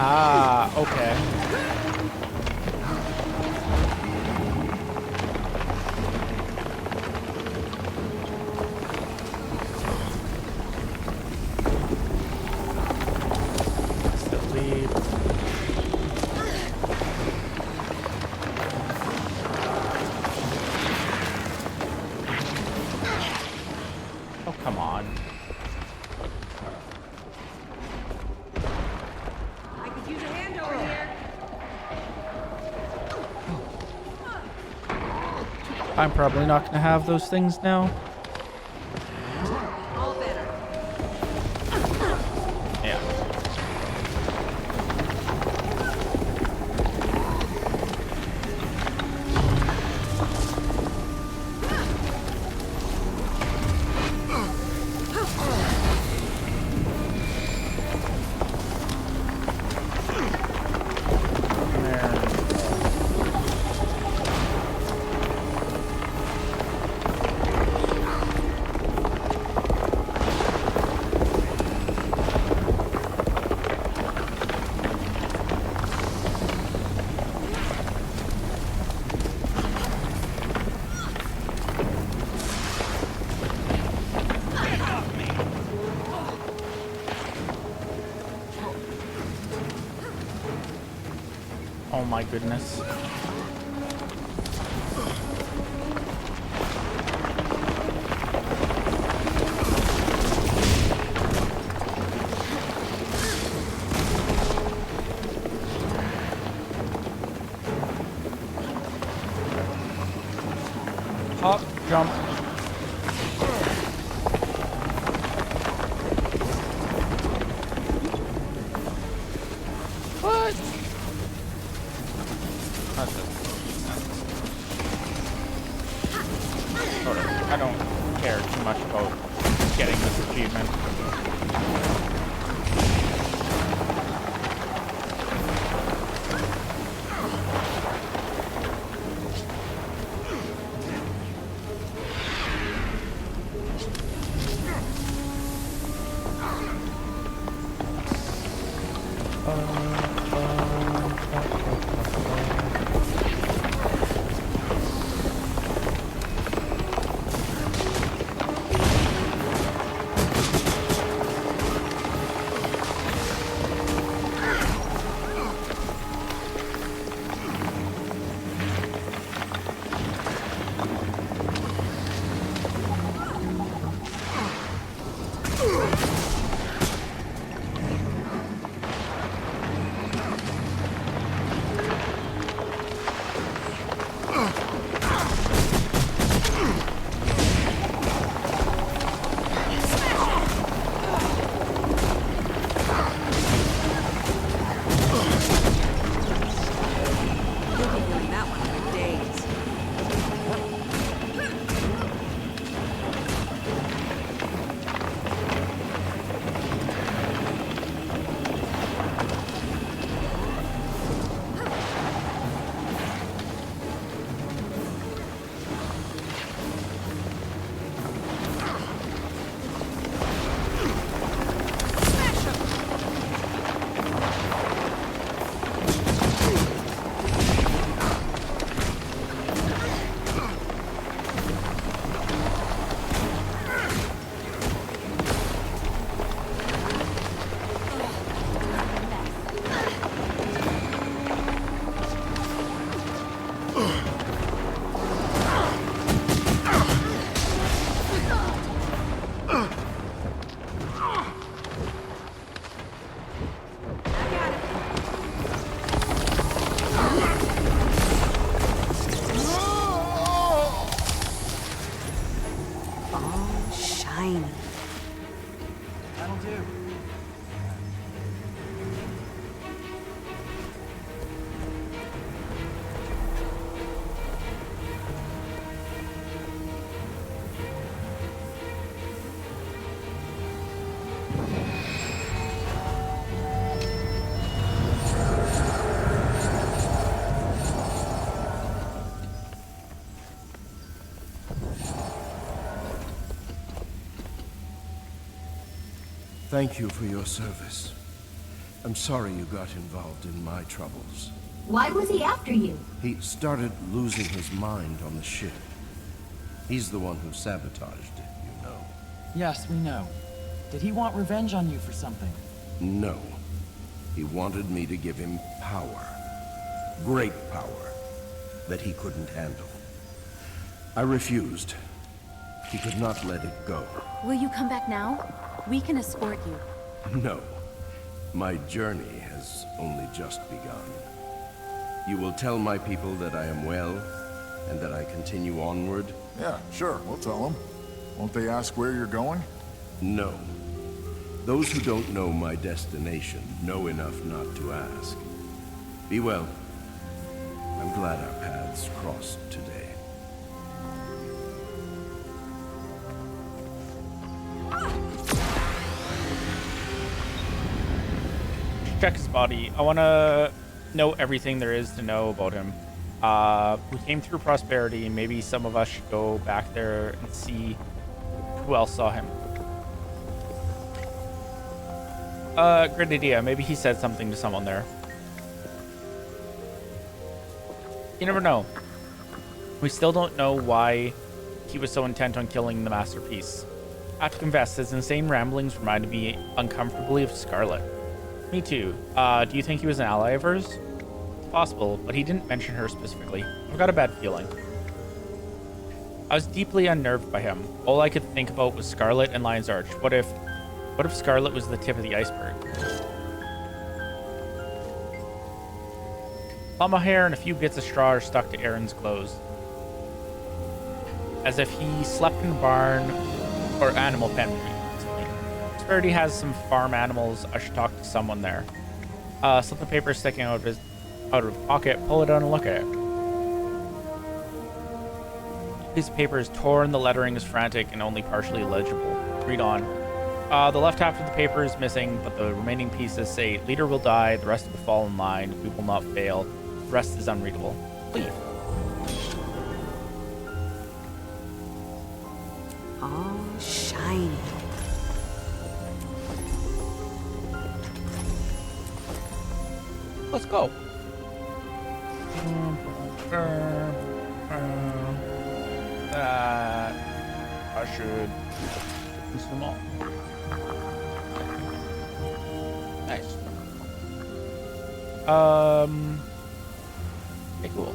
Ah, okay. Silly. Oh, come on. I could use a hand over here. I'm probably not going to have those things now. All better. Yeah. Oh my goodness. Hop, jump. What? That's it. Sort of. I don't care too much about getting this achievement. Thank you for your service. I'm sorry you got involved in my troubles. Why was he after you? He started losing his mind on the ship. He's the one who sabotaged it, you know. Yes, we know. Did he want revenge on you for something? No. He wanted me to give him power. Great power. That he couldn't handle. I refused. He could not let it go. Will you come back now? We can escort you. No. My journey has only just begun. You will tell my people that I am well, and that I continue onward? Yeah, sure, we'll tell them. Won't they ask where you're going? No. Those who don't know my destination know enough not to ask. Be well. I'm glad our paths crossed today. Check his body. I want to know everything there is to know about him. We came through Prosperity, and maybe some of us should go back there and see who else saw him. Great idea. Maybe he said something to someone there. You never know. We still don't know why he was so intent on killing the Masterpiece. I have to confess, his insane ramblings reminded me uncomfortably of Scarlet. Me too. Do you think he was an ally of hers? It's possible, but he didn't mention her specifically. I've got a bad feeling. I was deeply unnerved by him. All I could think about was Scarlet and Lion's Arch. What if Scarlet was the tip of the iceberg? Llama hair and a few bits of straw are stuck to Aaron's clothes. As if he slept in a barn or animal pen. Prosperity has some farm animals. I should talk to someone there. Slip of paper sticking out of his pocket. Pull it out and look at it. The piece of paper is torn. The lettering is frantic and only partially legible. Read on. The left half of the paper is missing, but the remaining pieces say, "Leader will die. The rest will fall in line. We will not fail. The rest is unreadable. Leave." All shiny. Let's go. I should use them all. Nice. Okay, cool.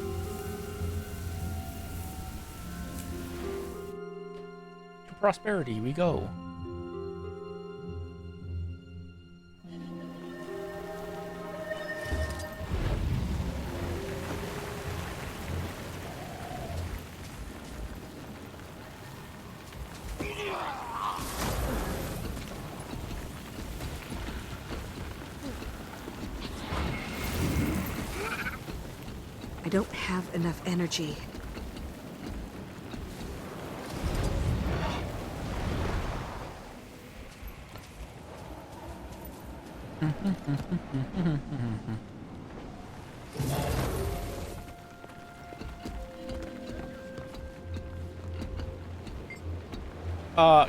To Prosperity we go. I don't have enough energy.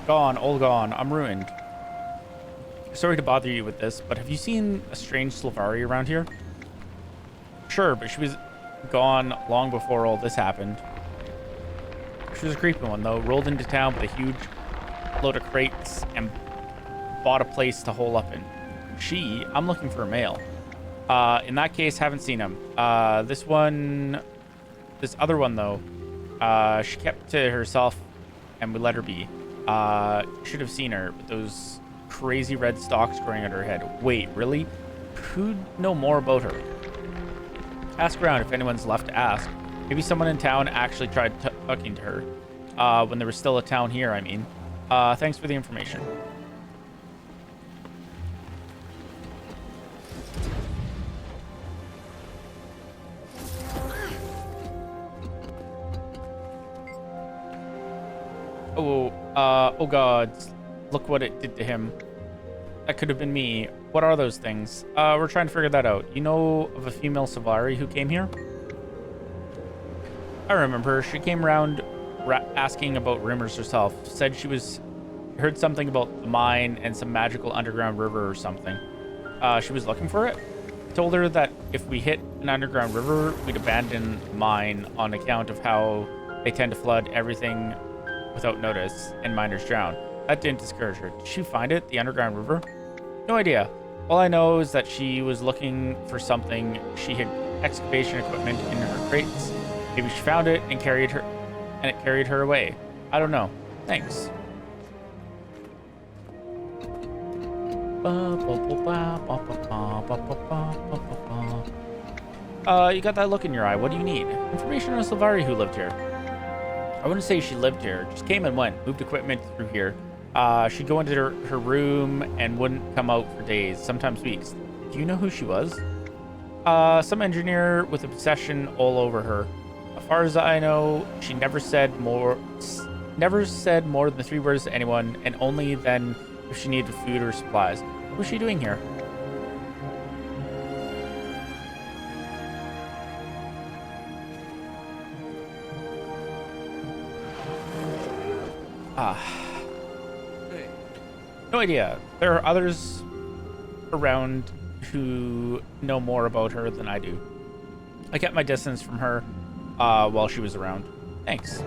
Gone, all gone. I'm ruined. Sorry to bother you with this, but have you seen a strange Slivari around here? Sure, but she was gone long before all this happened. She was a creepy one, though. Rolled into town with a huge load of crates and bought a place to hole up in. I'm looking for a male. In that case, haven't seen him. This other one, though, she kept to herself and we let her be. Should have seen her with those crazy red stalks growing out her head. Wait, really? Who'd know more about her? Ask around if anyone's left to ask. Maybe someone in town actually tried talking to her. When there was still a town here, I mean. Thanks for the information. Oh god, look what it did to him. That could have been me. What are those things? We're trying to figure that out. You know of a female Slivari who came here? I remember her. She came around asking about rumors herself. Said she heard something about the mine and some magical underground river or something. she was looking for it. I told her that if we hit an underground river, we'd abandon mine on account of how they tend to flood everything without notice and miners drown. That didn't discourage her. Did she find it, the underground river? No idea. All I know is that she was looking for something. She had excavation equipment in her crates. Maybe she found it and it carried her away. I don't know. Thanks. You got that look in your eye. What do you need? Information on Sylvari who lived here. I wouldn't say she lived here. Just came and went. Moved equipment through here. She'd go into her room and wouldn't come out for days, sometimes weeks. Do you know who she was? Some engineer with obsession all over her. As far as I know, she never said more than 3 words to anyone, and only then if she needed food or supplies. What's she doing here? No idea. There are others around who know more about her than I do. I kept my distance from her while she was around. Thanks.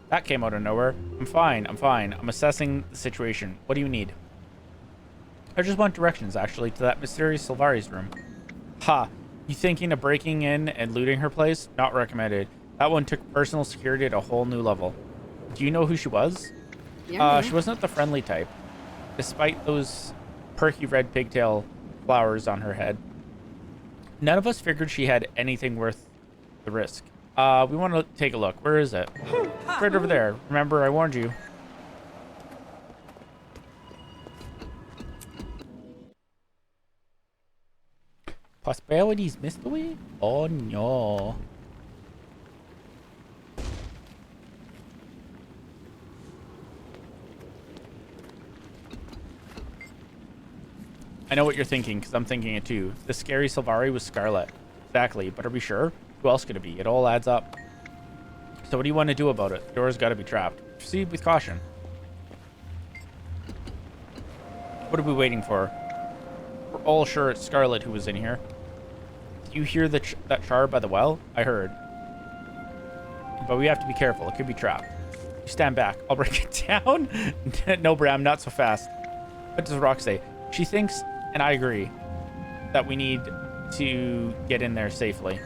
That came out of nowhere. I'm fine. I'm assessing the situation. What do you need? I just want directions, actually, to that mysterious Sylvari's room. Ha! You thinking of breaking in and looting her place? Not recommended. That one took personal security at a whole new level. Do you know who she was? She wasn't the friendly type, despite those perky red pigtail flowers on her head. None of us figured she had anything worth the risk. We want to take a look. Where is it? It's right over there. Remember, I warned you. Possibilities mystery? Oh no. I know what you're thinking, because I'm thinking it too. The scary Sylvari was Scarlet. Exactly, but are we sure? Who else could it be? It all adds up. So what do you want to do about it? The door's got to be trapped. Proceed with caution. What are we waiting for? We're all sure it's Scarlet who was in here. Did you hear that char by the well? I heard. But we have to be careful. It could be trapped. You stand back. I'll break it down. No, Bram, not so fast. What does Rock say? She thinks, and I agree, that we need to get in there safely.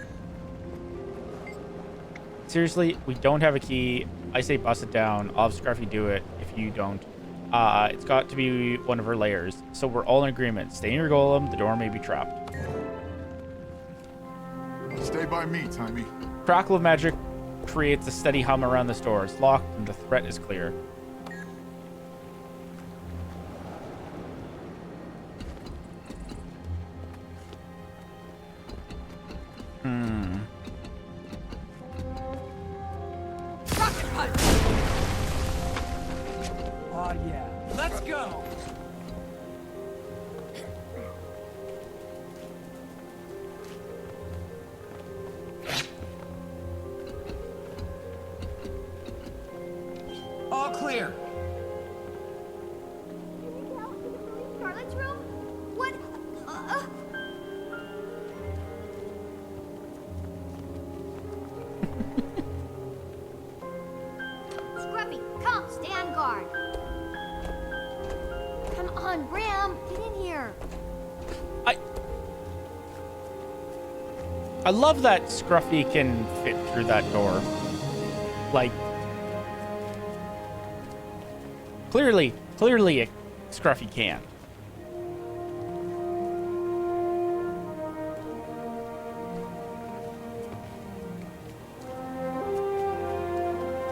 Seriously, we don't have a key. I say bust it down. I'll have Scruffy do it if you don't. It's got to be one of her layers. So we're all in agreement. Stay in your golem. The door may be trapped. Stay by me, Timey. Crackle of magic creates a steady hum around this door. It's locked and the threat is clear. Oh yeah, let's go. All clear. Scarlet's room? What? Scruffy, come, stay on guard. Come on, Bram, get in here. I love that Scruffy can fit through that door. Like, clearly, Scruffy can.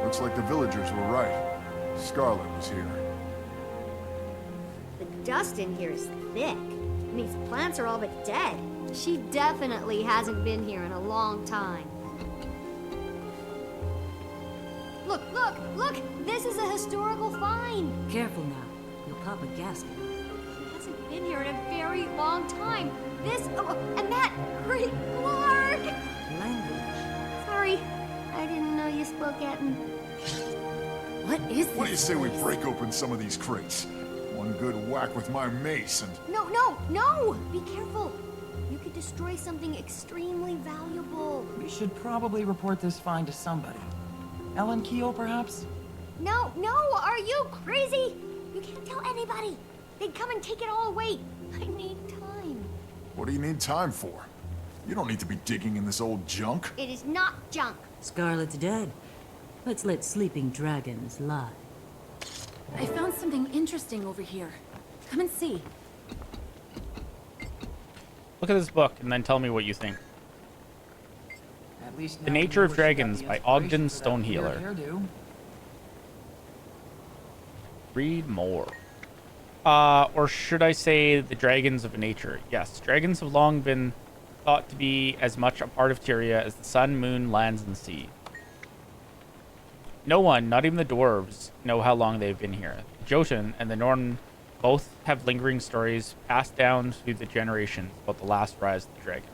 Looks like the villagers were right. Scarlet was here. The dust in here is thick. These plants are all but dead. She definitely hasn't been here in a long time. Look! This is a historical find. Careful now. You'll pop a gasket. She hasn't been here in a very long time. This, and that, Great Clark! Language. Sorry, I didn't know you spoke Etten. What is this? What do you say we place? break open some of these crates? One good whack with my mace and... No, no, no! Be careful. You could destroy something extremely valuable. We should probably report this find to somebody. Ellen Keel, perhaps? No, no, are you crazy? You can't tell anybody. They'd come and take it all away. I need time. What do you need time for? You don't need to be digging in this old junk. It is not junk. Scarlet's dead. Let's let sleeping dragons lie. I found something interesting over here. Come and see. Look at this book and then tell me what you think. At least The now we Nature know of where she got Dragons the by inspiration Ogden for that weird Stonehealer. hairdo. Read more. Or should I say the dragons of nature? Yes, dragons have long been thought to be as much a part of Tyria as the sun, moon, lands, and sea. No one, not even the dwarves, know how long they've been here. Jotun and the Norn both have lingering stories passed down through the generations about the last rise of the dragons.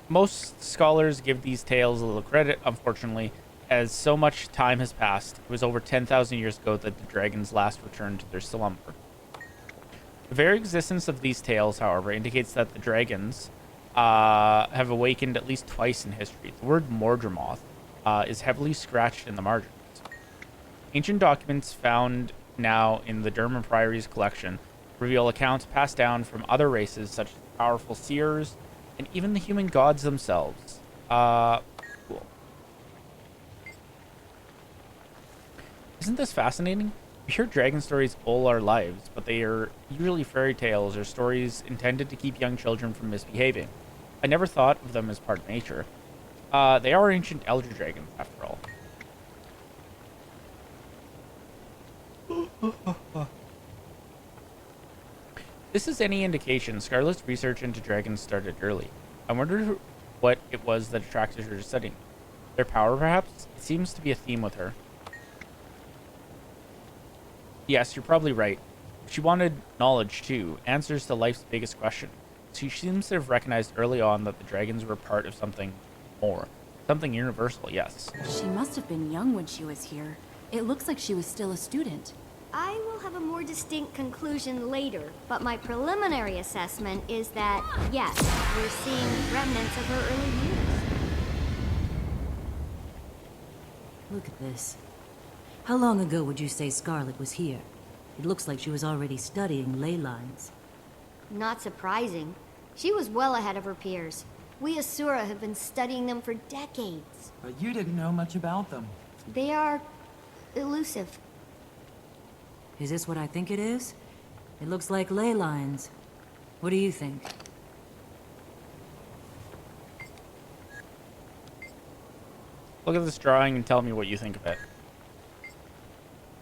Most scholars give these tales a little credit, unfortunately, as so much time has passed. It was over 10,000 years ago that the dragons last returned to their slumber. The very existence of these tales, however, indicates that the dragons have awakened at least twice in history. The word Mordremoth is heavily scratched in the margins. Ancient documents found now in the Derma Priory's collection reveal accounts passed down from other races such as powerful seers and even the human gods themselves. Cool. Isn't this fascinating? We hear dragon stories all our lives, but they are usually fairy tales or stories intended to keep young children from misbehaving. I never thought of them as part of nature. They are ancient elder dragons, after all. This is any indication, Scarlet's research into dragons started early. I wonder what it was that attracted her to studying them. Their power, perhaps? It seems to be a theme with her. Yes, you're probably right. She wanted knowledge, too. Answers to life's biggest question. She seems to have recognized early on that the dragons were part of something more. Something universal, yes. She must have been young when she was here. It looks like she was still a student. I will have a more distinct conclusion later, but my preliminary assessment is that, yes, we're seeing remnants of her early years. Look at this. How long ago would you say Scarlet was here? It looks like she was already studying ley lines. Not surprising. She was well ahead of her peers. We Asura have been studying them for decades. But you didn't know much about them. They are elusive. Is this what I think it is? It looks like ley lines. What do you think? Look at this drawing and tell me what you think of it.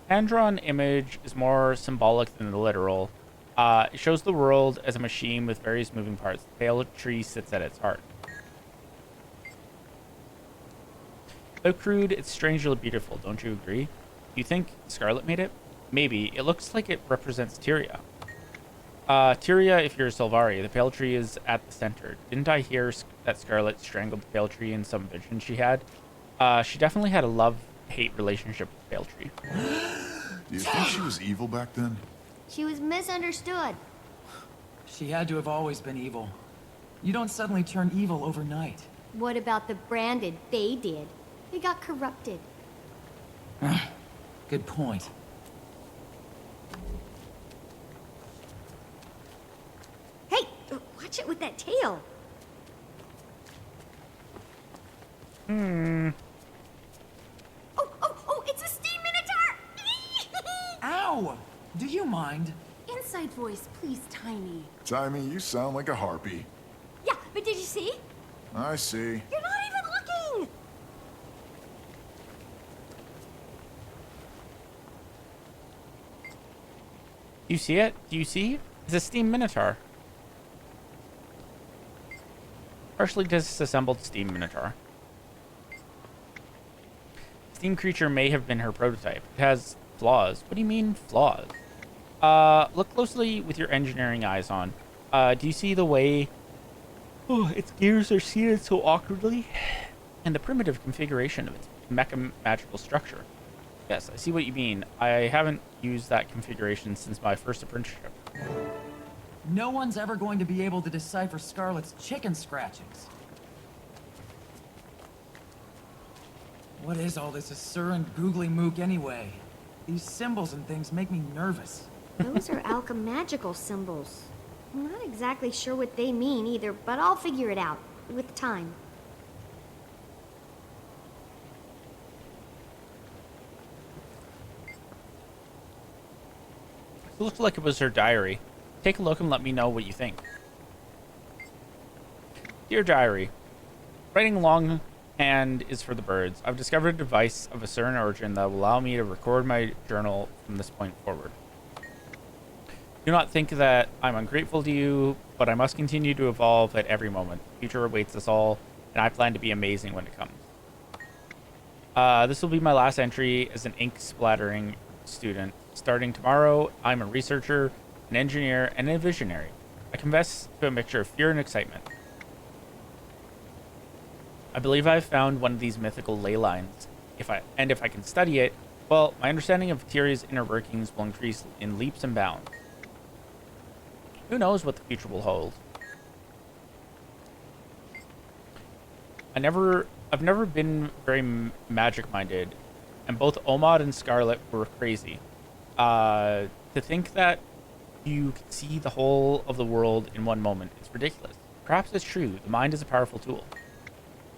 Hand-drawn image is more symbolic than the literal. It shows the world as a machine with various moving parts. The pale tree sits at its heart. Though crude, it's strangely beautiful, don't you agree? Do you think Scarlet made it? Maybe. It looks like it represents Tyria. Tyria, if you're Sylvari, the pale tree is at the center. Didn't I hear that Scarlet strangled the pale tree in some vision she had? She definitely had a love-hate relationship with the pale tree. Do you think she was evil back then? She was misunderstood. She had to have always been evil. You don't suddenly turn evil overnight. What about the branded they did? They got corrupted. Good point. Hey, watch it with that tail. Oh, it's a steam minotaur! Ow! Do you mind? Inside voice, please, Tiny. Timmy, you sound like a harpy. Yeah, but did you see? I see. You're not even looking! Do you see it? Do you see? It's a steam minotaur. Partially disassembled steam minotaur. Steam creature may have been her prototype. It has flaws. What do you mean, flaws? Look closely with your engineering eyes on. Do you see the way its gears are seated so awkwardly? and the primitive configuration of its mecha magical structure. Yes, I see what you mean. I haven't used that configuration since my first apprenticeship. No one's ever going to be able to decipher Scarlet's chicken scratchings. What is all this Asuran googly mook anyway? These symbols and things make me nervous. Those are alchemagical symbols. I'm not exactly sure what they mean either, but I'll figure it out with time. It looks like it was her diary. Take a look and let me know what you think. Dear Diary, writing longhand is for the birds. I've discovered a device of a certain origin that will allow me to record my journal from this point forward. Do not think that I'm ungrateful to you, but I must continue to evolve at every moment. The future awaits us all, and I plan to be amazing when it comes. This will be my last entry as an ink splattering student. Starting tomorrow, I'm a researcher, an engineer, and a visionary. I confess to a mixture of fear and excitement. I believe I've found one of these mythical ley lines. If I can study it, well, my understanding of Tiria's inner workings will increase in leaps and bounds. Who knows what the future will hold? I've never been very magic-minded, and both Omad and Scarlet were crazy. To think that you can see the whole of the world in one moment, it's ridiculous. Perhaps it's true. The mind is a powerful tool.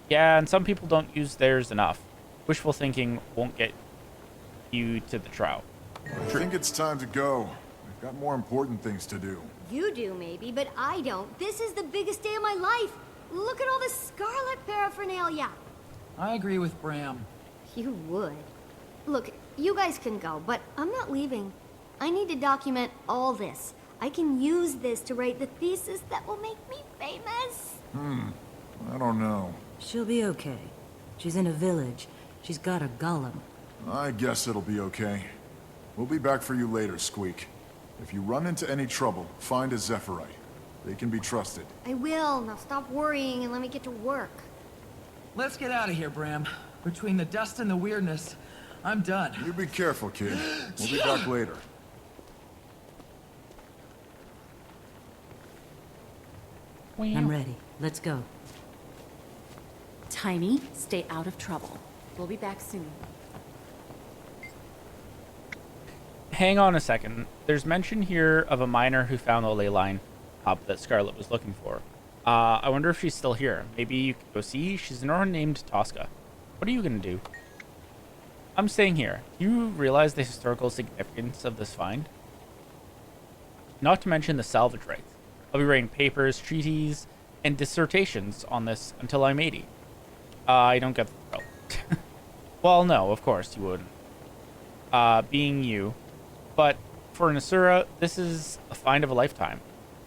Yeah, and some people don't use theirs enough. Wishful thinking won't get you to the trout. I think it's time to go. We've got more important things to do. You do, maybe, but I don't. This is the biggest day of my life. Look at all this Scarlet paraphernalia. I agree with Bram. You would. Look, you guys can go, but I'm not leaving. I need to document all this. I can use this to write the thesis that will make me famous. I don't know. She'll be okay. She's in a village. She's got a golem. I guess it'll be okay. We'll be back for you later, Squeak. If you run into any trouble, find a Zephyrite. They can be trusted. I will. Now stop worrying and let me get to work. Let's get out of here, Bram. Between the dust and the weirdness, I'm done. You be careful, kid. We'll be back later. I'm ready. Let's go. Tiny, stay out of trouble. We'll be back soon. Hang on a second. There's mention here of a miner who found the ley line hub that Scarlet was looking for. I wonder if she's still here. Maybe you could go see. She's an Orin named Tosca. What are you gonna do? I'm staying here. Do you realize the historical significance of this find? Not to mention the salvage rights. I'll be writing papers, treaties, and dissertations on this until I'm 80. I don't get the thrill. Well, no, of course you wouldn't. Being you. But for an Asura, this is a find of a lifetime.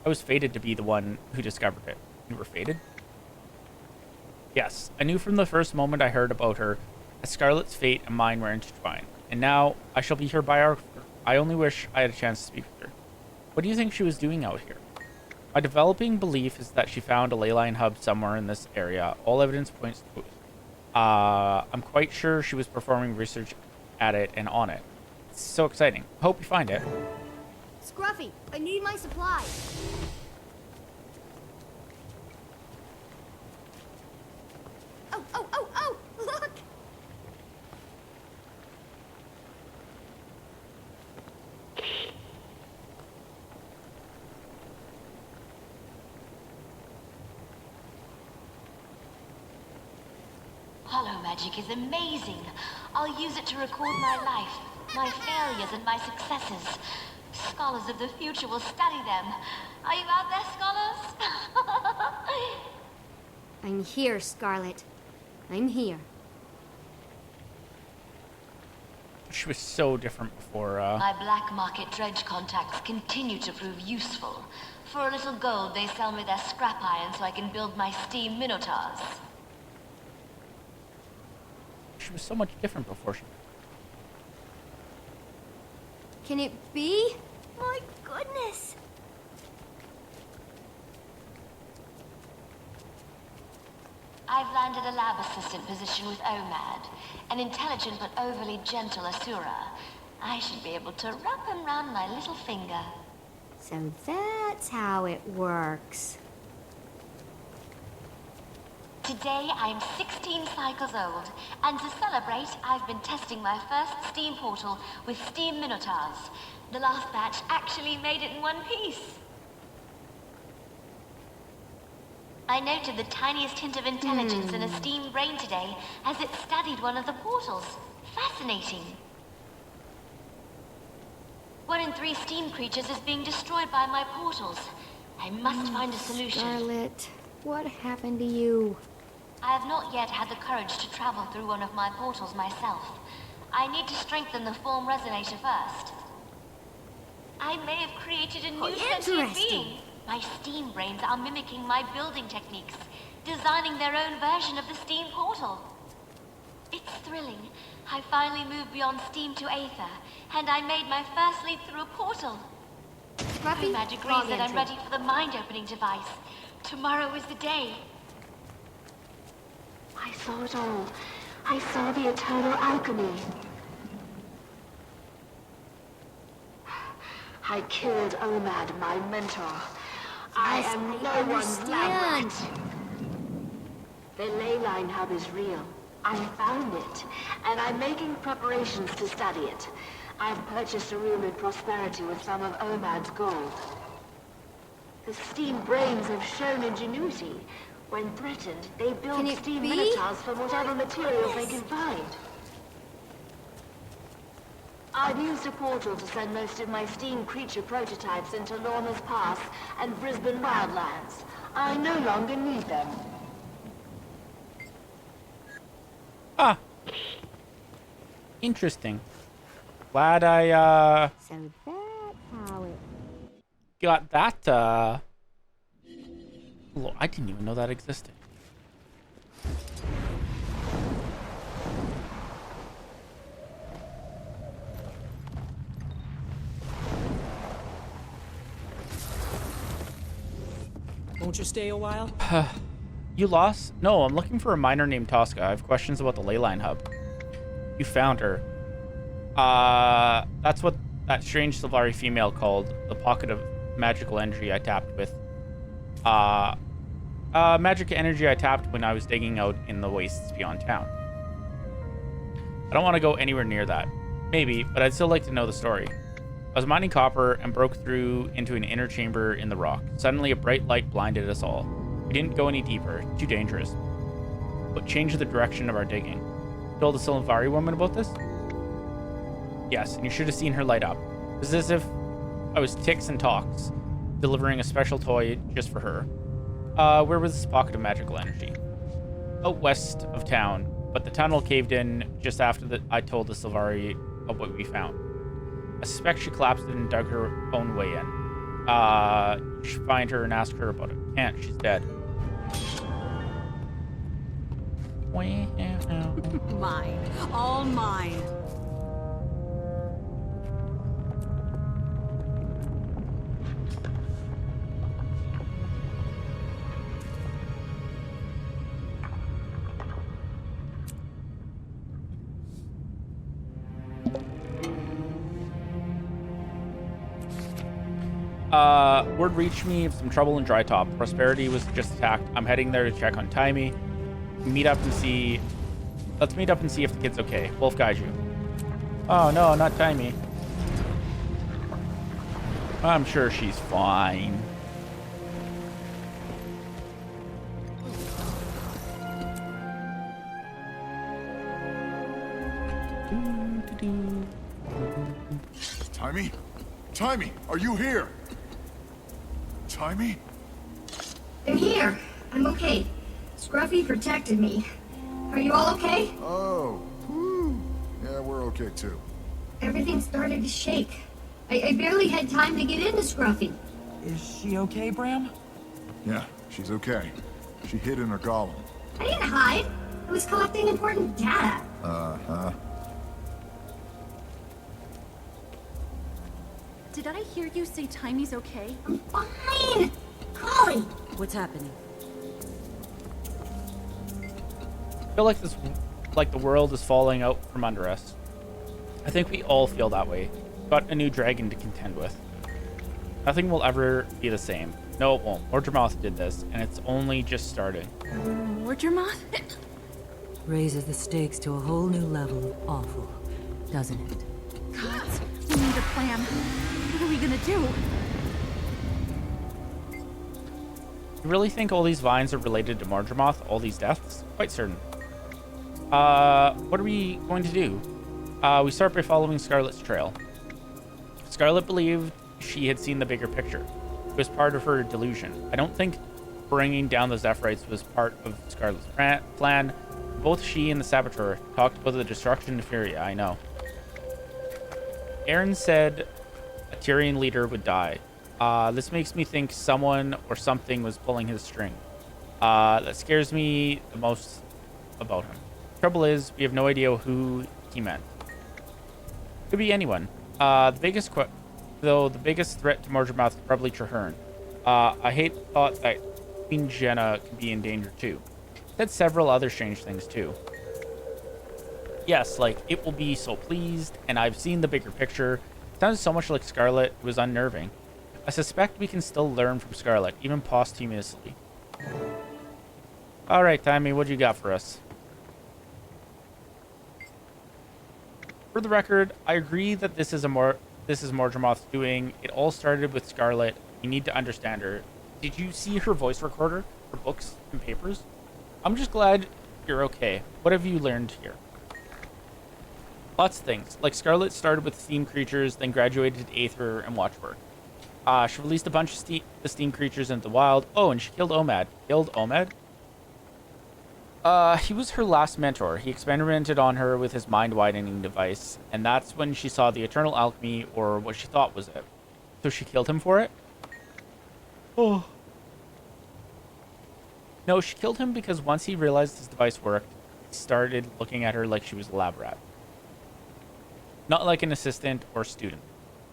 I was fated to be the one who discovered it. You were fated? Yes, I knew from the first moment I heard about her that Scarlet's fate and mine were intertwined. And now I shall be her biographer. I only wish I had a chance to speak with her. What do you think she was doing out here? My developing belief is that she found a ley line hub somewhere in this area. All evidence points to it. I'm quite sure she was performing research at it and on it. It's so exciting. Hope you find it. Scruffy, I need my supplies. Oh, look! Hollow magic is amazing. I'll use it to record my life, my failures and my successes. Scholars of the future will study them. Are you out there, scholars? I'm here, Scarlet. I'm here. She was so different before, My black market dredge contacts continue to prove useful. For a little gold, they sell me their scrap iron so I can build my steam minotaurs. She was so much different before she... Can it be? My goodness! I I've landed a lab assistant position with OMAD, an intelligent but overly gentle Asura. I should be able to wrap him round my little finger. So that's how it works. Today I'm 16 cycles old, and to celebrate, I've been testing my first steam portal with steam minotaurs. The last batch actually made it in one piece. I noted the tiniest hint of intelligence in a steam brain today as it studied one of the portals. Fascinating. 1 in 3 steam creatures is being destroyed by my portals. I must find a solution. Scarlet, what happened to you? I have not yet had the courage to travel through one of my portals myself. I need to strengthen the form resonator first. I may have created a new sentient being. My steam brains are mimicking my building techniques, designing their own version of the steam portal. It's thrilling. I finally moved beyond steam to aether, and I made my first leap through a portal. OMAD agrees that I'm ready for the mind-opening device. Tomorrow is the day. I saw it all. I saw the eternal alchemy. I killed OMAD, my mentor. I am no one's lab rat. The ley line hub is real. I found it, and I'm making preparations to study it. I've purchased a room in Prosperity with some of OMAD's gold. The steam brains have shown ingenuity. When threatened, they build steam minotaurs from whatever materials they can find. I've used a portal to send most of my steam creature prototypes into Lorna's Pass and Brisbane Wildlands. I no longer need them. Ah. Interesting. Glad I, So that's how it... got that, Lord, I didn't even know that existed. Won't you stay a while? You lost? No, I'm looking for a miner named Tosca. I have questions about the Leyline Hub. You found her. That's what that strange Sylvari female called the pocket of magical energy I tapped with. Magic energy I tapped when I was digging out in the wastes beyond town. I don't want to go anywhere near that. Maybe, but I'd still like to know the story. I was mining copper and broke through into an inner chamber in the rock. Suddenly, a bright light blinded us all. We didn't go any deeper. Too dangerous. But changed the direction of our digging. Told the Sylvari woman about this? Yes, and you should have seen her light up. It was as if I was Tix and Tox, delivering a special toy just for her. Where was this pocket of magical energy? Out west of town, but the tunnel caved in just after I told the Sylvari of what we found. I suspect she collapsed and dug her own way in. You should find her and ask her about it. Can't, she's dead. Mine. All mine. Word reached me of some trouble in Dry Top. Prosperity was just attacked. I'm heading there to check on Timey. Let's meet up and see if the kid's okay. Wolf guide you. Oh no, not Timey. I'm sure she's fine. Timey? Timey, are you here? Timey? They're here. I'm okay. Scruffy protected me. Are you all okay? Oh, whew. Yeah, we're okay too. Everything started to shake. I barely had time to get into Scruffy. Is she okay, Bram? Yeah, she's okay. She hid in her golem. I didn't hide. I was collecting important data. Uh-huh. Did I hear you say Timey's okay? I'm fine! Collie! What's happening? feel like the world is falling out from under us. I think we all feel that way. Got a new dragon to contend with. Nothing will ever be the same. No, it won't. Mordremoth did this, and it's only just starting. Mordremoth? Raises the stakes to a whole new level of awful, doesn't it? Gods, we need a plan. What are we gonna do? You really think all these vines are related to Mordremoth, all these deaths? Quite certain. What are we going to do? We start by following Scarlet's trail. Scarlet believed she had seen the bigger picture. It was part of her delusion. I don't think bringing down the Zephyrite was part of Scarlet's plan. Both she and the Saboteur talked about the destruction of Furia, I know. Aaron said a Tyrian leader would die. This makes me think someone or something was pulling his string. That scares me the most about him. Trouble is, we have no idea who he meant. Could be anyone. The biggest threat to Mordremoth is probably Trahearne. I thought that Queen Jenna could be in danger too. Said several other strange things too. Yes, like, it will be so pleased, and I've seen the bigger picture. Sounds so much like Scarlet. It was unnerving. I suspect we can still learn from Scarlet, even posthumously. Alright, Timmy, what you got for us? For the record, I agree that this is Mordremoth's doing. It all started with Scarlet. You need to understand her. Did you see her voice recorder, her books and papers? I'm just glad you're okay. What have you learned here? Lots of things. Like Scarlet started with steam creatures, then graduated to Aether and Watchwork. She released a bunch of the steam creatures into the wild. Oh, and she killed Omad. Killed Omad? He was her last mentor. He experimented on her with his mind-widening device, and that's when she saw the Eternal Alchemy, or what she thought was it. So she killed him for it? Oh. No, she killed him because once he realized his device worked, he started looking at her like she was a lab rat. Not like an assistant or student.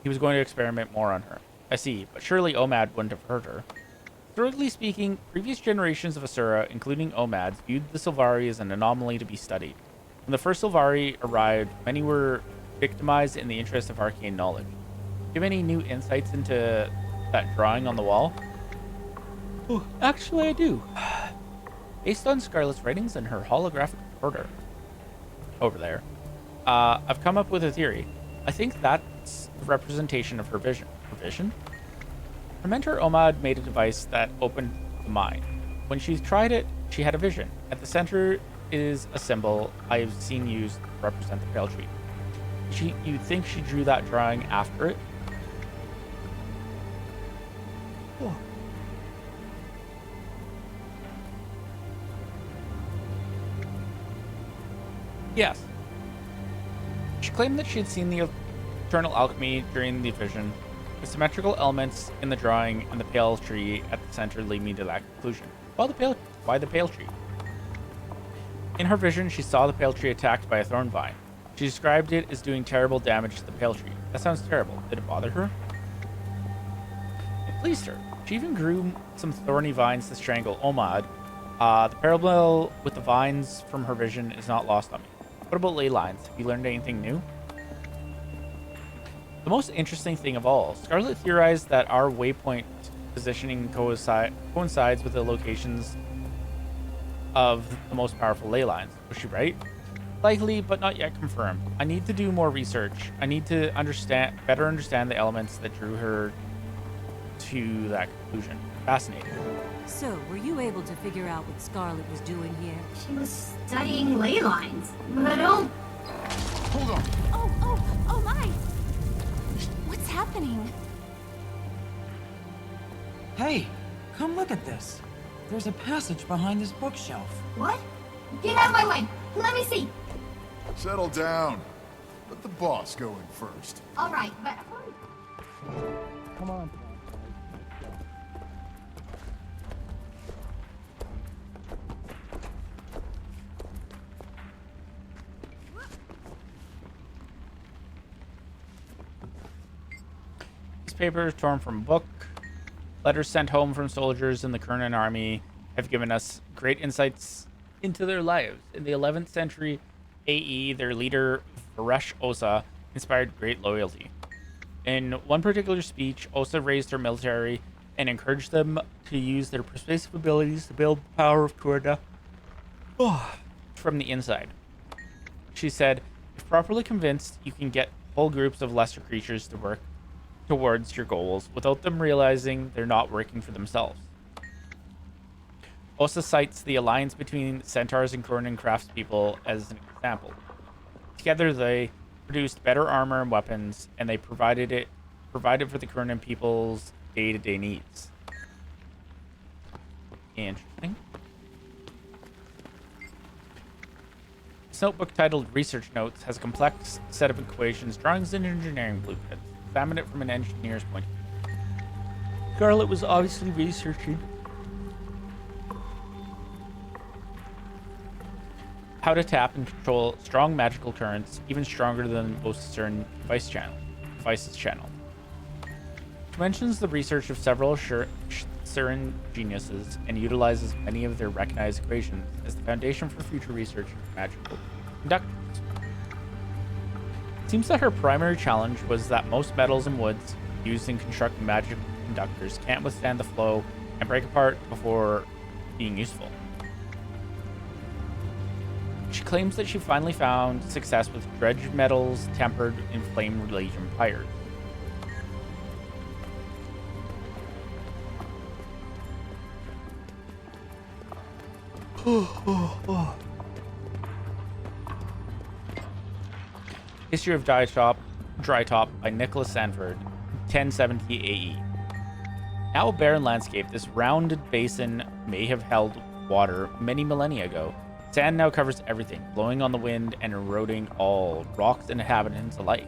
He was going to experiment more on her. I see, but surely Omad wouldn't have hurt her. Strictly speaking, previous generations of Asura, including Omads, viewed the Sylvari as an anomaly to be studied. When the first Sylvari arrived, many were victimized in the interest of arcane knowledge. Do you have any new insights into that drawing on the wall? Oh, actually I do. Based on Scarlet's writings and her holographic recorder over there, I've come up with a theory. I think that's a representation of her vision. Her vision? Her mentor Omad made a device that opened the mind. When she tried it, she had a vision. At the center is a symbol I've seen used to represent the Pale Tree. You'd think she drew that drawing after it? Oh. Yes. She claimed that she had seen the Eternal Alchemy during the vision. The symmetrical elements in the drawing and the pale tree at the center lead me to that conclusion. Why the pale tree? In her vision, she saw the pale tree attacked by a thorn vine. She described it as doing terrible damage to the pale tree. That sounds terrible. Did it bother her? It pleased her. She even grew some thorny vines to strangle Omad. The parallel with the vines from her vision is not lost on me. What about ley lines? Have you learned anything new? The most interesting thing of all, Scarlet theorized that our waypoint positioning coincides with the locations of the most powerful ley lines. Was she right? Likely, but not yet confirmed. I need to do more research. I need to better understand the elements that drew her to that conclusion. Fascinating. So, were you able to figure out what Scarlet was doing here? She was studying ley lines, but I don't... Hold on. Oh my! What's happening? Hey, come look at this. There's a passage behind this bookshelf. What? Get out of my way! Let me see! Settle down. Let the boss go in first. Alright, but... Come on. Papers torn from a book. Letters sent home from soldiers in the Kernan army have given us great insights into their lives. In the 11th century AE, their leader, Varesh Osa, inspired great loyalty. In one particular speech, Osa raised her military and encouraged them to use their persuasive abilities to build the power of Kurda from the inside. She said, if properly convinced, you can get whole groups of lesser creatures to work towards your goals without them realizing they're not working for themselves. Osa cites the alliance between centaurs and Kurnan craftspeople as an example. Together they produced better armor and weapons, and they provided for the Kurnan people's day-to-day needs. Interesting. This notebook titled Research Notes has a complex set of equations, drawings, and engineering blueprints. Examine it from an engineer's point of view. Scarlet was obviously researching how to tap and control strong magical currents, even stronger than most CERN devices channel. She mentions the research of several CERN geniuses and utilizes many of their recognized equations as the foundation for future research into magical conductors. It seems that her primary challenge was that most metals and woods used in constructing magical conductors can't withstand the flow and break apart before being useful. She claims that she finally found success with dredged metals tempered in flame legion pyres. History of Drytop by Nicholas Sanford, 1070 AE. Now a barren landscape, this rounded basin may have held water many millennia ago. Sand now covers everything, blowing on the wind and eroding all, rocks and inhabitants alike.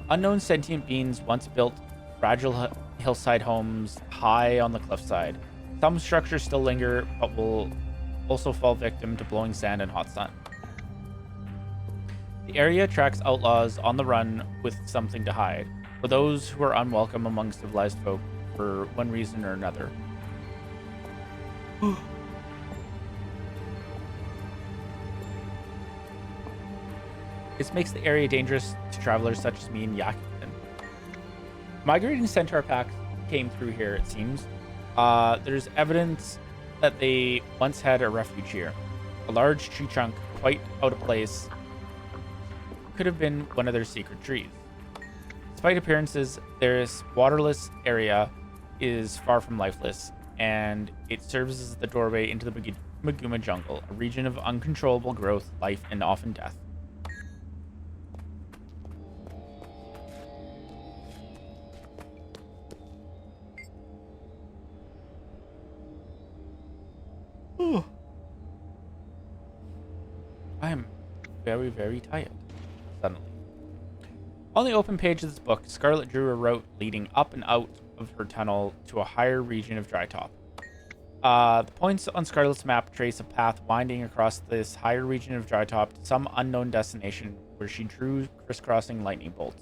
Unknown sentient beings once built fragile hillside homes high on the cliffside. Some structures still linger, but will also fall victim to blowing sand and hot sun. The area attracts outlaws on the run with something to hide, for those who are unwelcome among civilized folk for one reason or another. This makes the area dangerous to travelers such as me and Yakutin. Migrating centaur packs came through here, it seems. There's evidence that they once had a refuge here. A large tree trunk, quite out of place, could have been one of their secret trees. Despite appearances, this waterless area is far from lifeless, and it serves as the doorway into the Maguma jungle, a region of uncontrollable growth, life, and often death. I am very, very tired, suddenly. On the open page of this book, Scarlet drew a route leading up and out of her tunnel to a higher region of Drytop. The points on Scarlet's map trace a path winding across this higher region of Drytop to some unknown destination where she drew crisscrossing lightning bolts.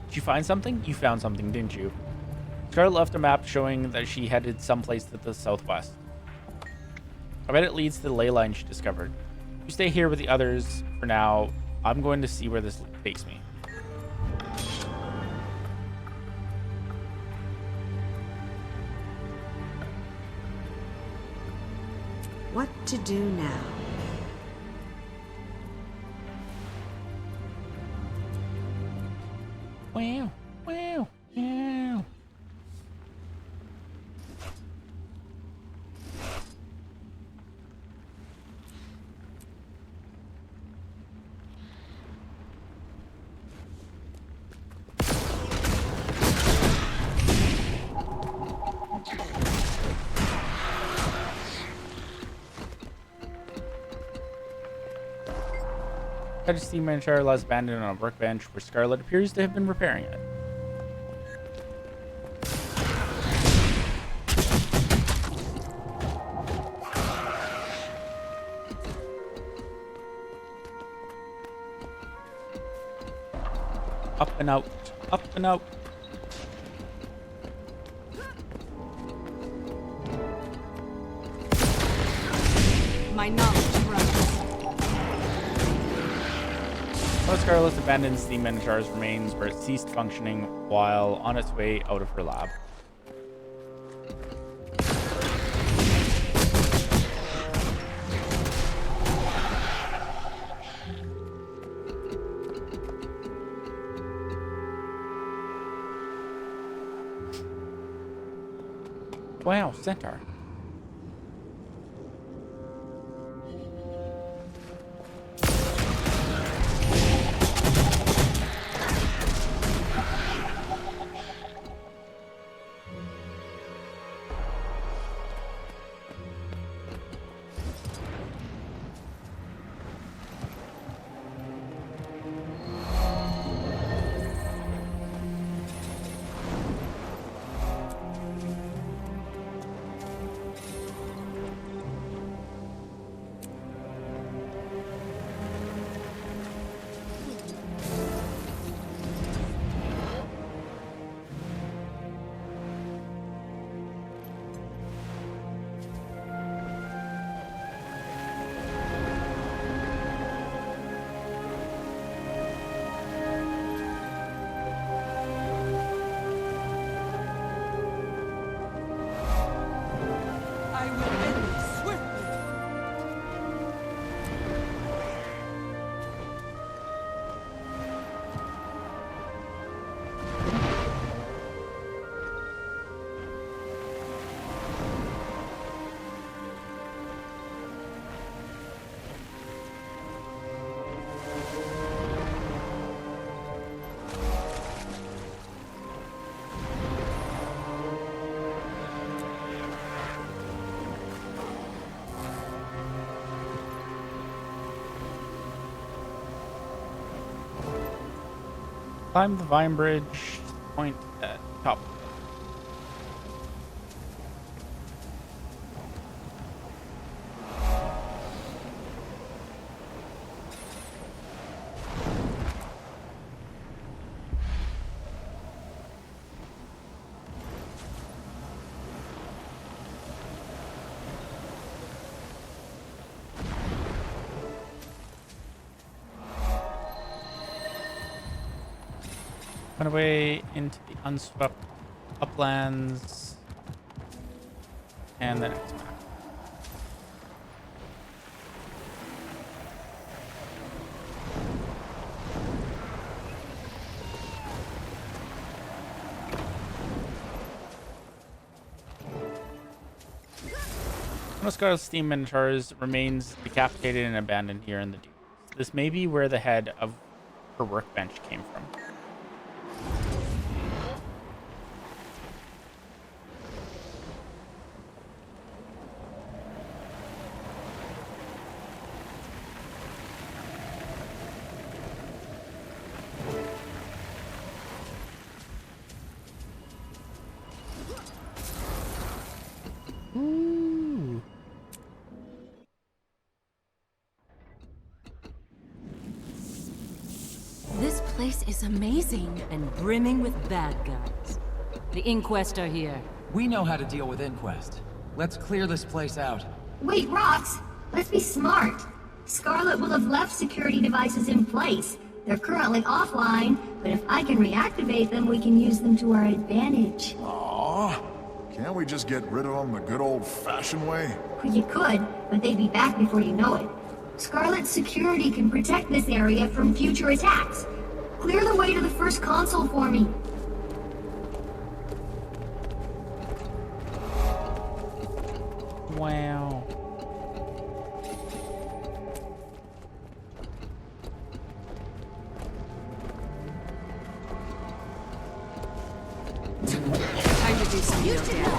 Did you find something? You found something, didn't you? Scarlet left a map showing that she headed someplace to the southwest. I bet it leads to the ley line she discovered. You stay here with the others for now. I'm going to see where this takes me. What to do now? Wow, wow, wow. Head of steam manchar lies abandoned on a workbench where Scarlet appears to have been repairing it. Up and out. Up and out. My knowledge runs. One of Scarlet's abandoned steam minotaurs remains where it ceased functioning while on its way out of her lab. Wow, centaur. I will end this swiftly. Climb the vine bridge point at top. Run away into the unswept uplands and then it's back. One of Scarlet's steam minotaurs remains decapitated and abandoned here in the deep. This may be where the head of her workbench came from. Ooh. This place is amazing. And brimming with bad guys. The Inquest are here. We know how to deal with Inquest. Let's clear this place out. Wait, Rox! Let's be smart. Scarlet will have left security devices in place. They're currently offline, but if I can reactivate them, we can use them to our advantage. Aww. Can't we just get rid of them the good old-fashioned way? You could, but they'd be back before you know it. Scarlet's security can protect this area from future attacks. Clear the way to the first console for me. Wow. Time to do some real damage.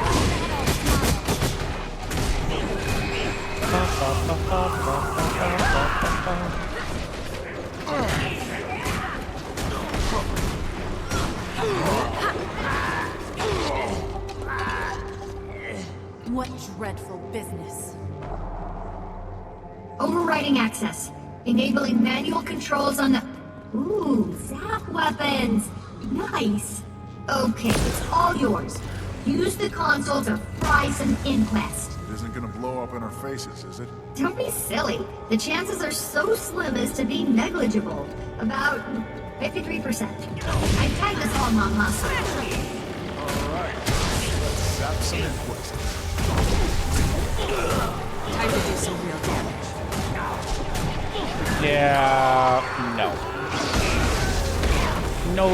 What dreadful business. Overriding access. Enabling manual controls on the... Ooh, zap weapons! Nice! Okay, it's all yours. Use the console to fry some Inquest. It isn't gonna blow up in our faces, is it? Don't be silly. The chances are so slim as to be negligible. About 53%. I tagged us all on last week. Alright, let's zap some Inquest. Time to do some real damage. Yeah, no. No.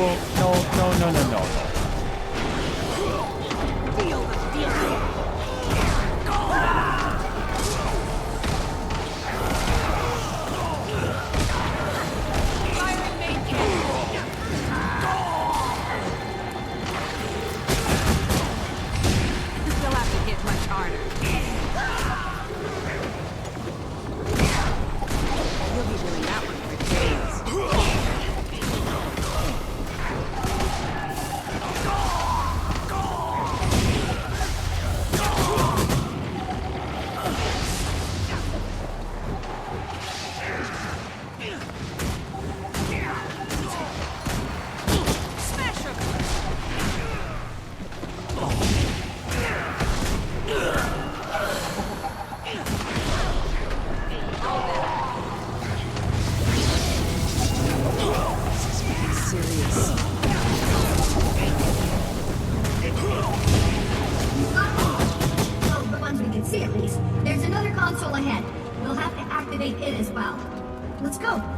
Feel the feeling. You'll have to hit much harder. You'll be doing that one for days.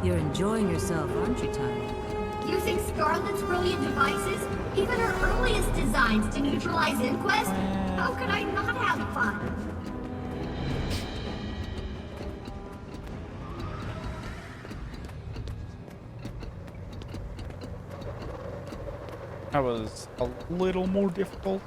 You're enjoying yourself, aren't you, Tyler? Using Scarlet's brilliant devices, even her earliest designs to neutralize Inquest? How could I not have fun? That was a little more difficult.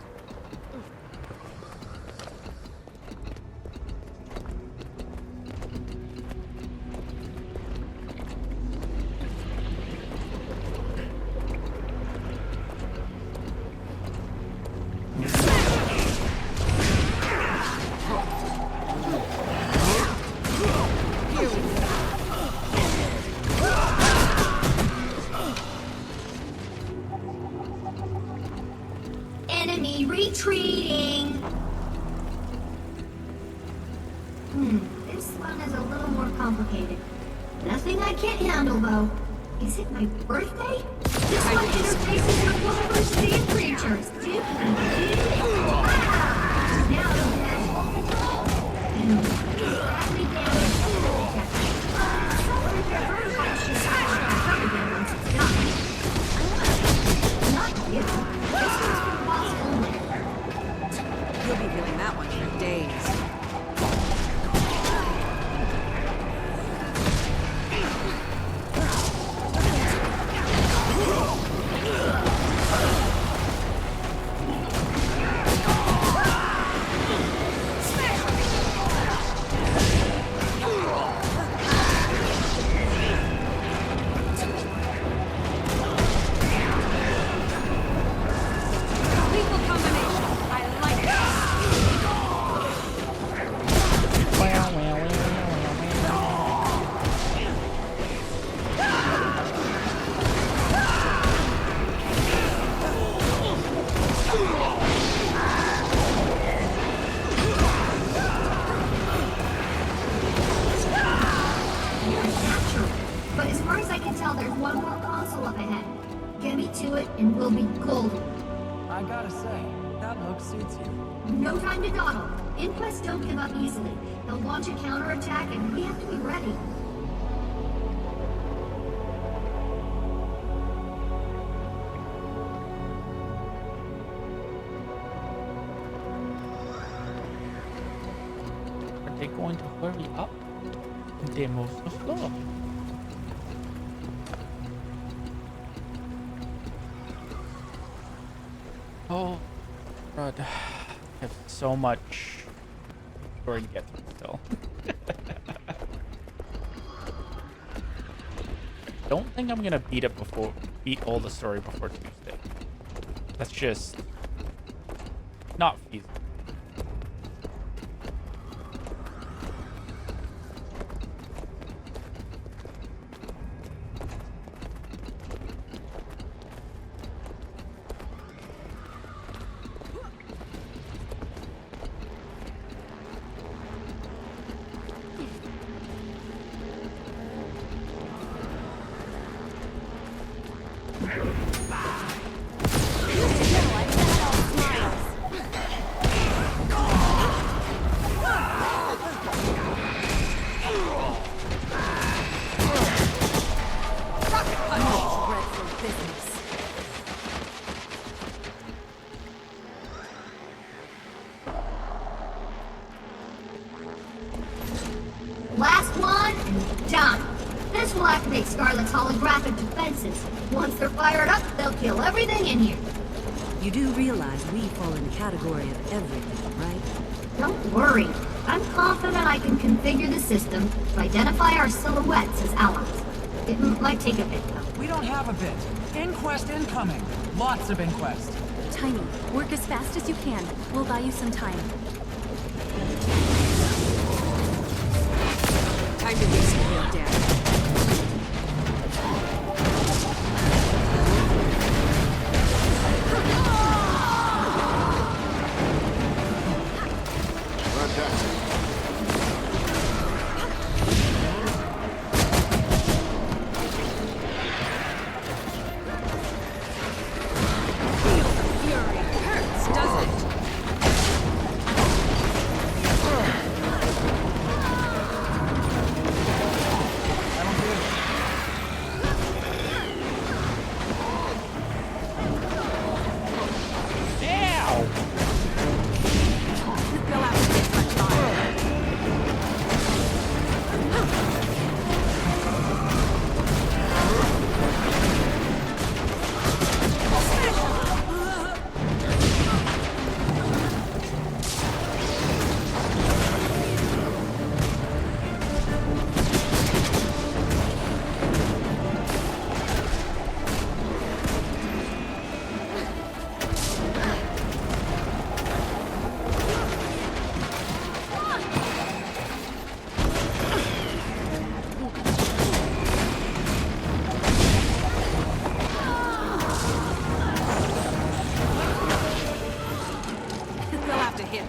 Enemy retreating! This one is a little more complicated. Nothing I can't handle, though. Is it my birthday? This one interfaces with one of our sea creatures. Now badly damaged Not you. This one's for the boss only. You'll be feeling that one for days. But as far as I can tell, there's one more console up ahead. Get me to it, and we'll be golden. I gotta say, that look suits you. No time to dawdle. Inquest don't give up easily. They'll launch a counterattack, and we have to be ready. Are they going to hurry up? They move so slow. Oh, God. I have so much story to get through still. Don't think I'm gonna beat all the story before Tuesday. That's just not feasible. Last one, and done. This will activate Scarlet's holographic defenses. Once they're fired up, they'll kill everything in here. You do realize we fall in the category of everything, right? Don't worry. I'm confident I can configure the system to identify our silhouettes as allies. It might take a bit, though. We don't have a bit. Inquest incoming. Lots of inquest. Tiny, work as fast as you can. We'll buy you some time. Time to do some real damage.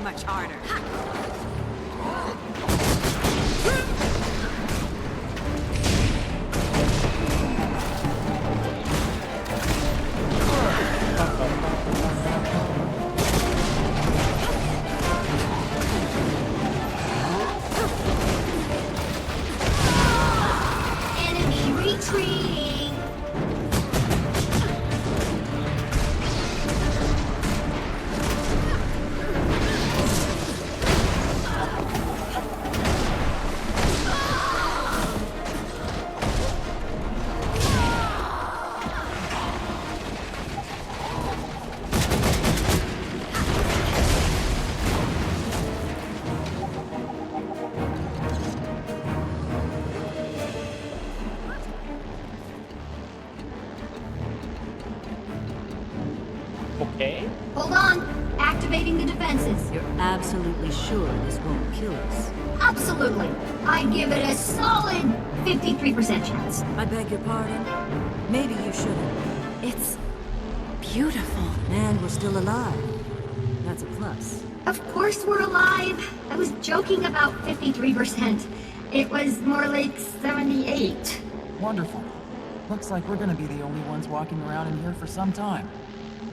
Much harder. Enemy retreating. Okay. Hold on. Activating the defenses. You're absolutely sure this won't kill us? Absolutely. I give it a solid 53% chance. I beg your pardon? Maybe you shouldn't. It's beautiful. And we're still alive. That's a plus. Of course we're alive. I was joking about 53%. It was more like 78. Wonderful. Looks like we're gonna be the only ones walking around in here for some time.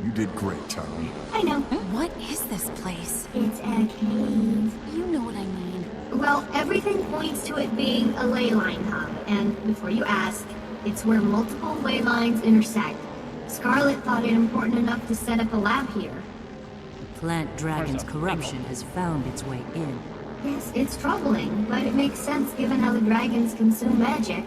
You did great, Tony. I know. What is this place? It's a cave. You know what I mean. Well, everything points to it being a ley line hub, and before you ask, it's where multiple ley lines intersect. Scarlet thought it important enough to set up a lab here. The plant dragon's corruption has found its way in. Yes, it's troubling, but it makes sense given how the dragons consume magic.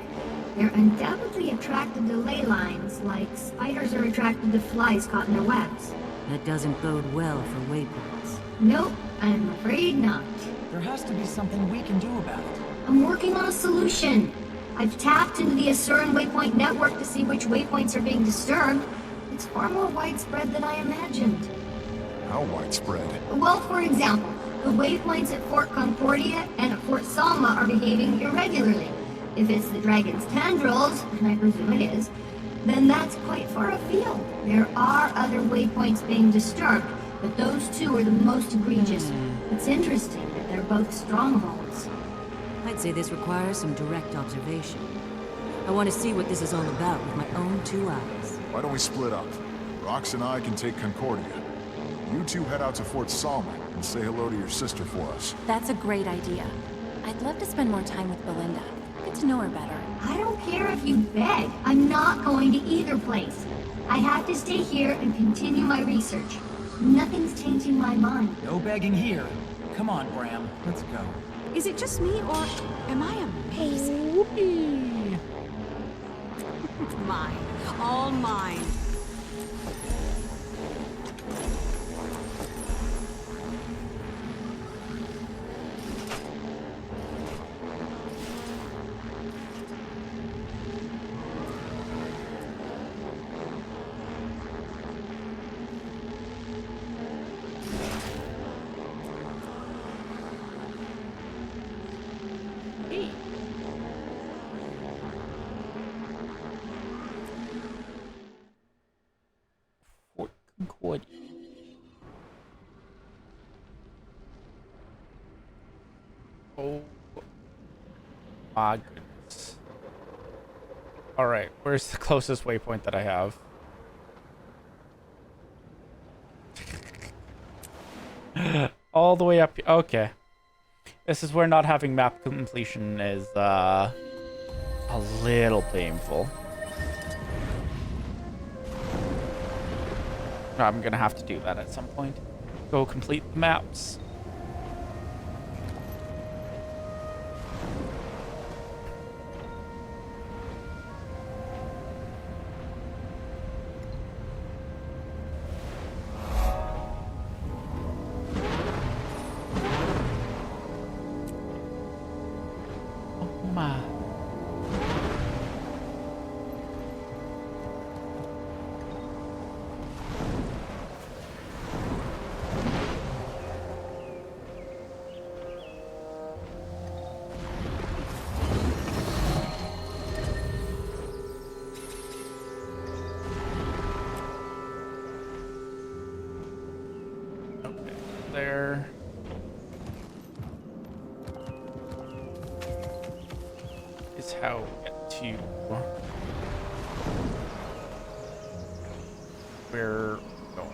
They're undoubtedly attracted to ley lines, like spiders are attracted to flies caught in their webs. That doesn't bode well for waypoints. Nope, I'm afraid not. There has to be something we can do about it. I'm working on a solution. I've tapped into the Asuran Waypoint network to see which waypoints are being disturbed. It's far more widespread than I imagined. How widespread? Well, for example, the waypoints at Fort Concordia and at Fort Salma are behaving irregularly. If it's the dragon's tendrils, and I presume it is, then that's quite far afield. There are other waypoints being disturbed, but those two are the most egregious. It's interesting that they're both strongholds. I'd say this requires some direct observation. I want to see what this is all about with my own two eyes. Why don't we split up? Rox and I can take Concordia. You two head out to Fort Salman and say hello to your sister for us. That's a great idea. I'd love to spend more time with Belinda. Get to know her better. I don't care if you beg. I'm not going to either place. I have to stay here and continue my research. Nothing's changing my mind. No begging here. Come on, Bram. Let's go. Is it just me, or am I amazing? Mine. All mine. Fort Concordia. Oh my goodness. Alright, where's the closest waypoint that I have? All the way up here. Okay. This is where not having map completion is a little painful. I'm gonna have to do that at some point. Go complete the maps. Oh my. There. Is how we get to where we're going.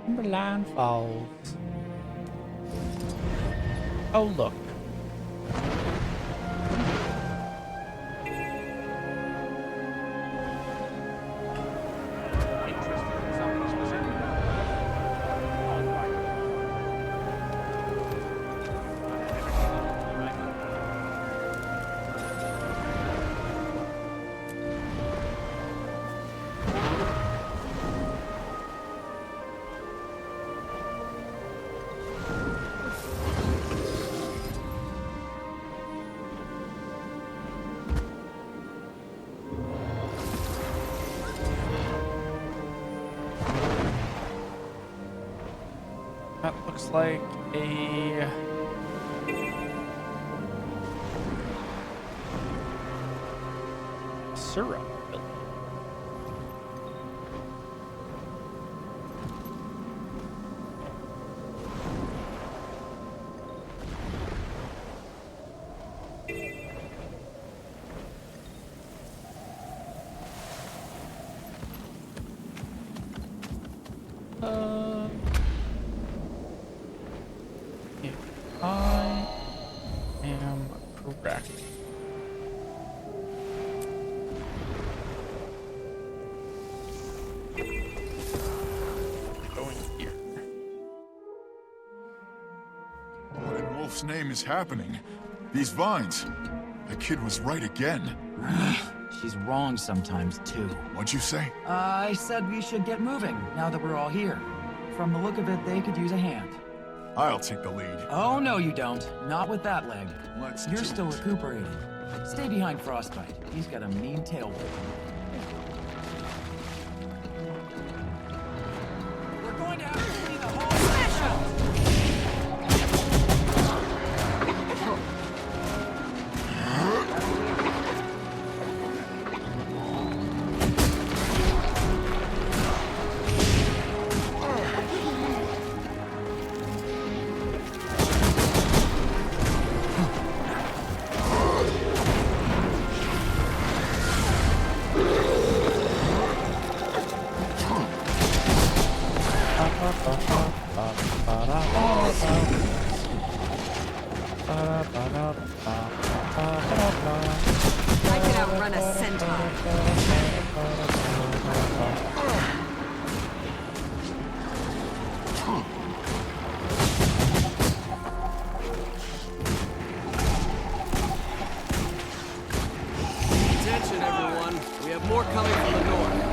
Timberline Falls. Oh, look. That looks like a syrup building. If I am correct. Going here. What in Wolf's name is happening? These vines. The kid was right again. She's wrong sometimes, too. What'd you say? I said we should get moving, now that we're all here. From the look of it, they could use a hand. I'll take the lead. Oh, no you don't. Not with that leg. Let's You're do still it. recuperating. Stay behind Frostbite. He's got a mean tail whip. We're going Attention, everyone. We have more coming from the north.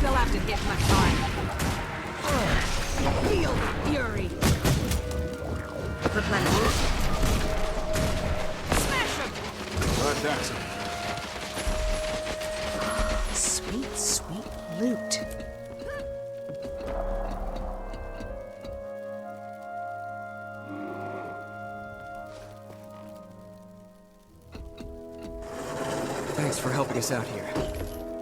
They'll have to hit my time. Feel the fury. Replenish. Smash him! That's it. Sweet, sweet loot. Thanks for helping us out here.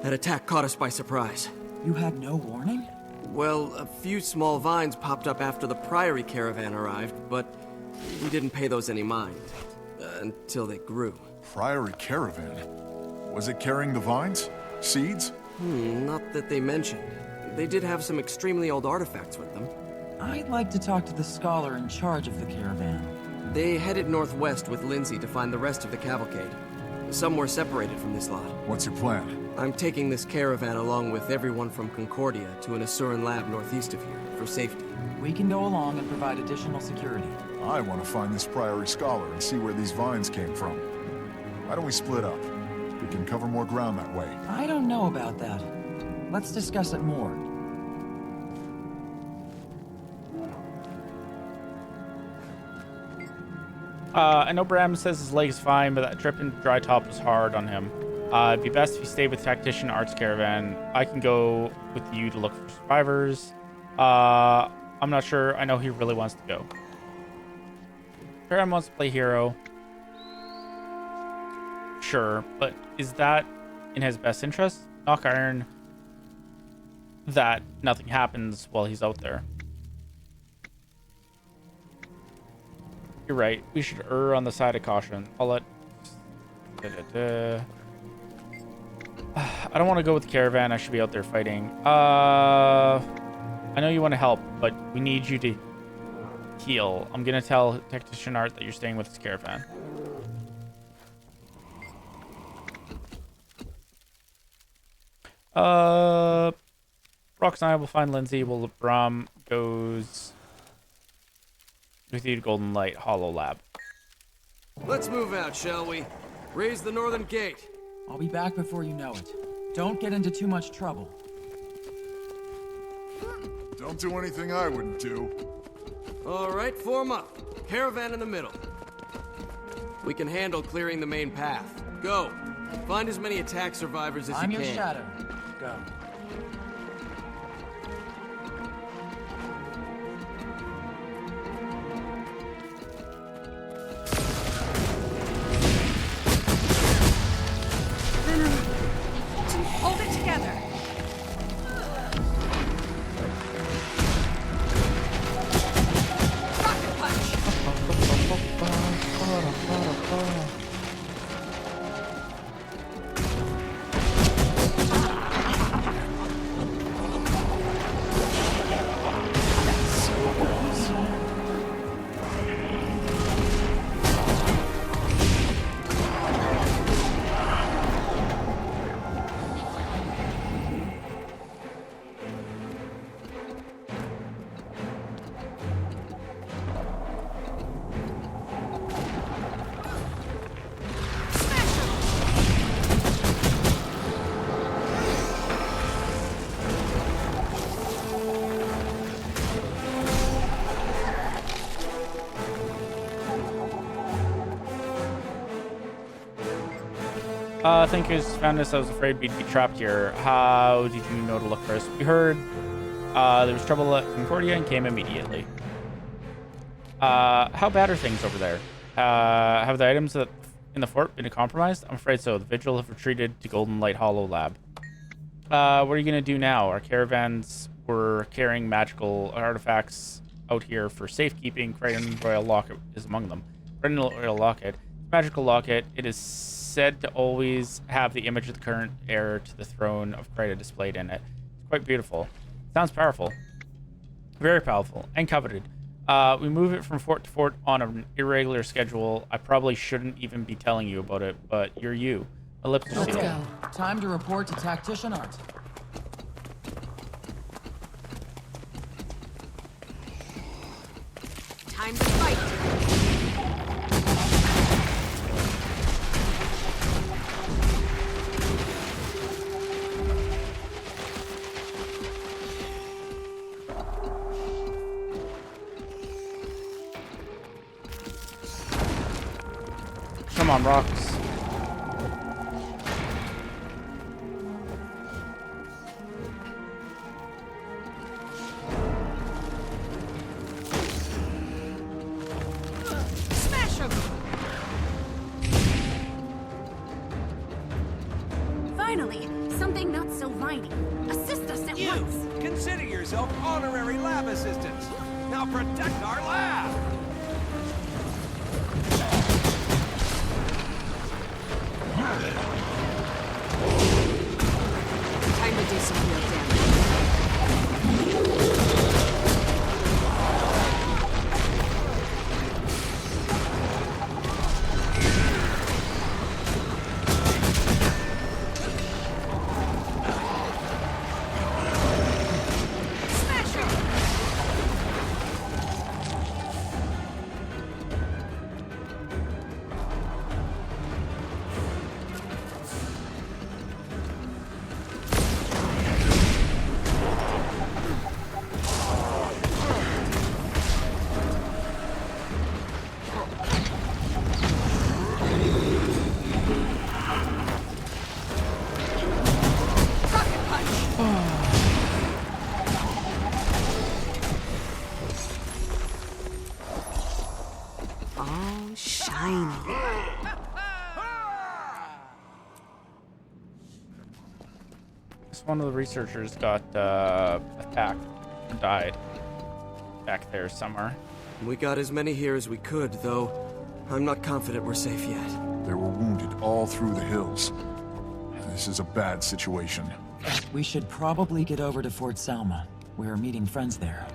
That attack caught us by surprise. You had no warning? Well, a few small vines popped up after the Priory caravan arrived, but we didn't pay those any mind. Until they grew. Priory caravan? Was it carrying the vines? Seeds? Not that they mentioned. They did have some extremely old artifacts with them. I'd like to talk to the scholar in charge of the caravan. They headed northwest with Lindsay to find the rest of the cavalcade. Some were separated from this lot. What's your plan? I'm taking this caravan along with everyone from Concordia to an Asuran lab northeast of here, for safety. We can go along and provide additional security. I want to find this Priory scholar and see where these vines came from. Why don't we split up? We can cover more ground that way. I don't know about that. Let's discuss it more. I know Bram says his leg is fine, but that trip in Dry Top was hard on him. It'd be best if you stayed with Tactician Art's caravan. I can go with you to look for survivors. I'm not sure. I know he really wants to go. Bram wants to play hero. Sure, but is that in his best interest? Knock iron that nothing happens while he's out there. You're right. We should err on the side of caution. I'll let... I don't want to go with the caravan. I should be out there fighting. I know you want to help, but we need you to heal. I'm going to tell Tactician Art that you're staying with his caravan. Rox and I will find Lindsay while Bram goes with you to Golden Light Hollow Lab. Let's move out, shall we? Raise the northern gate. I'll be back before you know it. Don't get into too much trouble. Don't do anything I wouldn't do. All right, form up. Caravan in the middle. We can handle clearing the main path. Go. Find as many attack survivors as you can. I'm your shadow. Go. Hold it together. Rocket punch. Thank you. Found us. I was afraid we'd be trapped here. How did you know to look for us? We heard there was trouble at Concordia and came immediately. How bad are things over there? Have the items in the fort been compromised? I'm afraid so. The Vigil have retreated to Golden Light Hollow Lab. What are you going to do now? Our caravans were carrying magical artifacts out here for safekeeping. Crichton Royal Locket is among them. Crichton Royal Locket. Magical locket. It is said to always have the image of the current heir to the throne of Crichton displayed in it. It's quite beautiful. Sounds powerful. Very powerful and coveted. We move it from fort to fort on an irregular schedule. I probably shouldn't even be telling you about it, but you're you. My lips are Let's sealed. go. Time to report to Tactician Art. Time to fight! Come on, rocks. Smash him! Finally, something not so viney. Assist us at once. Consider yourself honorary lab assistants. Now protect our lab! Time to do some real damage. Smash her! All shiny. Just one of the researchers got attacked and died back there somewhere. We got as many here as we could, though I'm not confident we're safe yet. There were wounded all through the hills. This is a bad situation. We should probably get over to Fort Salma. We're meeting friends there.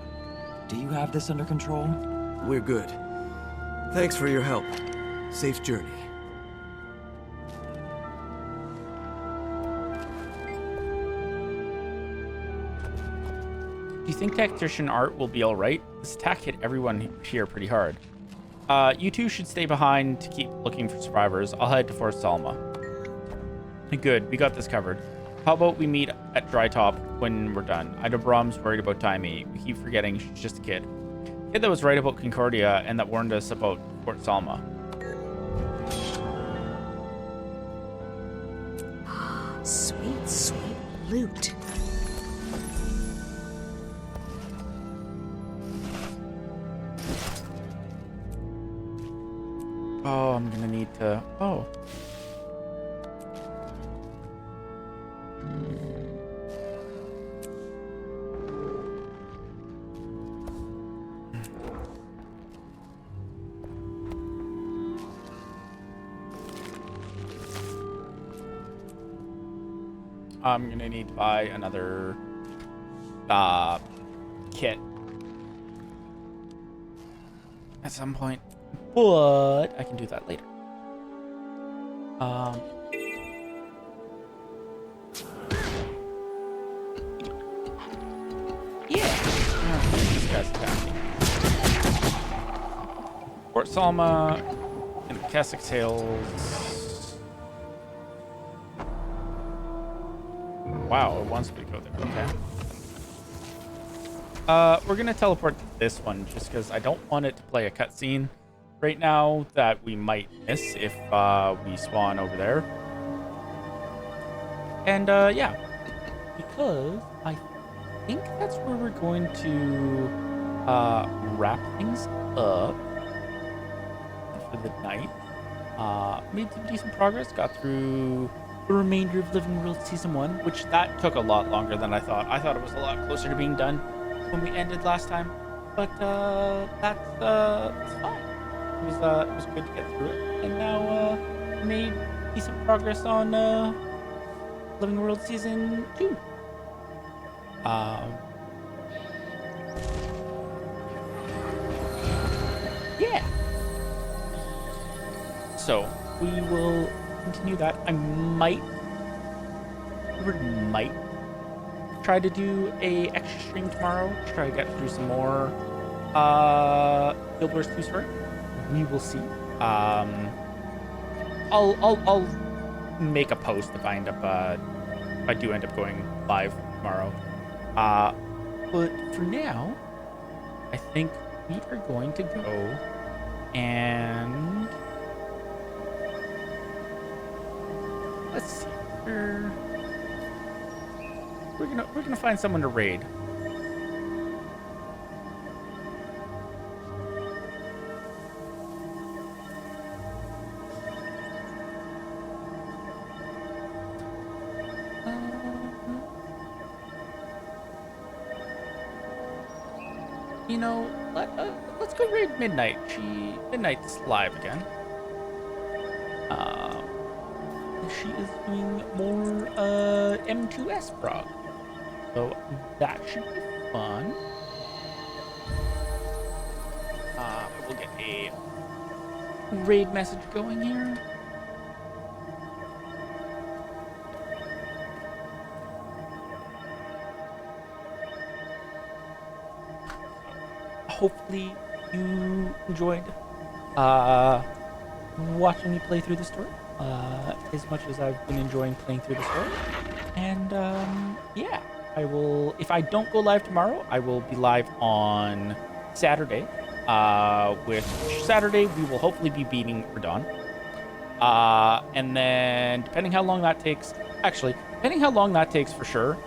Do you have this under control? We're good. Thanks for your help. Safe journey. Do you think Tactician Art will be alright? This attack hit everyone here pretty hard. You two should stay behind to keep looking for survivors. I'll head to Fort Salma. Good, we got this covered. How about we meet at Dry Top when we're done? I know Brahm's worried about Taimi. We keep forgetting she's just a kid. Kid that was right about Concordia and that warned us about Fort Salma. Sweet, sweet loot. Oh, I'm gonna need to... Oh. I'm gonna need to buy another kit at some point, but I can do that later. This guy's attacking. Fort Salma and the Keswick Hills. Wow, it wants me to go there. Okay. We're gonna teleport to this one just because I don't want it to play a cutscene right now that we might miss if we spawn over there. And yeah, because I think that's where we're going to wrap things up for the night. Made some decent progress, got through the remainder of Living World Season 1, which that took a lot longer than I thought. I thought it was a lot closer to being done when we ended last time, but that's fine. It was good to get through it, and now made decent progress on Living World Season 2. Yeah. So we will continue that. I might try to do a extra stream tomorrow to try to get through some more Guild Wars 2 story. We will see. I'll make a post if I do end up going live tomorrow. But for now, I think we are going to go and let's see. We're gonna find someone to raid. You know, let's go raid Midnight. Midnight's live again. She is doing more M2S prog, so that should be fun. We'll get a raid message going here. Hopefully you enjoyed watching me play through the story as much as I've been enjoying playing through the story. And yeah, I will, if I don't go live tomorrow, I will be live on Saturday. With Saturday, we will hopefully be beating Radahn. And then depending how long that takes for sure,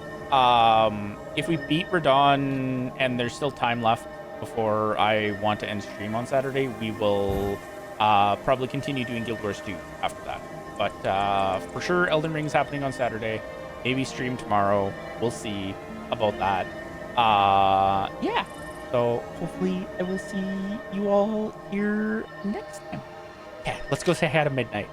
if we beat Radahn and there's still time left before I want to end stream on Saturday, we will probably continue doing Guild Wars 2 after that. But for sure, Elden Ring is happening on Saturday. Maybe stream tomorrow. We'll see about that. Yeah. So hopefully I will see you all here next time. Yeah, let's go say hi to Midnight.